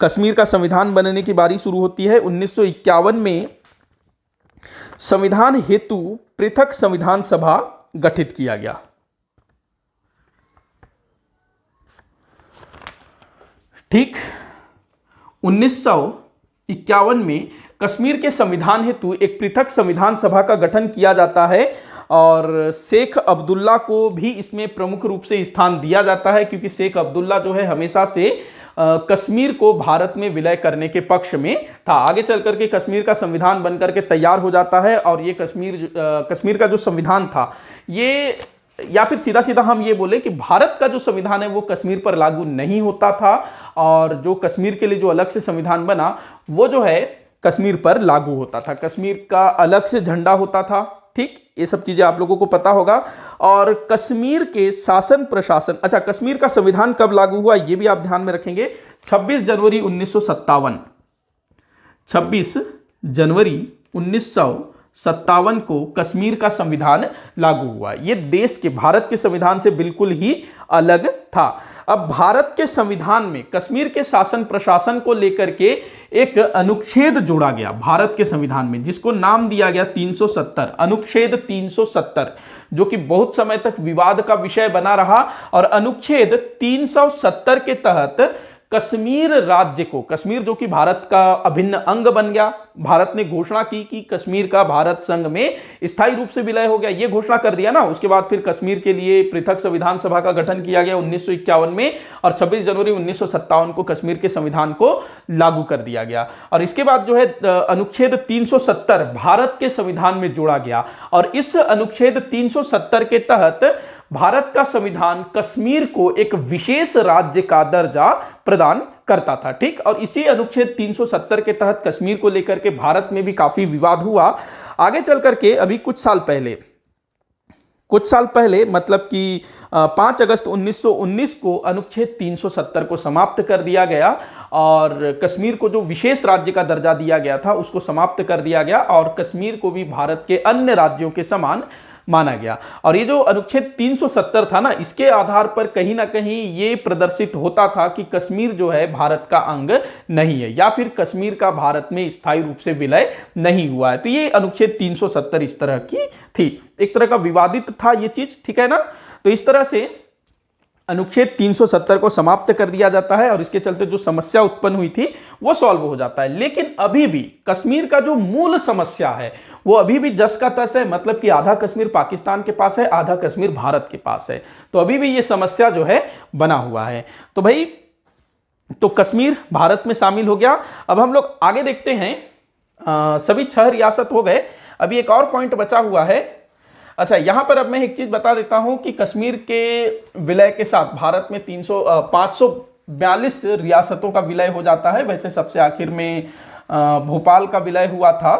कश्मीर का संविधान बनने की बारी शुरू होती है। 1951 में संविधान हेतु पृथक संविधान सभा गठित किया गया, ठीक। 1951 में कश्मीर के संविधान हेतु एक पृथक संविधान सभा का गठन किया जाता है और शेख अब्दुल्ला को भी इसमें प्रमुख रूप से स्थान दिया जाता है, क्योंकि शेख अब्दुल्ला जो है हमेशा से कश्मीर को भारत में विलय करने के पक्ष में था। आगे चल करके कश्मीर का संविधान बनकर के तैयार हो जाता है, और ये कश्मीर का जो संविधान था, ये, या फिर सीधा सीधा हम ये बोले कि भारत का जो संविधान है वो कश्मीर पर लागू नहीं होता था, और जो कश्मीर के लिए जो अलग से संविधान बना वो जो है कश्मीर पर लागू होता था। कश्मीर का अलग से झंडा होता था, ठीक, ये सब चीजें आप लोगों को पता होगा। और कश्मीर के शासन प्रशासन, अच्छा, कश्मीर का संविधान कब लागू हुआ ये भी आप ध्यान में रखेंगे। 26 जनवरी 1957, 26 जनवरी 1957 को कश्मीर का संविधान लागू हुआ। ये देश के, भारत के संविधान से बिल्कुल ही अलग था। अब भारत के संविधान में कश्मीर के शासन प्रशासन को लेकर के एक अनुच्छेद जोड़ा गया भारत के संविधान में, जिसको नाम दिया गया 370, अनुच्छेद 370, जो कि बहुत समय तक विवाद का विषय बना रहा। और अनुच्छेद 370 के तहत कश्मीर राज्य को, कश्मीर जो कि भारत का अभिन्न अंग बन गया, भारत ने घोषणा की कि कश्मीर का भारत संघ में स्थायी रूप से विलय हो गया, ये घोषणा कर दिया ना। उसके बाद फिर कश्मीर के लिए पृथक संविधान सभा का गठन किया गया 1951 में, और 26 जनवरी 1957 को कश्मीर के संविधान को लागू कर दिया गया। और इसके बाद जो है अनुच्छेद 370 भारत के संविधान में जोड़ा गया, और इस अनुच्छेद 370 के तहत भारत का संविधान कश्मीर को एक विशेष राज्य का दर्जा प्रदान करता था, ठीक। और इसी अनुच्छेद 370 के तहत कश्मीर को लेकर के भारत में भी काफी विवाद हुआ। आगे चल करके अभी कुछ साल पहले मतलब कि 5 अगस्त 1919 को अनुच्छेद 370 को समाप्त कर दिया गया, और कश्मीर को जो विशेष राज्य का दर्जा दिया गया था उसको समाप्त कर दिया गया, और कश्मीर को भी भारत के अन्य राज्यों के समान माना गया। और ये जो अनुच्छेद 370 था ना, इसके आधार पर कहीं ना कहीं ये प्रदर्शित होता था कि कश्मीर जो है भारत का अंग नहीं है, या फिर कश्मीर का भारत में स्थायी रूप से विलय नहीं हुआ है। तो ये अनुच्छेद 370 इस तरह की थी, एक तरह का विवादित था ये चीज, ठीक है ना। तो इस तरह से अनुच्छेद 370 को समाप्त कर दिया जाता है, और इसके चलते जो समस्या उत्पन्न हुई थी वो सॉल्व हो जाता है। लेकिन अभी भी कश्मीर का जो मूल समस्या है वो अभी भी जस का तस है, मतलब कि आधा कश्मीर पाकिस्तान के पास है, आधा कश्मीर भारत के पास है। तो अभी भी ये समस्या जो है बना हुआ है। तो भाई, तो कश्मीर भारत में शामिल हो गया। अब हम लोग आगे देखते हैं, सभी 6 रियासत हो गए, अभी एक और पॉइंट बचा हुआ है। अच्छा, यहां पर अब मैं एक चीज बता देता हूं कि कश्मीर के विलय के साथ भारत में 542 रियासतों का विलय हो जाता है। वैसे सबसे आखिर में भोपाल का विलय हुआ था।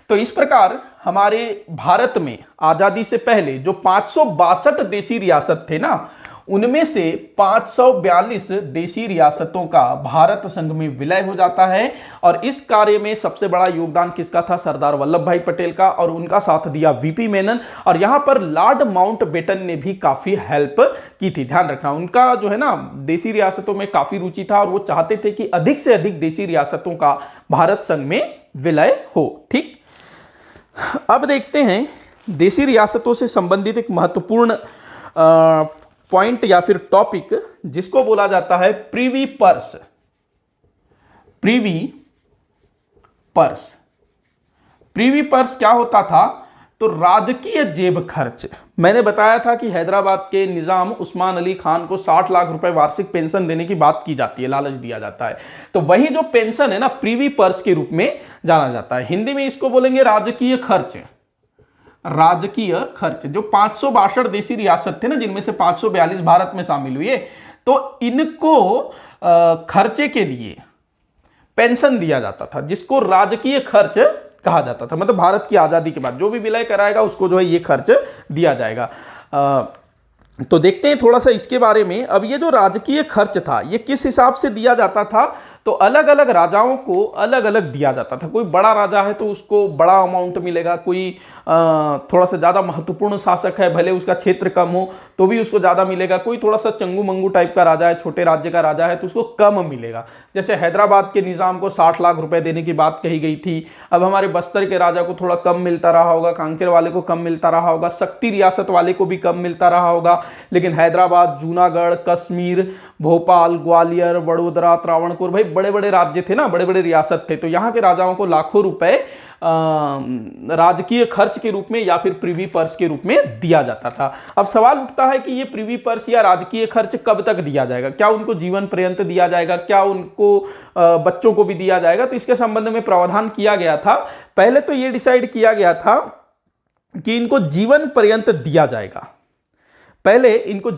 तो इस प्रकार हमारे भारत में आजादी से पहले जो 562 देशी रियासत थे ना, उनमें से 542 देशी रियासतों का भारत संघ में विलय हो जाता है। और इस कार्य में सबसे बड़ा योगदान किसका था? सरदार वल्लभ भाई पटेल का, और उनका साथ दिया वीपी मेनन। और यहां पर लॉर्ड माउंटबेटन ने भी काफी हेल्प की थी। ध्यान रखना, उनका जो है ना देशी रियासतों में काफी रुचि था, और वो चाहते थे कि अधिक से अधिक देशी रियासतों का भारत संघ में विलय हो, ठीक। अब देखते हैं देशी रियासतों से संबंधित एक महत्वपूर्ण पॉइंट या फिर टॉपिक, जिसको बोला जाता है Privi purse. Privi purse, Privi purse क्या होता था? तो राजकीय जेब खर्च। मैंने बताया था कि हैदराबाद के निजाम उस्मान अली खान को 60 लाख रुपए वार्षिक पेंशन देने की बात की जाती है, लालच दिया जाता है। तो वही जो पेंशन है ना, प्रीवी पर्स के रूप में जाना जाता है। हिंदी में इसको बोलेंगे राजकीय खर्च। राजकीय खर्च, जो 562 देशी रियासत थे ना, जिनमें से 542 भारत में शामिल हुए, तो इनको खर्चे के लिए पेंशन दिया जाता था, जिसको राजकीय खर्च कहा जाता था। मतलब भारत की आजादी के बाद जो भी विलय कराएगा उसको जो है ये खर्च दिया जाएगा। तो देखते हैं थोड़ा सा इसके बारे में। अब ये जो राजकीय खर्च था, ये किस हिसाब से दिया जाता था? तो अलग अलग राजाओं को अलग अलग दिया जाता था। कोई बड़ा राजा है तो उसको बड़ा अमाउंट मिलेगा, कोई थोड़ा सा ज़्यादा महत्वपूर्ण शासक है, भले उसका क्षेत्र कम हो तो भी उसको ज़्यादा मिलेगा। कोई थोड़ा सा चंगू मंगू टाइप का राजा है, छोटे राज्य का राजा है, तो उसको कम मिलेगा। जैसे हैदराबाद के निज़ाम को 60 लाख रुपए देने की बात कही गई थी। अब हमारे बस्तर के राजा को थोड़ा कम मिलता रहा होगा, कांकेर वाले को कम मिलता रहा होगा, शक्ति रियासत वाले को भी कम मिलता रहा होगा। लेकिन हैदराबाद, जूनागढ़, कश्मीर, भोपाल, ग्वालियर, वडोदरा, त्रावणकोर, भाई बड़े बड़े राज्य थे ना, बड़े बड़े रियासत थे। तो यहाँ के राजाओं को लाखों रुपए राजकीय खर्च के रूप में या फिर प्रिवी पर्स के रूप में दिया जाता था। अब सवाल उठता है कि ये प्रिवी पर्स या राजकीय खर्च कब तक दिया जाएगा, क्या उनको जीवन पर्यंत दिया जाएगा, क्या उनको बच्चों को भी दिया जाएगा। तो इसके संबंध में प्रावधान किया गया था। पहले तो ये डिसाइड किया गया था कि इनको जीवन पर्यंत दिया जाएगा। पहले इनको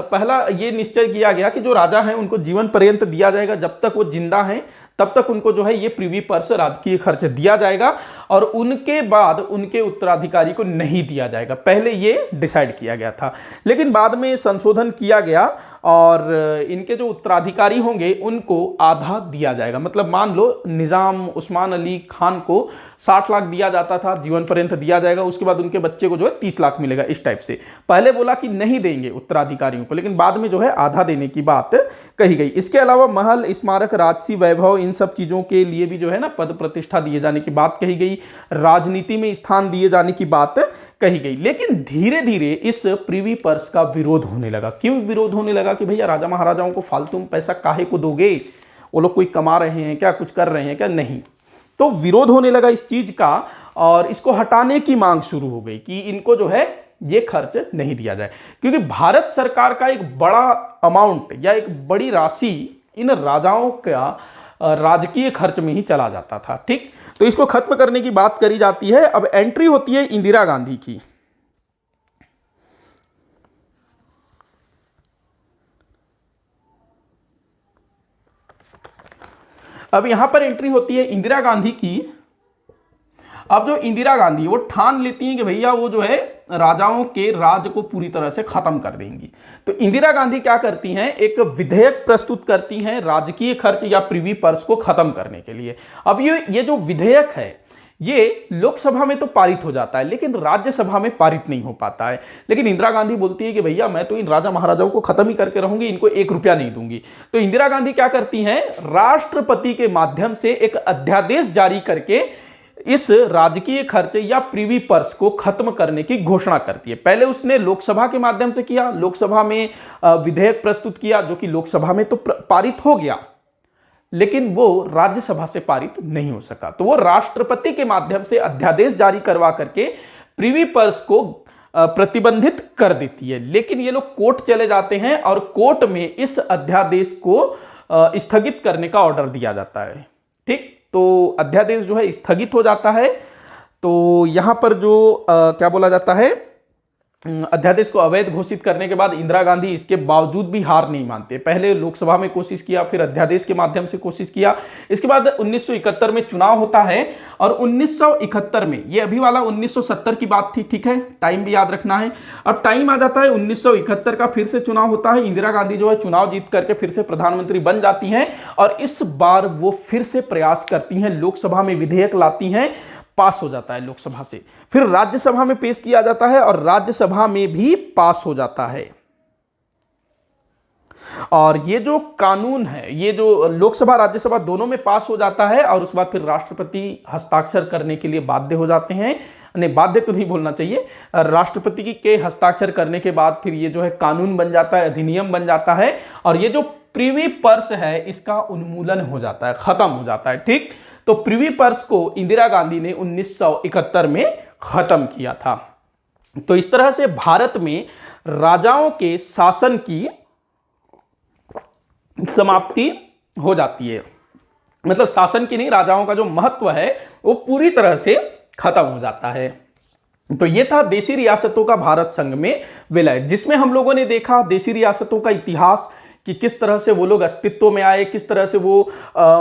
पहला ये निश्चय किया गया कि जो राजा हैं उनको जीवन पर्यंत दिया जाएगा, जब तक वो जिंदा हैं तब तक उनको जो है ये प्रिवी पर्स राजकीय खर्च दिया जाएगा और उनके बाद उनके उत्तराधिकारी को नहीं दिया जाएगा। पहले ये डिसाइड किया गया था, लेकिन बाद में संशोधन किया गया और इनके जो उत्तराधिकारी होंगे उनको आधा दिया जाएगा। मतलब मान लो निजाम उस्मान अली खान को 60 लाख दिया जाता था, जीवन पर्यंत दिया जाएगा, उसके बाद उनके बच्चे को जो है 30 लाख मिलेगा, इस टाइप से। पहले बोला कि नहीं देंगे उत्तराधिकारियों को, लेकिन बाद में जो है आधा देने की बात कही गई। इसके अलावा महल, स्मारक, राजसी वैभव, इन सब चीजों के लिए भी जो है ना पद प्रतिष्ठा दिए जाने की बात कही गई, राजनीति में स्थान दिए जाने की बात कही गई। लेकिन धीरे धीरे इस प्रिवी पर्स का विरोध होने लगा। क्यों विरोध होने लगा कि भैया राजा महाराजाओं को फालतू में पैसा काहे को दोगे, वो लोग कोई कमा रहे हैं क्या, कुछ कर रहे हैं क्या, नहीं। तो विरोध होने लगा इस चीज का और इसको हटाने की मांग शुरू हो गई कि इनको जो है ये खर्च नहीं दिया जाए, क्योंकि भारत सरकार का एक बड़ा अमाउंट या एक बड़ी राशि इन राजाओं का राजकीय खर्च में ही चला जाता था। ठीक, तो इसको खत्म करने की बात करी जाती है। अब एंट्री होती है इंदिरा गांधी की। अब यहां पर एंट्री होती है इंदिरा गांधी की। अब जो इंदिरा गांधी वो ठान लेती हैं कि भैया वो जो है राजाओं के राज को पूरी तरह से खत्म कर देंगी। तो इंदिरा गांधी क्या करती हैं, एक विधेयक प्रस्तुत करती हैं राजकीय खर्च या प्रिवी पर्स को खत्म करने के लिए। अब ये जो विधेयक है ये लोकसभा में तो पारित हो जाता है, लेकिन राज्यसभा में पारित नहीं हो पाता है। लेकिन इंदिरा गांधी बोलती है कि भैया मैं तो इन राजा महाराजाओं को खत्म ही करके रहूंगी, इनको 1 रुपया नहीं दूंगी। तो इंदिरा गांधी क्या करती हैं, राष्ट्रपति के माध्यम से एक अध्यादेश जारी करके इस राजकीय खर्च या प्रिवी पर्स को खत्म करने की घोषणा करती है। पहले उसने लोकसभा के माध्यम से किया, लोकसभा में विधेयक प्रस्तुत किया जो कि लोकसभा में तो पारित हो गया, लेकिन वो राज्यसभा से पारित नहीं हो सका। तो वो राष्ट्रपति के माध्यम से अध्यादेश जारी करवा करके प्रिवी पर्स को प्रतिबंधित कर देती है। लेकिन ये लोग कोर्ट चले जाते हैं और कोर्ट में इस अध्यादेश को स्थगित करने का ऑर्डर दिया जाता है। ठीक, तो अध्यादेश जो है स्थगित हो जाता है। तो यहां पर जो क्या बोला जाता है, अध्यादेश को अवैध घोषित करने के बाद इंदिरा गांधी इसके बावजूद भी हार नहीं मानते। पहले लोकसभा में कोशिश किया, फिर अध्यादेश के माध्यम से कोशिश किया। इसके बाद 1971 में चुनाव होता है और 1971 में, ये अभी वाला 1970 की बात थी, ठीक है, टाइम भी याद रखना है। अब टाइम आ जाता है 1971 का, फिर से चुनाव होता है। इंदिरा गांधी जो है चुनाव जीत करके फिर से प्रधानमंत्री बन जाती हैं और इस बार वो फिर से प्रयास करती हैं, लोकसभा में विधेयक लाती हैं, पास हो जाता है लोकसभा से, फिर राज्यसभा में पेश किया जाता है और राज्यसभा में भी पास हो जाता है। और ये जो कानून है, ये जो लोकसभा राज्यसभा दोनों में पास हो जाता है और उसके बाद फिर राष्ट्रपति हस्ताक्षर करने के लिए बाध्य हो जाते हैं। नहीं, बाध्य तो नहीं बोलना चाहिए, राष्ट्रपति के हस्ताक्षर करने के बाद फिर ये जो है कानून बन जाता है, अधिनियम बन जाता है और ये जो प्रिवी पर्स है इसका उन्मूलन हो जाता है, खत्म हो जाता है। ठीक, तो प्रिवी पर्स को इंदिरा गांधी ने 1971 में खत्म किया था। तो इस तरह से भारत में राजाओं के शासन की समाप्ति हो जाती है। मतलब शासन की नहीं, राजाओं का जो महत्व है वो पूरी तरह से खत्म हो जाता है। तो ये था देशी रियासतों का भारत संघ में विलय, जिसमें हम लोगों ने देखा देशी रियासतों का इतिहास कि किस तरह से वो लोग अस्तित्व में आए, किस तरह से वो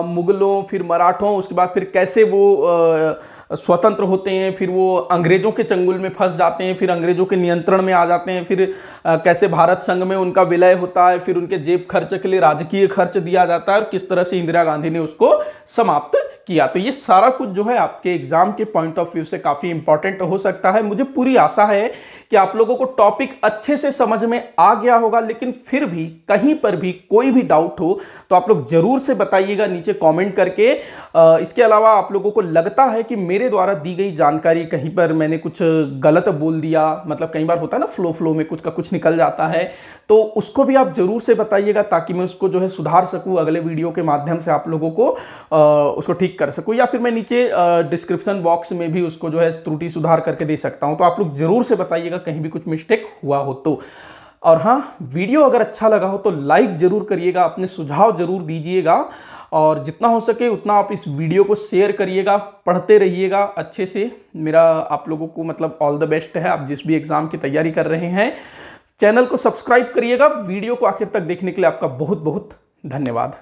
मुगलों, फिर मराठों, उसके बाद फिर कैसे वो स्वतंत्र होते हैं, फिर वो अंग्रेजों के चंगुल में फंस जाते हैं, फिर अंग्रेजों के नियंत्रण में आ जाते हैं, फिर कैसे भारत संघ में उनका विलय होता है, फिर उनके जेब खर्च के लिए राजकीय खर्च दिया जाता है और किस तरह से इंदिरा गांधी ने उसको समाप्त किया। तो ये सारा कुछ जो है आपके एग्जाम के पॉइंट ऑफ व्यू से काफी इंपॉर्टेंट हो सकता है। मुझे पूरी आशा है कि आप लोगों को टॉपिक अच्छे से समझ में आ गया होगा, लेकिन फिर भी कहीं पर भी कोई भी डाउट हो तो आप लोग जरूर से बताइएगा नीचे कमेंट करके। इसके अलावा आप लोगों को लगता है कि मेरे द्वारा दी गई जानकारी कहीं पर मैंने कुछ गलत बोल दिया, मतलब कई बार होता है ना फ्लो में कुछ का कुछ निकल जाता है, तो उसको भी आप जरूर से बताइएगा ताकि मैं उसको जो है सुधार सकूं, अगले वीडियो के माध्यम से आप लोगों को उसको ठीक ठीक कर सकूं, या फिर मैं नीचे डिस्क्रिप्शन बॉक्स में भी उसको जो है त्रुटि सुधार करके दे सकता हूं। तो आप लोग जरूर से बताइएगा कहीं भी कुछ मिस्टेक हुआ हो तो। और हाँ, वीडियो अगर अच्छा लगा हो तो लाइक जरूर करिएगा, अपने सुझाव जरूर दीजिएगा, और जितना हो सके उतना आप इस वीडियो को शेयर करिएगा, पढ़ते रहिएगा अच्छे से। मेरा आप लोगों को मतलब ऑल द बेस्ट है, आप जिस भी एग्जाम की तैयारी कर रहे हैं। चैनल को सब्सक्राइब करिएगा। वीडियो को आखिर तक देखने के लिए आपका बहुत बहुत धन्यवाद।